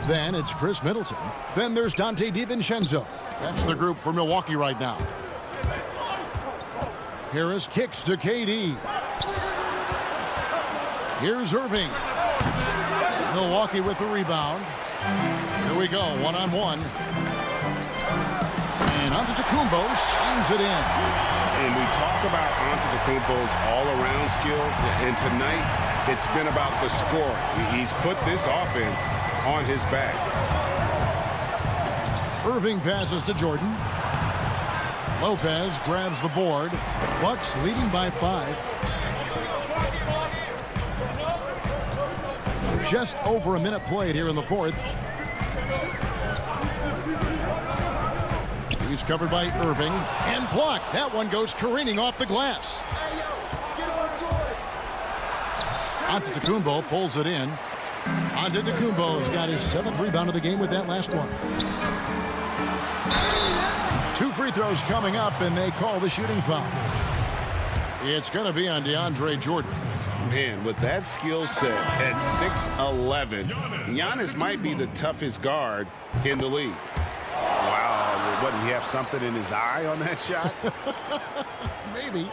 Then it's Chris Middleton. Then there's Dante DiVincenzo. That's the group for Milwaukee right now. Harris kicks to KD. Here's Irving. Milwaukee with the rebound. Here we go, one-on-one. And Antetokounmpo slams it in. And we talk about Antetokounmpo's all-around skills, and tonight it's been about the scoring. He's put this offense on his back. Irving passes to Jordan. Lopez grabs the board. Bucks leading by 5. Just over a minute played here in the fourth. He's covered by Irving and blocked. That one goes careening off the glass. Antetokounmpo pulls it in. Antetokounmpo's got his 7th rebound of the game with that last one. 2 free throws coming up, and they call the shooting foul. It's going to be on DeAndre Jordan. Man, with that skill set at 6'11", Giannis might be the toughest guard in the league. Wow, what, did he have something in his eye on that shot? Maybe.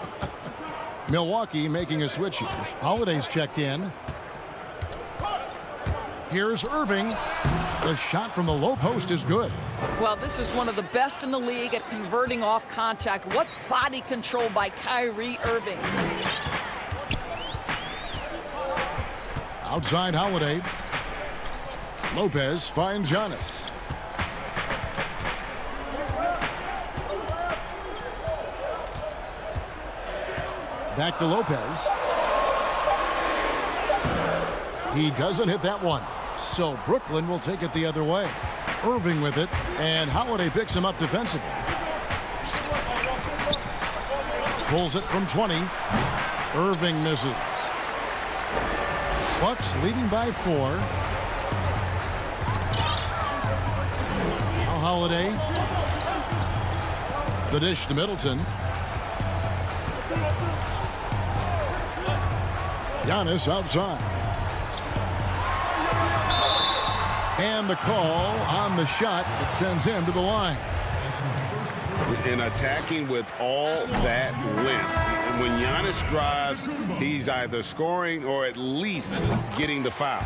Milwaukee making a switch here. Holiday's checked in. Here's Irving. The shot from the low post is good. Well, this is one of the best in the league at converting off contact. What body control by Kyrie Irving. Outside Holiday. Lopez finds Giannis. Back to Lopez. He doesn't hit that one. So Brooklyn will take it the other way. Irving with it, and Holiday picks him up defensively. Pulls it from 20. Irving misses. Bucks leading by 4. Now Holiday. The dish to Middleton. Giannis outside. And the call on the shot that sends him to the line. And attacking with all that length. And when Giannis drives, he's either scoring or at least getting the foul.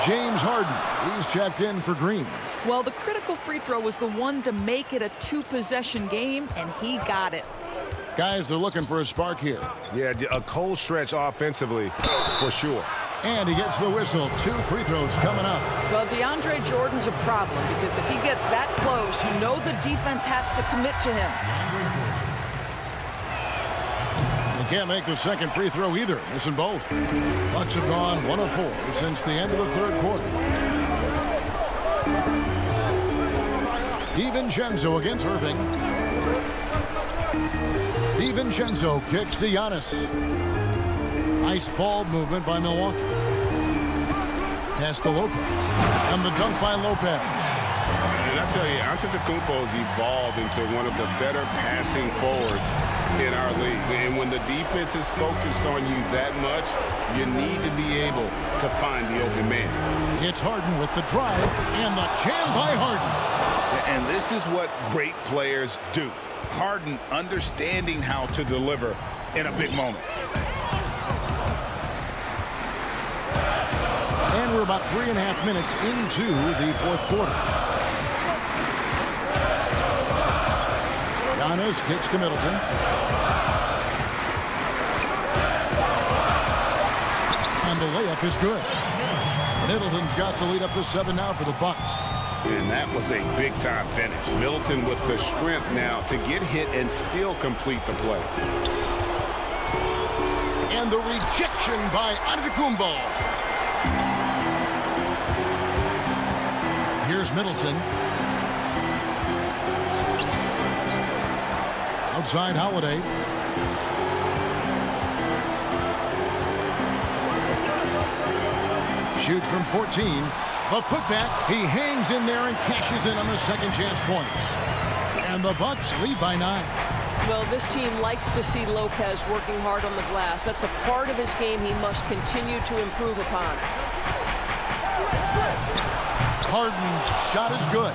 James Harden, he's checked in for Green. Well, the critical free throw was the one to make it a 2-possession game, and he got it. Guys, they're looking for a spark here. Yeah, a cold stretch offensively, for sure. And he gets the whistle. 2 free throws coming up. Well, DeAndre Jordan's a problem because if he gets that close, you know the defense has to commit to him. He can't make the second free throw either. Missing both. Bucks have gone 1 of 4 since the end of the third quarter. DiVincenzo against Irving. DiVincenzo kicks to Giannis. Nice ball movement by Milwaukee. Pass to Lopez. And the dunk by Lopez. And I tell you, Antetokounmpo's evolved into one of the better passing forwards in our league. And when the defense is focused on you that much, you need to be able to find the open man. It's Harden with the drive and the jam by Harden. And this is what great players do. Harden understanding how to deliver in a big moment. And we're about 3.5 minutes into the fourth quarter. Giannis kicks to Middleton. And the layup is good. Middleton's got the lead up to 7 now for the Bucks. And that was a big-time finish. Middleton with the strength now to get hit and still complete the play. And the rejection by Antetokounmpo. Here's Middleton. Outside Holiday. Shoots from 14. The putback, he hangs in there and cashes in on the second chance points. And the Bucks lead by 9. Well, this team likes to see Lopez working hard on the glass. That's a part of his game he must continue to improve upon. Harden's shot is good.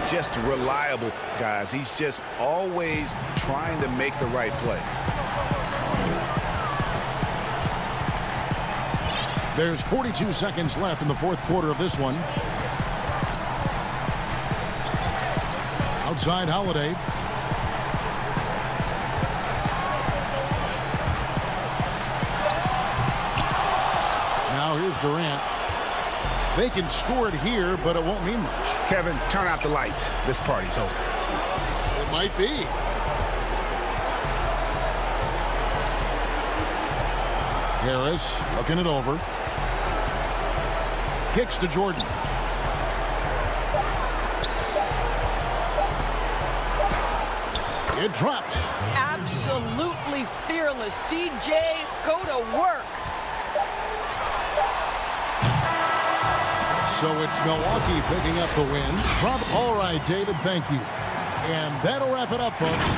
Just reliable, guys. He's just always trying to make the right play. There's 42 seconds left in the fourth quarter of this one. Outside Holiday. Now here's Durant. They can score it here, but it won't mean much. Kevin, turn out the lights. This party's over. It might be. Harris looking it over. Kicks to Jordan. It drops. Absolutely fearless. DJ, go to work. So it's Milwaukee picking up the win. All right, David, thank you. And that'll wrap it up, folks.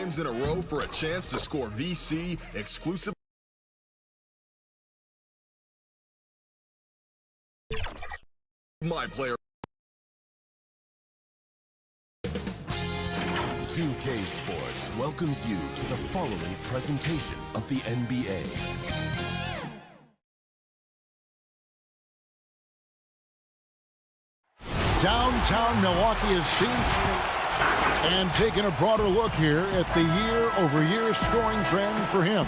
games in a row for a chance to score VC exclusive. My player. 2K Sports welcomes you to the following presentation of the NBA. Downtown Milwaukee is seen and taking a broader look here at the year-over-year scoring trend for him.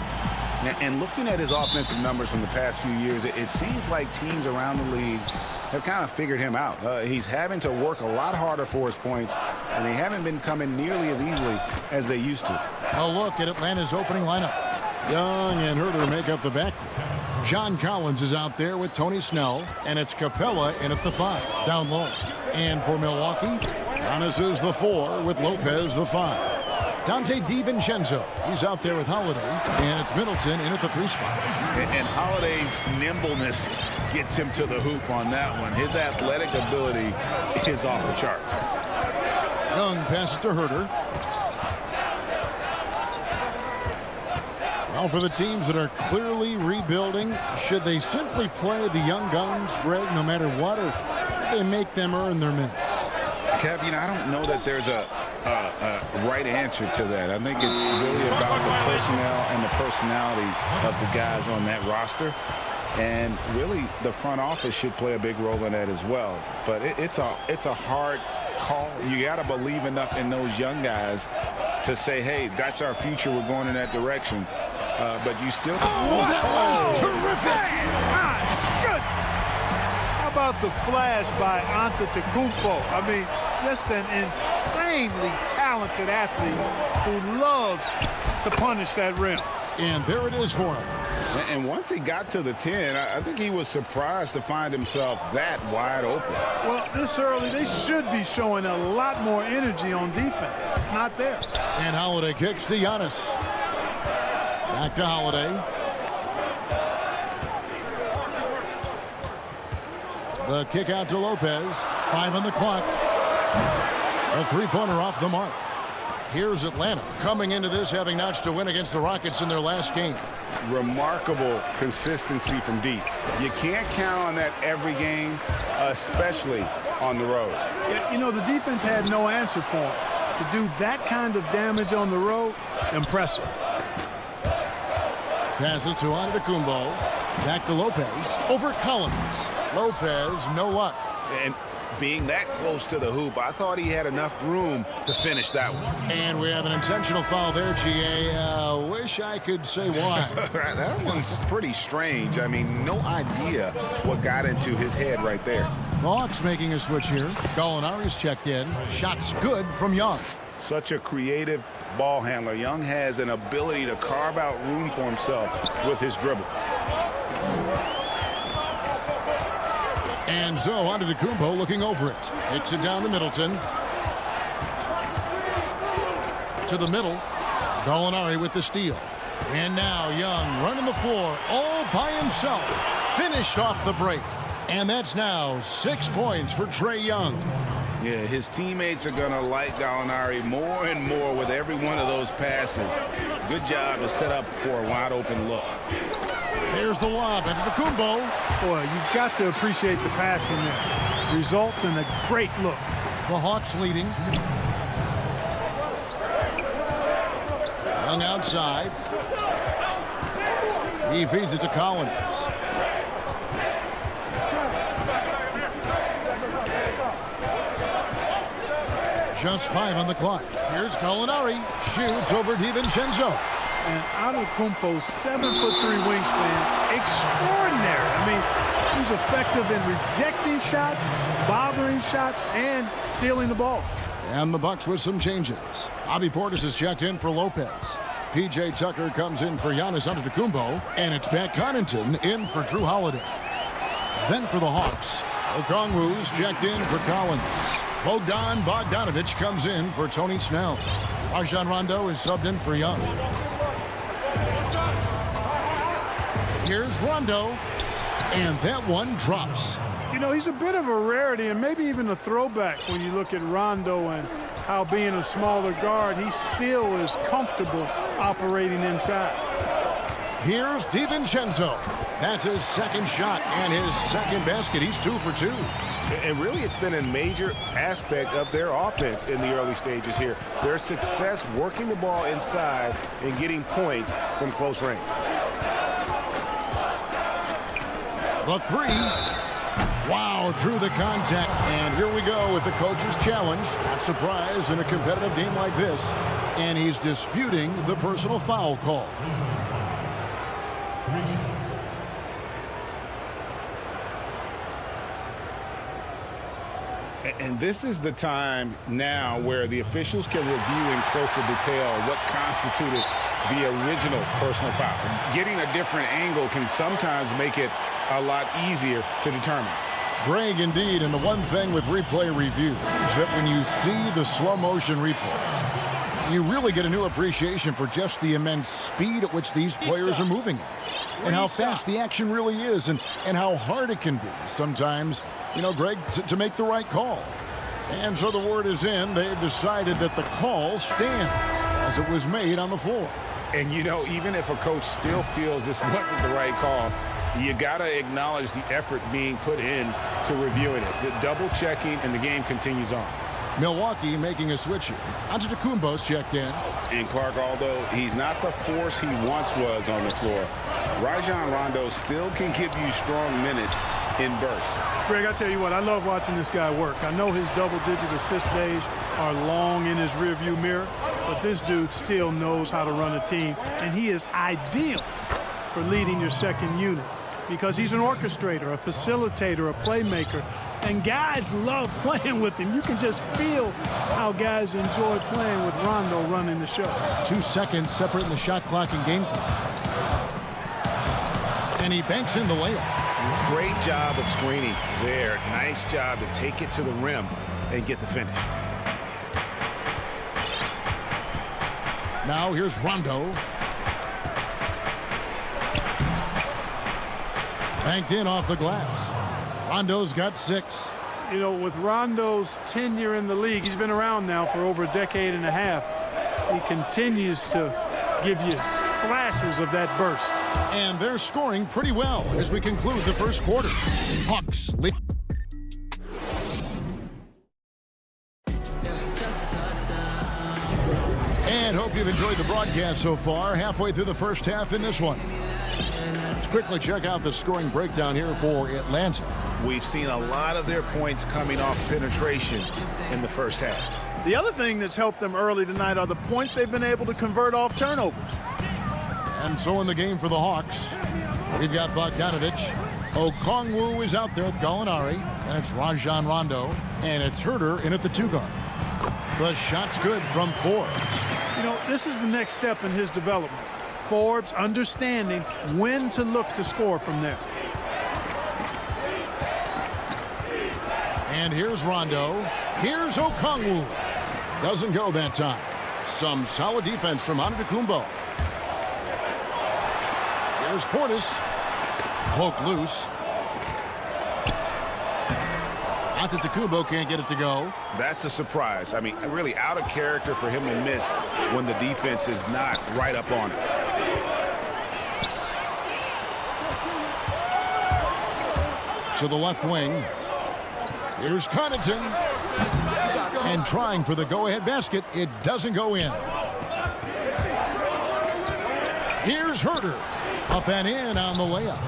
And looking at his offensive numbers from the past few years, it seems like teams around the league have kind of figured him out. He's having to work a lot harder for his points, and they haven't been coming nearly as easily as they used to. A look at Atlanta's opening lineup. Young and Herter make up the backcourt. John Collins is out there with Tony Snell, and it's Capella in at the 5, down low. And for Milwaukee, Giannis is the 4 with Lopez the 5. Dante DiVincenzo, he's out there with Holiday, and it's Middleton in at the 3 spot. And Holiday's nimbleness gets him to the hoop on that one. His athletic ability is off the charts. Young passes to Herter. Well, for the teams that are clearly rebuilding, should they simply play the young guns, Greg, no matter what, or should they make them earn their minutes? Kev, I don't know that there's a right answer to that. I think it's really about the personnel and the personalities of the guys on that roster. And really, the front office should play a big role in that as well. But it's a hard call. You got to believe enough in those young guys to say, hey, that's our future. We're going in that direction. But you still... Oh, that was terrific! My goodness! How about the flash by Antetokounmpo? I mean, just an insanely talented athlete who loves to punish that rim. And there it is for him. And once he got to the 10, I think he was surprised to find himself that wide open. Well, this early, they should be showing a lot more energy on defense. It's not there. And Holiday kicks to Giannis. Back to Holiday. The kick out to Lopez. 5 on the clock. A 3-pointer off the mark. Here's Atlanta coming into this having notched a win against the Rockets in their last game. Remarkable consistency from deep. You can't count on that every game, especially on the road. Yeah, the defense had no answer for him. To do that kind of damage on the road, impressive. Passes to Antetokounmpo. Back to Lopez. Over Collins. Lopez, no luck. And being that close to the hoop, I thought he had enough room to finish that one. And we have an intentional foul there, GA. Wish I could say why. That one's pretty strange. I mean, no idea what got into his head right there. The Hawks making a switch here. Gallinari's checked in. Shots good from Young. Such a creative ball handler. Young has an ability to carve out room for himself with his dribble. And so Antetokounmpo looking over it. Hits it down to Middleton. To the middle. Gallinari with the steal. And now Young running the floor all by himself. Finished off the break. And that's now 6 points for Trae Young. Yeah, his teammates are going to like Gallinari more and more with every one of those passes. Good job to set up for a wide open look. Here's the lob into the Kumbo. Boy, you've got to appreciate the passing there. Results in a great look. The Hawks leading. Young outside. He feeds it to Collins. Just 5 on the clock. Here's Gallinari. Shoots over DiVincenzo. And Antetokounmpo's 7'3" wingspan, extraordinary. I mean, he's effective in rejecting shots, bothering shots, and stealing the ball. And the Bucks with some changes. Bobby Portis is checked in for Lopez. P.J. Tucker comes in for Giannis Antetokounmpo, and it's Pat Connaughton in for Drew Holiday. Then for the Hawks, Okongwu's checked in for Collins. Bogdan Bogdanovic comes in for Tony Snell. Rajon Rondo is subbed in for Young. Here's Rondo, and that one drops. You know, he's a bit of a rarity and maybe even a throwback when you look at Rondo and how being a smaller guard, he still is comfortable operating inside. Here's DiVincenzo. That's his second shot and his second basket. He's 2 for 2. And really, it's been a major aspect of their offense in the early stages here. Their success working the ball inside and getting points from close range. The 3. Wow, through the contact. And here we go with the coach's challenge. Not surprised in a competitive game like this. And he's disputing the personal foul call. And this is the time now where the officials can review in closer detail what constituted the original personal foul. Getting a different angle can sometimes make it a lot easier to determine. Greg, indeed, and the one thing with replay review is that when you see the slow motion replay, you really get a new appreciation for just the immense speed at which these players are moving and how fast the action really is and how hard it can be sometimes, you know, Greg, to make the right call. And so the word is in. They've decided that the call stands as it was made on the floor. And, you know, even if a coach still feels this wasn't the right call, you got to acknowledge the effort being put in to reviewing it. The double checking, and the game continues on. Milwaukee making a switch here. Antetokounmpo's checked in. And Clark, although he's not the force he once was on the floor, Rajon Rondo still can give you strong minutes in bursts. Greg, I tell you what, I love watching this guy work. I know his double-digit assist days are long in his rearview mirror, but this dude still knows how to run a team, and he is ideal for leading your second unit because he's an orchestrator, a facilitator, a playmaker, and guys love playing with him. You can just feel how guys enjoy playing with Rondo running the show. 2 seconds separating the shot clock and game clock. And he banks in the layup. Great job of screening there. Nice job to take it to the rim and get the finish. Now here's Rondo. Banked in off the glass. Rondo's got 6. You know, with Rondo's tenure in the league, he's been around now for over a decade and a half. He continues to give you flashes of that burst. And they're scoring pretty well as we conclude the first quarter. Hawks lead. And hope you've enjoyed the broadcast so far. Halfway through the first half in this one. Let's quickly check out the scoring breakdown here for Atlanta. We've seen a lot of their points coming off penetration in the first half. The other thing that's helped them early tonight are the points they've been able to convert off turnovers. And so in the game for the Hawks, we've got Bogdanovic. Okongwu is out there with Gallinari. And it's Rajon Rondo. And it's Herter in at the 2 guard. The shot's good from Forbes. You know, this is the next step in his development. Forbes understanding when to look to score from there. And here's Rondo. Here's Okongwu. Doesn't go that time. Some solid defense from Antetokounmpo. There's Portis. Poked loose. Antetokounmpo can't get it to go. That's a surprise. I mean, really out of character for him to miss when the defense is not right up on it. To the left wing. Here's Connaughton. And trying for the go-ahead basket. It doesn't go in. Here's Herter. Up and in on the layup.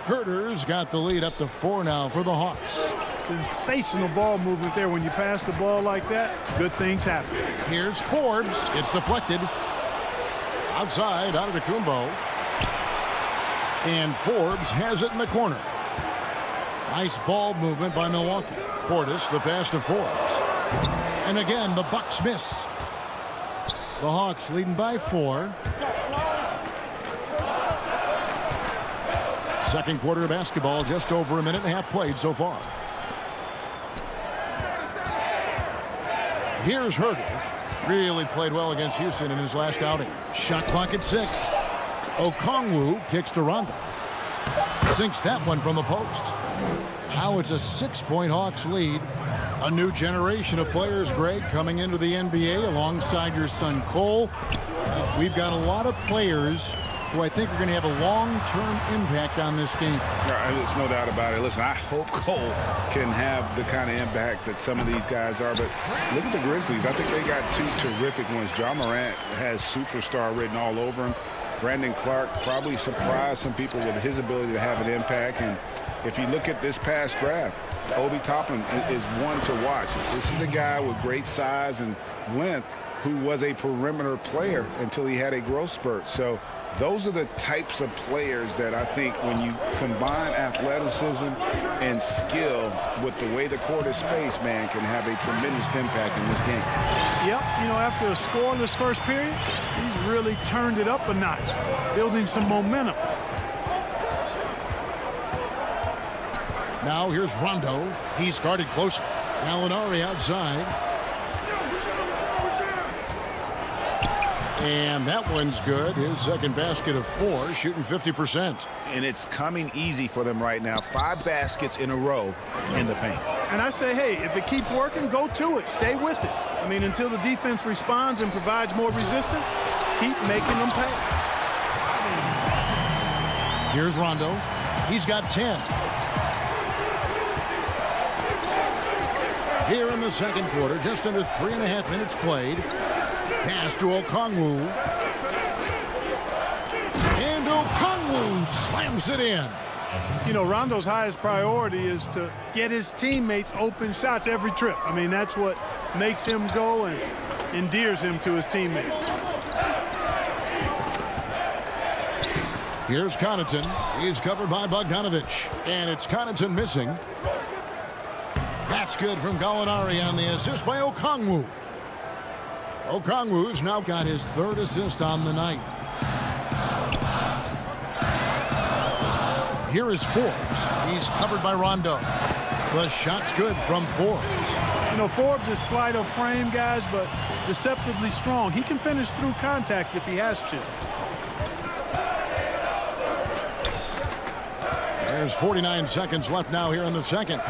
Herter's got the lead up to 4 now for the Hawks. Sensational ball movement there. When you pass the ball like that, good things happen. Here's Forbes. It's deflected. Outside, Antetokounmpo. And Forbes has it in the corner. Nice ball movement by Milwaukee. Portis, the pass to Forbes. And again, the Bucks miss. The Hawks leading by 4. Second quarter of basketball, just over a minute and a half played so far. Here's Herter. Really played well against Houston in his last outing. Shot clock at 6. Okongwu kicks to Rondo. Sinks that one from the post. Now it's a 6-point Hawks lead. A new generation of players, Greg, coming into the NBA alongside your son Cole. We've got a lot of players who I think are going to have a long-term impact on this game. There's no doubt about it. Listen, I hope Cole can have the kind of impact that some of these guys are. But look at the Grizzlies. I think they got 2 terrific ones. Ja Morant has superstar written all over him. Brandon Clark probably surprised some people with his ability to have an impact. And if you look at this past draft, Obi Toppin is one to watch. This is a guy with great size and length who was a perimeter player until he had a growth spurt. So those are the types of players that I think when you combine athleticism and skill with the way the court is spaced, man, can have a tremendous impact in this game. Yep, you know, after a scoreless first period, he's really turned it up a notch, building some momentum. Now here's Rondo. He's guarded closer. Gallinari outside. And that one's good. His second basket of 4, shooting 50%. And it's coming easy for them right now. 5 baskets in a row in the paint. And I say, hey, if it keeps working, go to it. Stay with it. I mean, until the defense responds and provides more resistance, keep making them pay. Here's Rondo. He's got 10. Here in the second quarter, just under 3.5 minutes played. Pass to Okongwu. And Okongwu slams it in. You know, Rondo's highest priority is to get his teammates open shots every trip. I mean, that's what makes him go and endears him to his teammates. Here's Connaughton. He's covered by Bogdanovich. And it's Connaughton missing. That's good from Gallinari on the assist by Okongwu. Okongwu's now got his 3rd assist on the night. Here is Forbes. He's covered by Rondo. The shot's good from Forbes. You know, Forbes is slight of frame, guys, but deceptively strong. He can finish through contact if he has to. There's 49 seconds left now here in the second.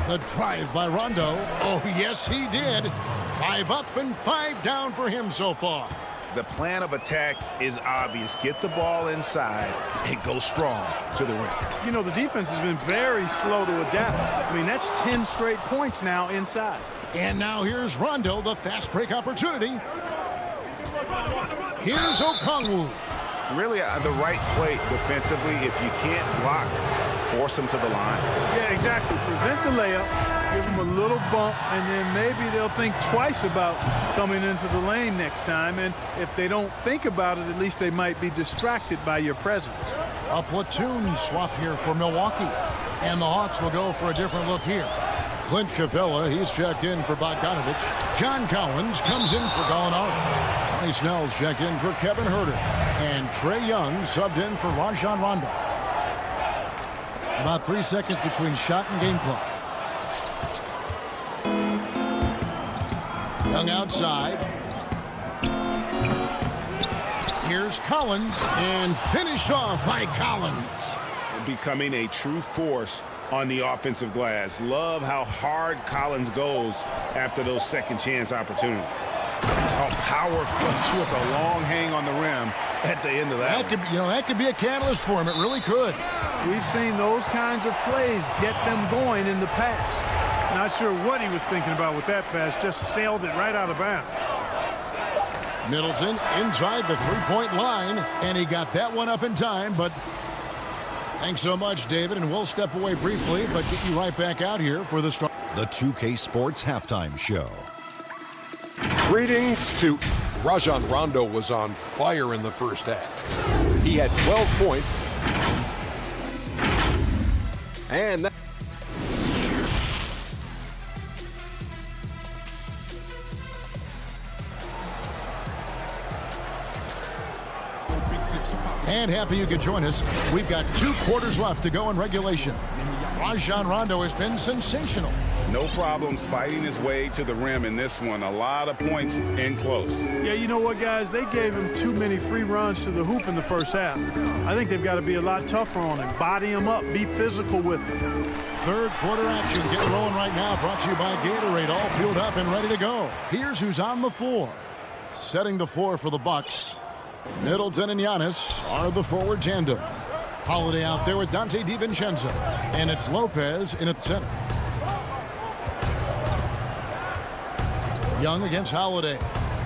The drive by Rondo. Oh, yes, he did. 5 up and 5 down for him so far. The plan of attack is obvious. Get the ball inside and go strong to the rim. You know, the defense has been very slow to adapt. I mean, that's 10 straight points now inside. And now here's Rondo, the fast break opportunity. Here's Okongwu. Really the right play defensively. If you can't block, force him to the line. Yeah, exactly. Prevent the layup, give him a little bump, and then maybe they'll think twice about coming into the lane next time. And if they don't think about it, at least they might be distracted by your presence. A platoon swap here for Milwaukee. And the Hawks will go for a different look here. Clint Capella, he's checked in for Bogdanovich. John Collins comes in for Gallinari. Tony Snell's checked in for Kevin Huerter. And Trae Young subbed in for Rajon Rondo. About 3 seconds between shot and game clock. Young outside. Here's Collins, and finished off by Collins. Becoming a true force on the offensive glass. Love how hard Collins goes after those second chance opportunities. A power flush with a long hang on the rim at the end of that. That could be a catalyst for him. It really could. We've seen those kinds of plays get them going in the past. Not sure what he was thinking about with that pass. Just sailed it right out of bounds. Middleton inside the three-point line, and he got that one up in time, but thanks so much, David, and we'll step away briefly, but get you right back out here for the start. The 2K Sports Halftime Show. Greetings to Rajon Rondo was on fire in the first half. He had 12 points. And that And happy you could join us. We've got 2 quarters left to go in regulation. Rajon Rondo has been sensational. No problems fighting his way to the rim in this one. A lot of points in close. Yeah, you know what, guys? They gave him too many free runs to the hoop in the first half. I think they've got to be a lot tougher on him. Body him up. Be physical with him. Third quarter action getting rolling right now. Brought to you by Gatorade. All fueled up and ready to go. Here's who's on the floor. Setting the floor for the Bucks. Middleton and Giannis are the forward tandem. Holiday out there with Dante DiVincenzo. And it's Lopez in at the center. Young against Holiday.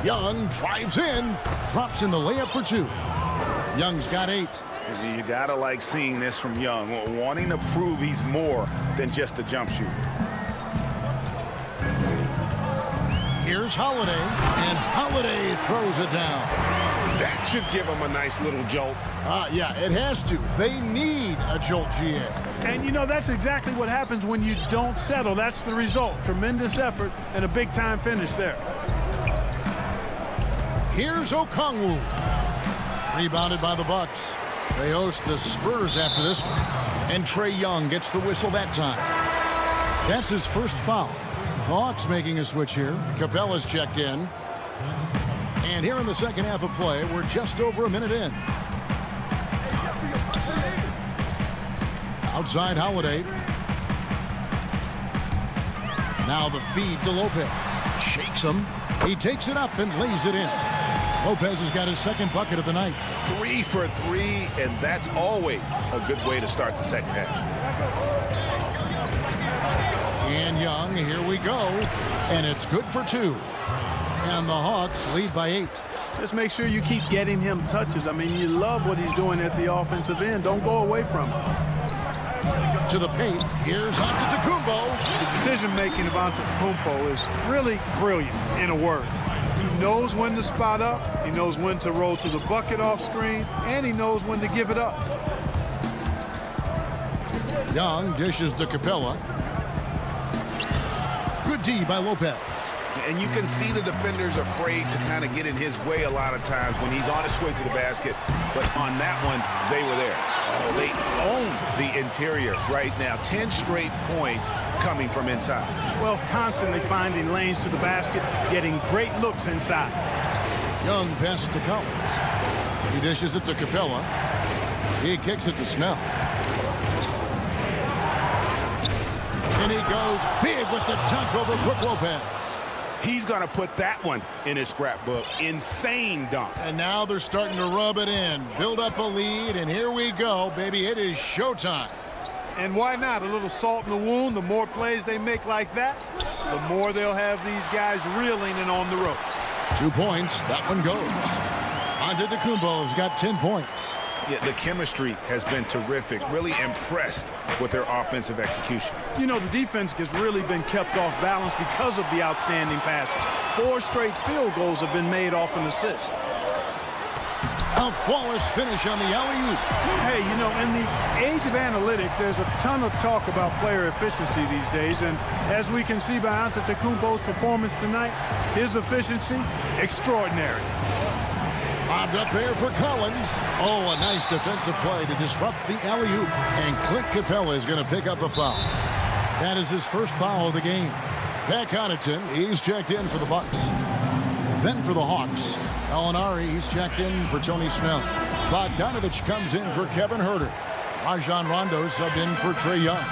Young drives in. Drops in the layup for 2. Young's got 8. You gotta like seeing this from Young. Wanting to prove he's more than just a jump shooter. Here's Holiday, and Holiday throws it down. That should give them a nice little jolt. Yeah, it has to. They need a jolt, GA. And, you know, that's exactly what happens when you don't settle. That's the result. Tremendous effort and a big-time finish there. Here's Okongwu. Rebounded by the Bucks. They host the Spurs after this one. And Trae Young gets the whistle that time. That's his first foul. Hawks making a switch here. Capella's checked in. And here in the second half of play, we're just over a minute in. Outside Holiday. Now the feed to Lopez. Shakes him. He takes it up and lays it in. Lopez has got his second bucket of the night. 3 for 3, and that's always a good way to start the second half. And Young, here we go. And it's good for 2. And the Hawks lead by 8. Just make sure you keep getting him touches. I mean, you love what he's doing at the offensive end. Don't go away from him. To the paint. Here's Antetokounmpo. The decision-making of Antetokounmpo is really brilliant, in a word. He knows when to spot up. He knows when to roll to the bucket off screens. And he knows when to give it up. Young dishes to Capella. Good D by Lopez. And you can see the defenders afraid to kind of get in his way a lot of times when he's on his way to the basket. But on that one, they were there. They own the interior right now. 10 straight points coming from inside. Well, constantly finding lanes to the basket, getting great looks inside. Young passes to Collins. He dishes it to Capella. He kicks it to Snell. And he goes big with the dunk over Brook Lopez. He's going to put that one in his scrapbook. Insane dunk. And now they're starting to rub it in. Build up a lead, and here we go, baby. It is showtime. And why not? A little salt in the wound. The more plays they make like that, the more they'll have these guys reeling and on the ropes. 2 points. That one goes. Antetokounmpo's got 10 points. Yeah, the chemistry has been terrific. Really impressed with their offensive execution. You know, the defense has really been kept off balance because of the outstanding passes. 4 straight field goals have been made off an assist. A flawless finish on the alley-oop. Hey, you know, in the age of analytics, there's a ton of talk about player efficiency these days. And as we can see by Antetokounmpo's performance tonight, his efficiency, extraordinary. Bobbed up there for Collins. Oh, a nice defensive play to disrupt the alley-oop. And Clint Capella is going to pick up a foul. That is his first foul of the game. Pat Connaughton, he's checked in for the Bucks. Then for the Hawks, Gallinari, he's checked in for Tony Snell. Bogdanovich comes in for Kevin Huerter. Rajon Rondo subbed in for Trae Young.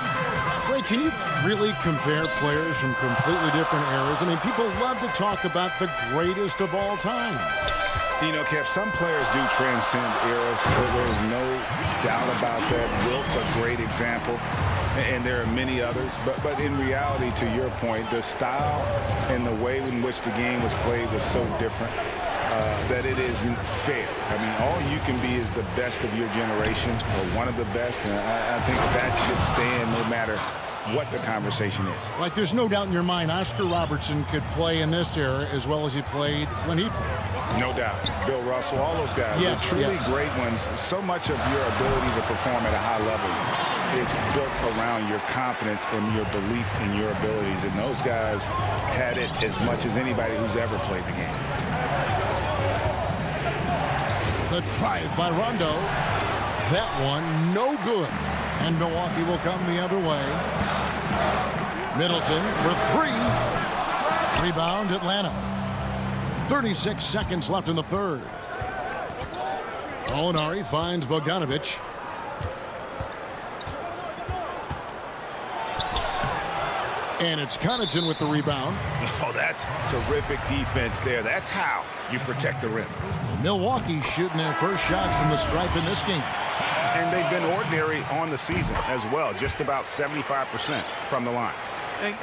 Ray, can you really compare players from completely different eras? I mean, people love to talk about the greatest of all time. You know, Kev, some players do transcend eras. There's no doubt about that. Wilt's a great example, and there are many others. But in reality, to your point, the style and the way in which the game was played was so different that it isn't fair. I mean, all you can be is the best of your generation, or one of the best, and I think that should stand no matter what the conversation is. Like, there's no doubt in your mind Oscar Robertson could play in this era as well as he played when he played. No doubt. Bill Russell, all those guys, yes, are truly great ones. So much of your ability to perform at a high level is built around your confidence and your belief in your abilities. And those guys had it as much as anybody who's ever played the game. The drive by Rondo. That one, no good. And Milwaukee will come the other way. Middleton for 3. Rebound, Atlanta. 36 seconds left in the third. Gallinari finds Bogdanovich. And it's Connaughton with the rebound. Oh, that's terrific defense there. That's how you protect the rim. Milwaukee shooting their first shots from the stripe in this game. And they've been ordinary on the season as well, just about 75% from the line.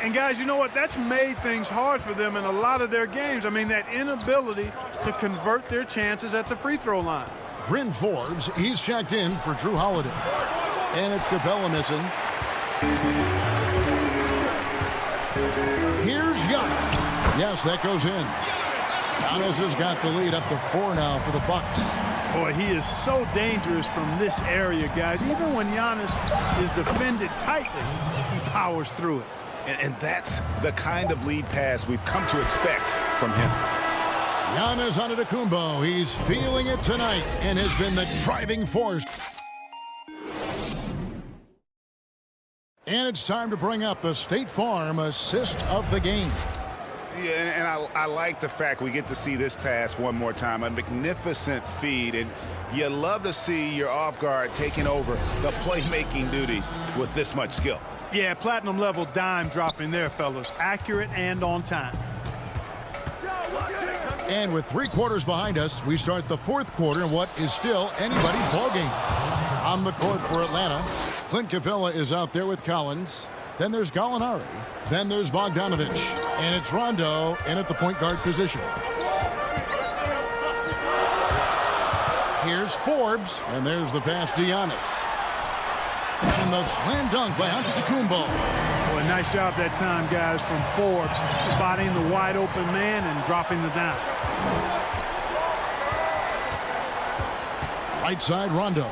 And guys, you know what? That's made things hard for them in a lot of their games. I mean, that inability to convert their chances at the free throw line. Bryn Forbes, he's checked in for Drew Holiday. And it's Capella missing. Here's Young. Yes, that goes in. Giannis has got the lead up to 4 now for the Bucks. Boy, he is so dangerous from this area, guys. Even when Giannis is defended tightly, he powers through it. And that's the kind of lead pass we've come to expect from him. Giannis Antetokounmpo, he's feeling it tonight and has been the driving force. And it's time to bring up the State Farm assist of the game. Yeah, and I like the fact we get to see this pass one more time. A magnificent feed, and you love to see your off guard taking over the playmaking duties with this much skill. Yeah, platinum level dime dropping there, fellas. Accurate and on time. And with 3 quarters behind us, we start the 4th quarter in what is still anybody's ballgame. On the court for Atlanta, Clint Capella is out there with Collins. Then there's Gallinari. Then there's Bogdanovich. And it's Rondo in at the point guard position. Here's Forbes. And there's the pass to Giannis. And the slam dunk by Antetokounmpo. Boy, nice job that time, guys, from Forbes. Spotting the wide open man and dropping the dime. Right side, Rondo.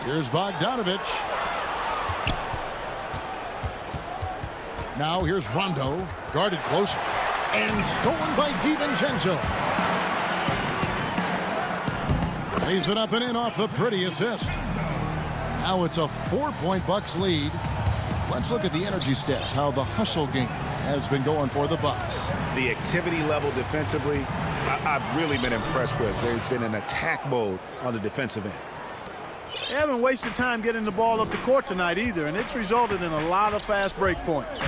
Here's Bogdanovich. Now here's Rondo, guarded closer, and stolen by DiVincenzo. Leaves it up and in off the pretty assist. Now it's a 4-point Bucks lead. Let's look at the energy stats, how the hustle game has been going for the Bucks. The activity level defensively, I've really been impressed with. There's been an attack mode on the defensive end. They haven't wasted time getting the ball up the court tonight either, and it's resulted in a lot of fast break points.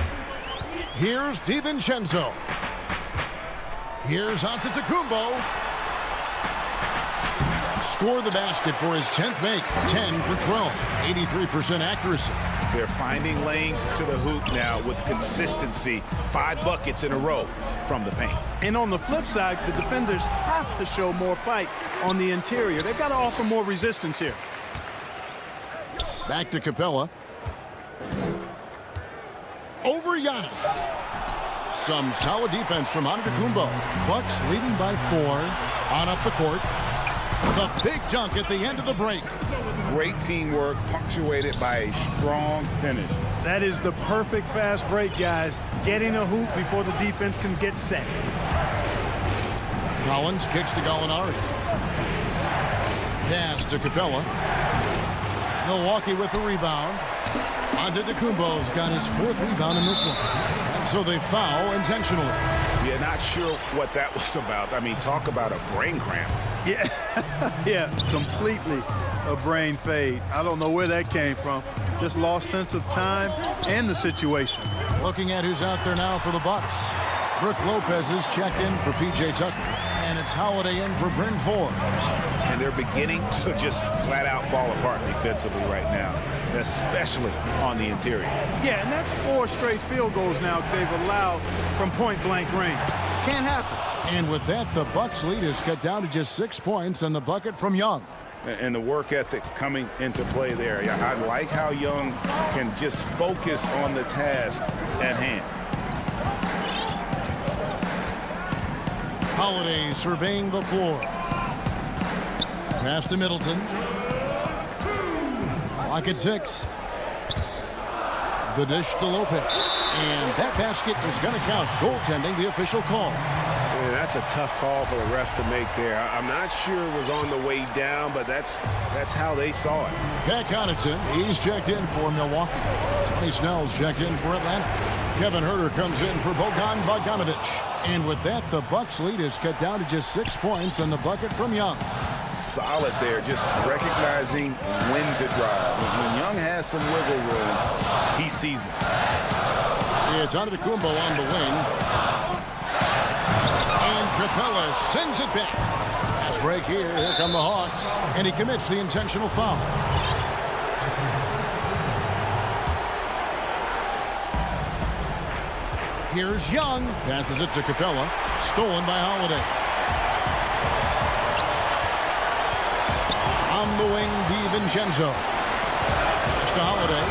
Here's DiVincenzo. Here's Antetokounmpo. Score the basket for his 10th make. 10 for 12. 83% accuracy. They're finding lanes to the hoop now with consistency. 5 buckets in a row from the paint. And on the flip side, the defenders have to show more fight on the interior. They've got to offer more resistance here. Back to Capella. Over Giannis. Some solid defense from Antetokounmpo. Bucks leading by 4. On up the court. The big dunk at the end of the break. Great teamwork punctuated by a strong finish. That is the perfect fast break, guys. Getting a hoop before the defense can get set. Collins kicks to Gallinari. Pass to Capella. Milwaukee with the rebound. Antetokounmpo's got his 4th rebound in this one. And so they foul intentionally. Yeah, not sure what that was about. I mean, talk about a brain cramp. Yeah, yeah, completely a brain fade. I don't know where that came from. Just lost sense of time and the situation. Looking at who's out there now for the Bucks. Brook Lopez is checked in for P.J. Tucker. And it's Holiday in for Bryn Forbes. And they're beginning to just flat out fall apart defensively right now, especially on the interior. Yeah, and that's 4 straight field goals now they've allowed from point-blank range. Can't happen. And with that, the Bucks lead is cut down to just 6 points and the bucket from Young. And the work ethic coming into play there. I like how Young can just focus on the task at hand. Holiday surveying the floor. Pass to Middleton. Clock at 6. The dish to Lopez. And that basket is going to count. Goaltending, the official call. Yeah, that's a tough call for the refs to make there. I'm not sure it was on the way down, but that's how they saw it. Pat Connaughton, he's checked in for Milwaukee. Tony Snell's checked in for Atlanta. Kevin Huerter comes in for Bogdanovich. And with that, the Bucks lead is cut down to just 6 points and the bucket from Young. Solid there, just recognizing when to drive. When Young has some wiggle room, he sees it. It's Antetokounmpo on the wing. And Capella sends it back. Pass break here. Here come the Hawks. And he commits the intentional foul. Here's Young. Passes it to Capella. Stolen by Holiday. On the wing, DiVincenzo. It's to Holiday.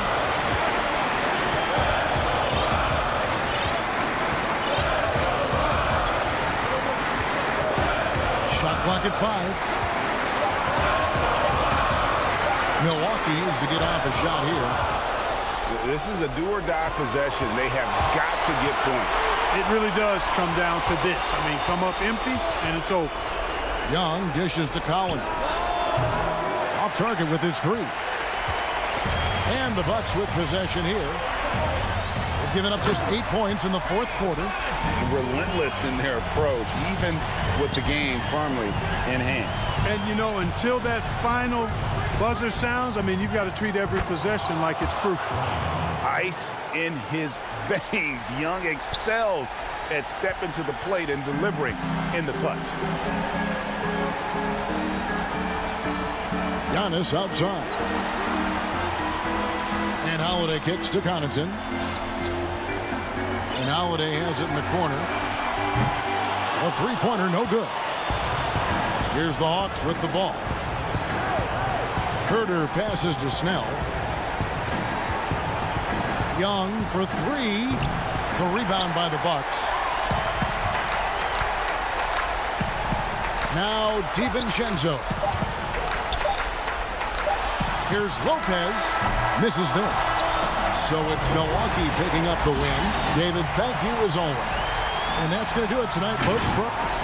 Clock at 5. Milwaukee needs to get off a shot here. This is a do-or-die possession. They have got to get points. It really does come down to this. I mean, come up empty, and it's over. Young dishes to Collins. Off target with his 3. And the Bucks with possession here. They've given up just 8 points in the fourth quarter. Relentless in their approach, even with the game firmly in hand. And, you know, until that final buzzer sounds, I mean, you've got to treat every possession like it's crucial. Ice in his veins. Young excels at stepping to the plate and delivering in the clutch. Giannis outside. And Holiday kicks to Connaughton. And Holiday has it in the corner. A three-pointer, no good. Here's the Hawks with the ball. Herter passes to Snell. Young for 3. The rebound by the Bucks. Now DiVincenzo. Here's Lopez. Misses there. So it's Milwaukee picking up the win. David, thank you as always. And that's going to do it tonight, folks.